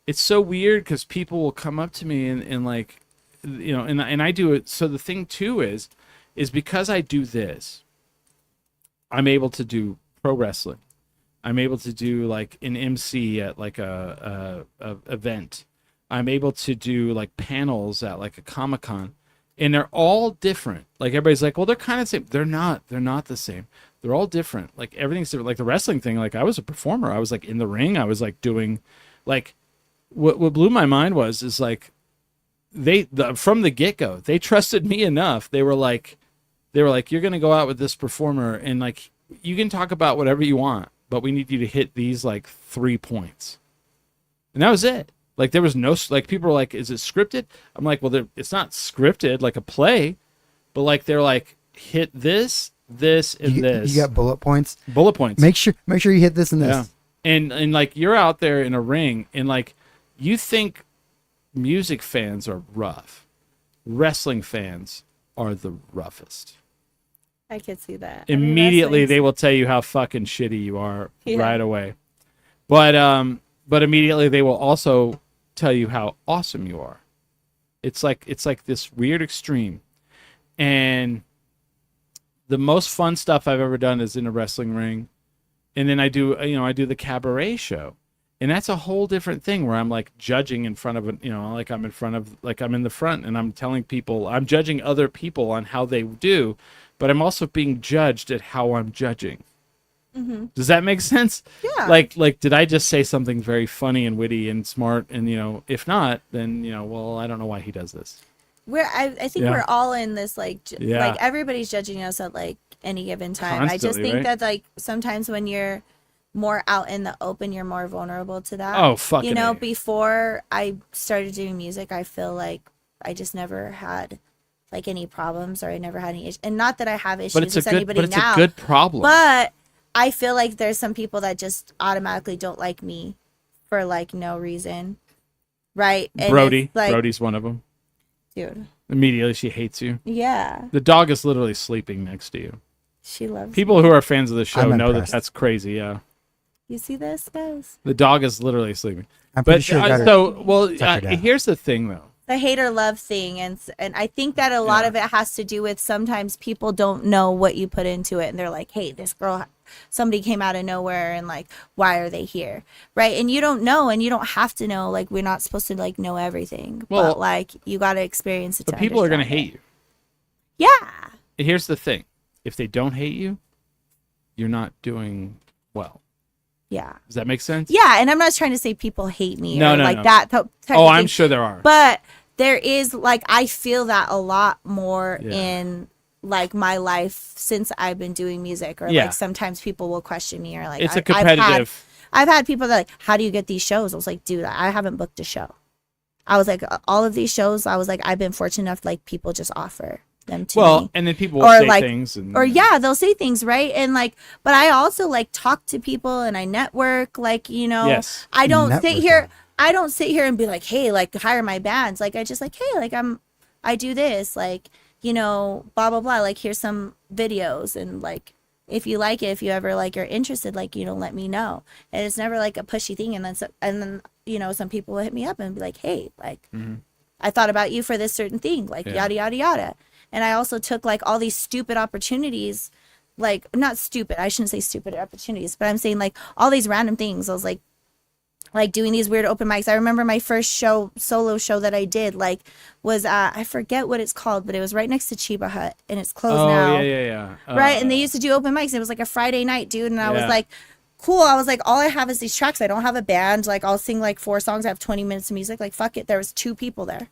it's so weird because people will come up to me and like, you know, and I do it. So the thing too is because I do this, I'm able to do pro wrestling. I'm able to do like an MC at like a event. I'm able to do like panels at like a Comic-Con, and they're all different. Like everybody's like, well, they're kind of the same. They're not. They're not the same. They're all different. Like everything's different. Like the wrestling thing. Like I was a performer. I was like in the ring. I was like doing, like, what blew my mind is like, from the get go, they trusted me enough. They were like, you're gonna go out with this performer, and like you can talk about whatever you want, but we need you to hit these like 3 points, and that was it. Like there was no like people were like, is it scripted? I'm like, well, it's not scripted like a play, but like they're like hit this, and this. You got bullet points. Bullet points. Make sure you hit this and this. Yeah. And like you're out there in a ring and like you think music fans are rough. Wrestling fans are the roughest. I could see that. I mean, Immediately wrestling's- they will tell you how fucking shitty you are Yeah. right away. But immediately they will also tell you how awesome you are. It's like this weird extreme. And the most fun stuff I've ever done is in a wrestling ring. And then I do the cabaret show. And that's a whole different thing where I'm like judging in front of like I'm in the front and I'm telling people, I'm judging other people on how they do, but I'm also being judged at how I'm judging. Mm-hmm. Does that make sense? Yeah. Like, did I just say something very funny and witty and smart? And, if not, then, well, I don't know why he does this. I think Yeah. we're all in this like Yeah. like everybody's judging us at like any given time. I just Constantly, think right? that like sometimes when you're more out in the open, you're more vulnerable to that. Oh, fucking You know, A. before I started doing music, I feel like I just never had like any problems or I never had any issues. And not that I have issues But it's with anybody a now. good problem. But I feel like there's some people that just automatically don't like me for like no reason. Right? And Brody. it's like, Brody's one of them. dude. Immediately she hates you. Yeah. The dog is literally sleeping next to you. She loves People who are fans of the show I'm know impressed. that's crazy. Yeah. You see this, guys? The dog is literally sleeping. I'm pretty But sure. Tuck her down. here's the thing though. The hate or love thing, and I think that a lot Yeah. of it has to do with sometimes people don't know what you put into it, and they're like, "Hey, this girl, somebody came out of nowhere, and like, why are they here?" Right? And you don't know, and you don't have to know. Like, we're not supposed to like know everything, Well, but like, you got to experience it. But to people are going to understand hate it. you. Yeah. Here's the thing. If they don't hate you, you're not doing well. Yeah. Does that make sense? Yeah, and I'm not trying to say people hate me No, or no, like no. that type Oh, of I'm thing. sure there are. But there is like I feel that a lot more Yeah. in like my life since I've been doing music, or Yeah. like sometimes people will question me or like It's a I've had- competitive. I've had people that like, how do you get these shows? I was like, dude, I haven't booked a show. I was like, all of these shows, I was like, I've been fortunate enough like people just offer them to Well, me. and then people will Or say like, things. And, or yeah, they'll say things, right? And like, but I also like talk to people and I network, like, Yes. I don't sit here. I don't sit here and be like, hey, like hire my bands. Like I just like, hey, like I do this, like, you know, blah blah blah. Like here's some videos, and like if you like it, if you ever like are interested, like, you know, let me know. And it's never like a pushy thing. And then you know, some people will hit me up and be like, hey, like I thought about you for this certain thing, like yada yada yada. And I also took like all these stupid opportunities, like not stupid, I shouldn't say stupid opportunities, but I'm saying like all these random things. I was like doing these weird open mics. I remember my first solo show that I did, like, was I forget what it's called, but it was right next to Chiba Hut, and it's closed now. Oh yeah. Right, and they used to do open mics. And it was like a Friday night, dude, and I was like, cool. I was like, all I have is these tracks. I don't have a band. Like, I'll sing like 4 songs. I have 20 minutes of music. Like, fuck it. There was 2 people there.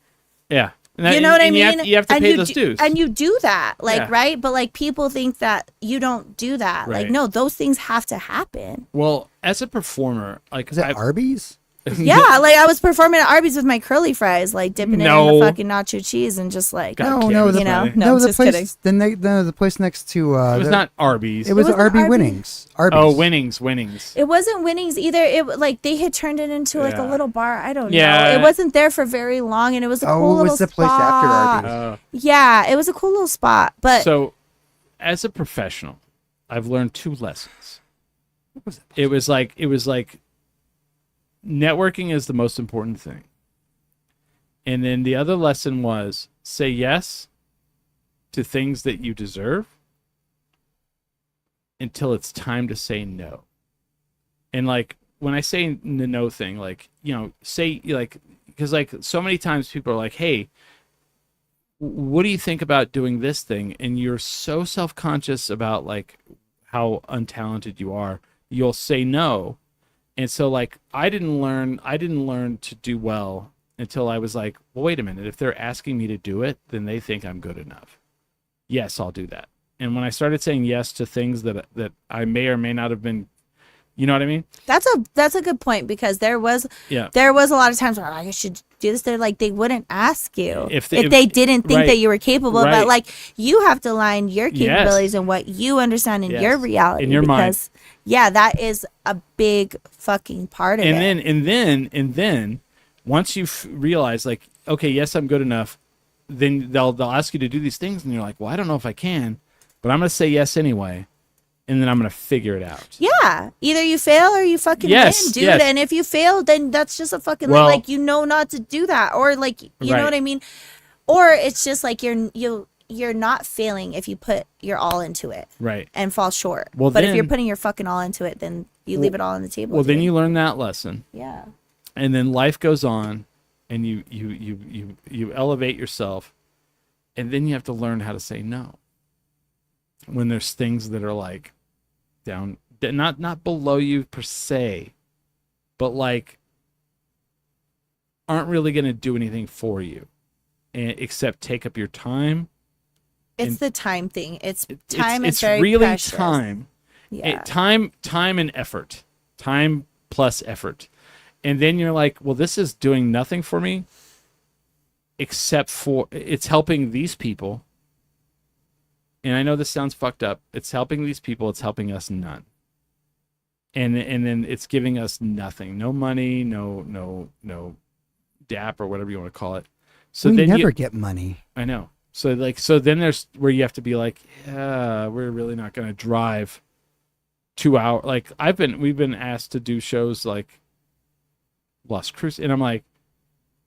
Yeah. You know what I mean? You have to pay those dues. And you do that, like, right? But like people think that you don't do that. Right. Like, no, those things have to happen. Well, as a performer, like, Is that Arby's? Yeah, like I was performing at Arby's with my curly fries, like dipping it in the fucking nacho cheese and just like, God, no, you know, the just kidding. place, the place next to. it was not Arby's. It was wasn't Arby Arby's. Winnings. Arby's. Oh, Winnings. It wasn't Winnings either. It like they had turned it into like a Yeah. little bar. I don't Yeah. know. It wasn't there for very long, and it was a cool Oh, it little was the spot. place after Arby's. Yeah, it was a cool little spot. But So, as a professional, I've learned 2 lessons. What was it? It was like networking is the most important thing. And then the other lesson was say yes to things that you deserve until it's time to say no. And like when I say the no thing, like, you know, say like, because like so many times people are like, hey, what do you think about doing this thing? And you're so self-conscious about like how untalented you are, you'll say no. And so like I didn't learn to do well until I was like, well, wait a minute, if they're asking me to do it, then they think I'm good enough. Yes, I'll do that. And when I started saying yes to things that I may or may not have been, you know what I mean? that's a good point, because there was a lot of times where I should do this. They're like, they wouldn't ask you if they didn't think that you were capable. Right. But like you have to line your capabilities and what you understand in your reality, in your because that is a big fucking part of it. And then once you realize like, okay, yes, I'm good enough, then they'll ask you to do these things, and you're like, well, I don't know if I can, but I'm gonna say yes anyway, and then I'm gonna figure it out. Yeah, either you fail or you fucking win, dude. Yes. And if you fail, then that's just a fucking like you know not to do that, or like you know what I mean, or it's just like you're not failing if you put your all into it, right, and fall short. Well, but then, if you're putting your fucking all into it, then you leave it all on the table. Well, then you learn that lesson. Yeah. And then life goes on, and you elevate yourself, and then you have to learn how to say no when there's things that are like down, not below you per se, but like aren't really going to do anything for you, except take up your time. It's the time thing. It's time. It's very really precious. Time. Yeah. Time and effort. Time plus effort. And then you're like, well, this is doing nothing for me, except for it's helping these people. And I know this sounds fucked up. It's helping these people. It's helping us none. And then it's giving us nothing. No money, no DAP or whatever you want to call it. So we then never get money. I know. So then there's where you have to be like, yeah, we're really not going to drive 2 hours. Like we've been asked to do shows like Las Cruces, and I'm like,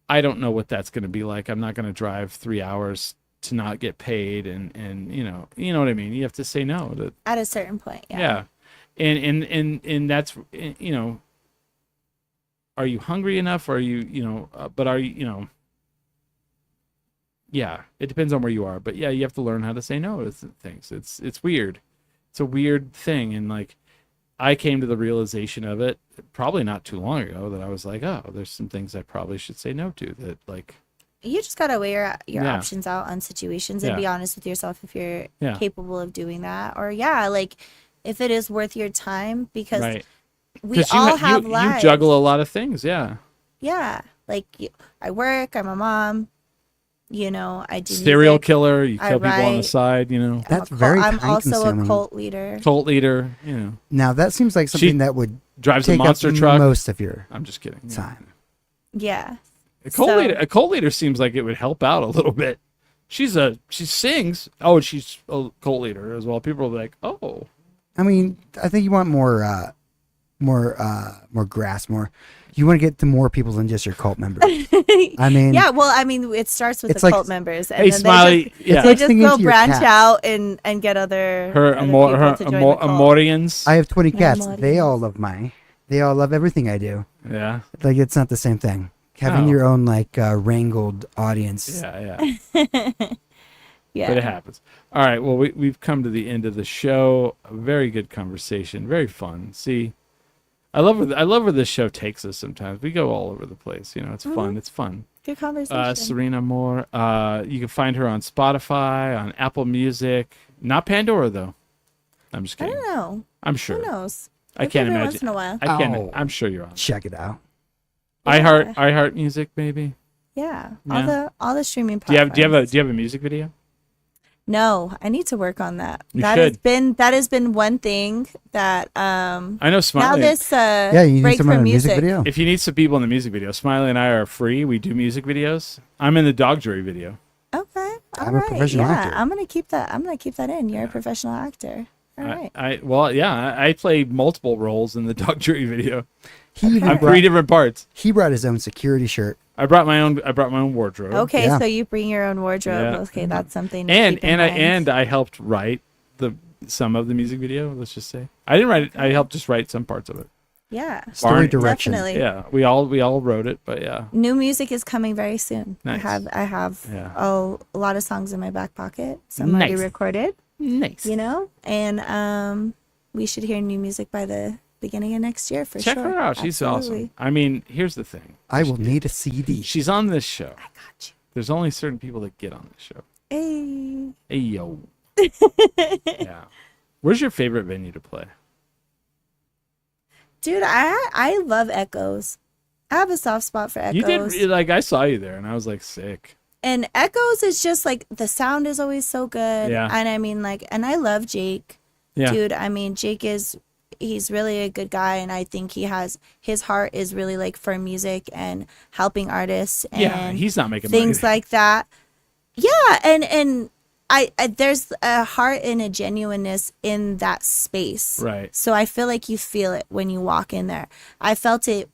I don't know what that's going to be like. I'm not going to drive 3 hours to not get paid, and you know what I mean. You have to say no to, at a certain point. Yeah, and that's, you know, are you hungry enough? Or are you but are you yeah, it depends on where you are, but yeah, you have to learn how to say no to things. It's weird. It's a weird thing, and like I came to the realization of it probably not too long ago that I was like, oh, there's some things I probably should say no to, that like you just gotta weigh your options out on situations and be honest with yourself if you're capable of doing that, or like if it is worth your time, because we all have lives. You juggle a lot of things. Yeah, like I work, I'm a mom, I do serial music, killer, you kill people on the side, That's very I'm also time-consuming. a cult leader. Now that seems like something that would drives take a monster up truck most of your I'm just kidding. time. Yeah. A cult leader seems like it would help out a little bit. She sings. Oh, and she's a cult leader as well. People are like, oh. I mean, I think you want more grass, you want to get to more people than just your cult members. I mean, yeah, well, I mean, it starts with the cult members, and hey, then Smiley, they just go branch out and get other Amorians. I have 20 cats. Amorians. They all love everything I do. Yeah. Like, it's not the same thing. Having your own wrangled audience. Yeah. Yeah. But it happens. All right. Well, we've come to the end of the show. A very good conversation. Very fun. See, I love where this show takes us. Sometimes we go all over the place. It's fun. It's fun. Good conversation. Serene Amor. You can find her on Spotify, on Apple Music. Not Pandora though. I'm just I kidding. don't know. I'm sure. Who knows? I can't Every imagine. once in a while. I can't. I'm sure you're on. Check it out. iHeart Music maybe. Yeah. Yeah. All the streaming Do you platforms. have a music video? No, I need to work on that. You That should. has been one thing that I know Smiley. now this You need break someone from in a music music. video. If you need some people in the music video, Smiley and I are free. We do music videos. I'm in the dog jury video. Okay. I'm a professional actor. I'm gonna keep that in. You're a professional actor. All right. I play multiple roles in the dog jury video. He even I'm brought, 3 different parts. he brought his own security shirt. I brought my own wardrobe. Okay, Yeah. so you bring your own wardrobe. Yeah. Okay, that's something. To And keep in mind. I helped write some of the music video. Let's just say I didn't write it. I helped just write some parts of it. yeah, Story Barney- direction. definitely. Yeah, we all wrote it, but yeah. New music is coming very soon. Nice. I have Yeah. a lot of songs in my back pocket. Some already Nice. recorded. Nice. And we should hear new music by the beginning of next year for Check sure. her out. She's Absolutely. awesome. I mean, here's the thing. I will need a CD. She's on this show. I got There's only certain people that get on this show. you. Hey. Hey yo. Yeah. Where's your favorite venue to play? Dude, I love Echoes. I have a soft spot for Echoes. You did I saw you there and I was like sick. And Echoes is just like the sound is always so good. Yeah. And I mean and I love Jake. Yeah. Dude, I mean he's really a good guy, and I think his heart is really like for music and helping artists and Yeah, he's not making things money. like that. Yeah, and I there's a heart and a genuineness in that space. Right. So I feel like you feel it when you walk in there. I felt it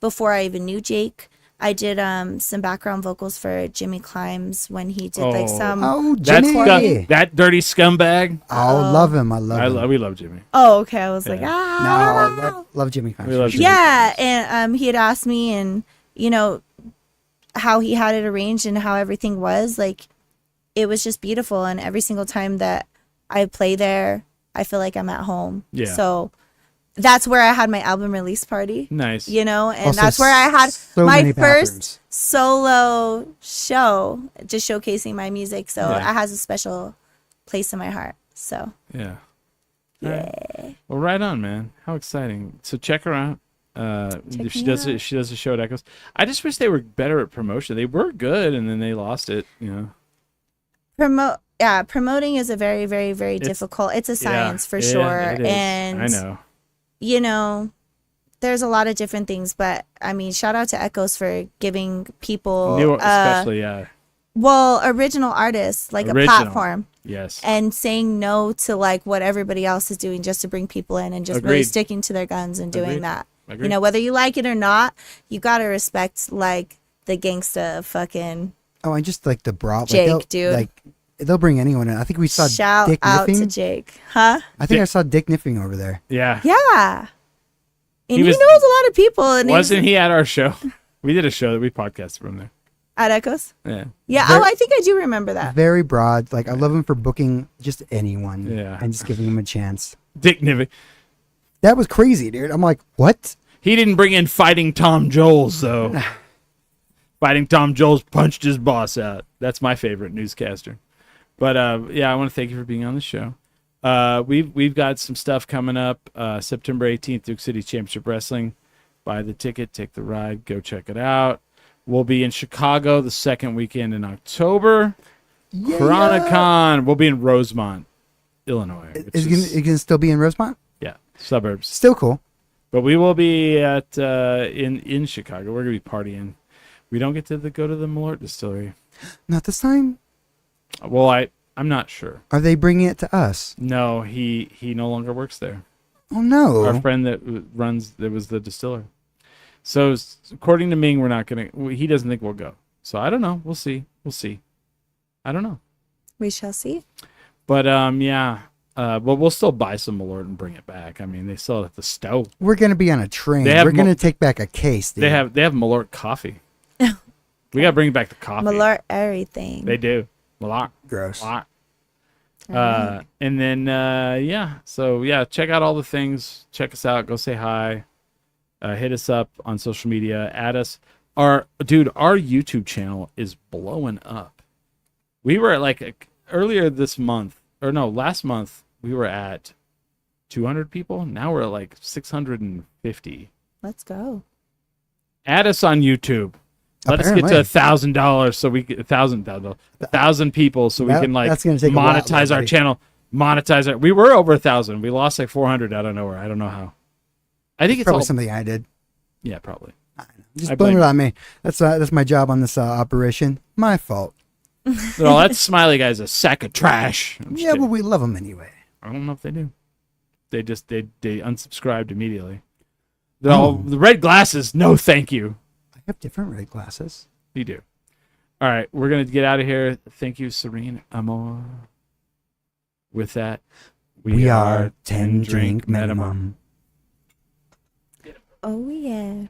before I even knew Jake. I did some background vocals for Jimmy Climbs when he did like some. Oh, That's Jimmy. that dirty scumbag. Oh, love him. I love him. We love Jimmy. Oh, okay. I was like, No, ah. I love Jimmy Climbs. We love Jimmy. Yeah, and he had asked me, and how he had it arranged and how everything was like. It was just beautiful, and every single time that I play there, I feel like I'm at home. Yeah. So that's where I had my album release party. Nice. And Also, that's where I had so my many first bathrooms. solo show, just showcasing my music. So Yeah. it has a special place in my heart. So Yeah. All right. Well, right on, man. How exciting. So check her out. If she me does out. it, she does a show at Echoes. I just wish they were better at promotion. They were good, and then they lost it. promoting is a very, very, very difficult. It's a science for sure. It is. And I know. There's a lot of different things, but I mean, shout out to Echoes for giving people Especially, original artists like a Original. platform yes. and saying no to like what everybody else is doing just to bring people in and just really Agreed. sticking to their guns and doing Agreed. that. Agreed. Whether you like it or not, you got to respect like the gangsta fucking Oh, and just like the bra. Jake, dude. Like, they'll bring anyone in. I think we saw shout Dick out to Niffing. Jake. Huh? I think I saw Dick Niffing over there. Yeah. Yeah. And He he was- knows a lot of people. And Wasn't he at our show? We did a show that we podcasted from there. at Echoes? Yeah. Yeah. Very- I think I do remember that. Very broad. Like, I love him for booking just anyone. Yeah. And just giving him a chance. Dick Niven. That was crazy, dude. I'm like, what? He didn't bring in Fighting Tom Jones, though. Fighting Tom Jones punched his boss out. That's my favorite newscaster. But yeah, I want to thank you for being on the show. We've got some stuff coming up. September 18th, Duke City Championship Wrestling. Buy the ticket, take the ride, go check it out. We'll be in Chicago the second weekend in October. Chronicon. We'll be in Rosemont, Illinois. Is it gonna still be in Rosemont? Yeah, suburbs. Still cool. But we will be at in Chicago. We're gonna be partying. We don't get to go to the Malort distillery. Not this time. Well, I'm not sure. Are they bringing it to us? No, he no longer works there. Oh no. Our friend that was the distiller. So according to Ming, we're not gonna. He doesn't think we'll go. So I don't know. We'll see. I don't know. We shall see. But yeah. But we'll still buy some Malort and bring it back. I mean, they sell it at the stove. We're gonna be on a train. They have We're gonna take back a case. Dude. They have Malort coffee. We gotta bring back the coffee. Malort everything. They do. Malort. Gross. Malort. And then yeah. So yeah, check out all the things. Check us out. Go say hi. Hit us up on social media. Add us. Our YouTube channel is blowing up. We were at earlier this month, or no, last month we were at 200 people. Now we're at like 650. Let's go. Add us on YouTube. Let us get to $1,000 so we get 1,000 people so we can that's gonna take monetize a while, our channel. Monetize it. We were over 1,000. We lost like 400 out of nowhere. I don't know how. I think it's probably all, something I did. Yeah, probably. Just blame it on me. That's my job on this operation. My fault. No, that smiley guy's a sack of trash. Yeah, but we love him anyway. I don't know if they do. They unsubscribed immediately. The red glasses. No, thank you. I have different red glasses. You do. All right, we're gonna get out of here. Thank you, Serene Amor. With that, we are 10 drink minimum. Oh yeah.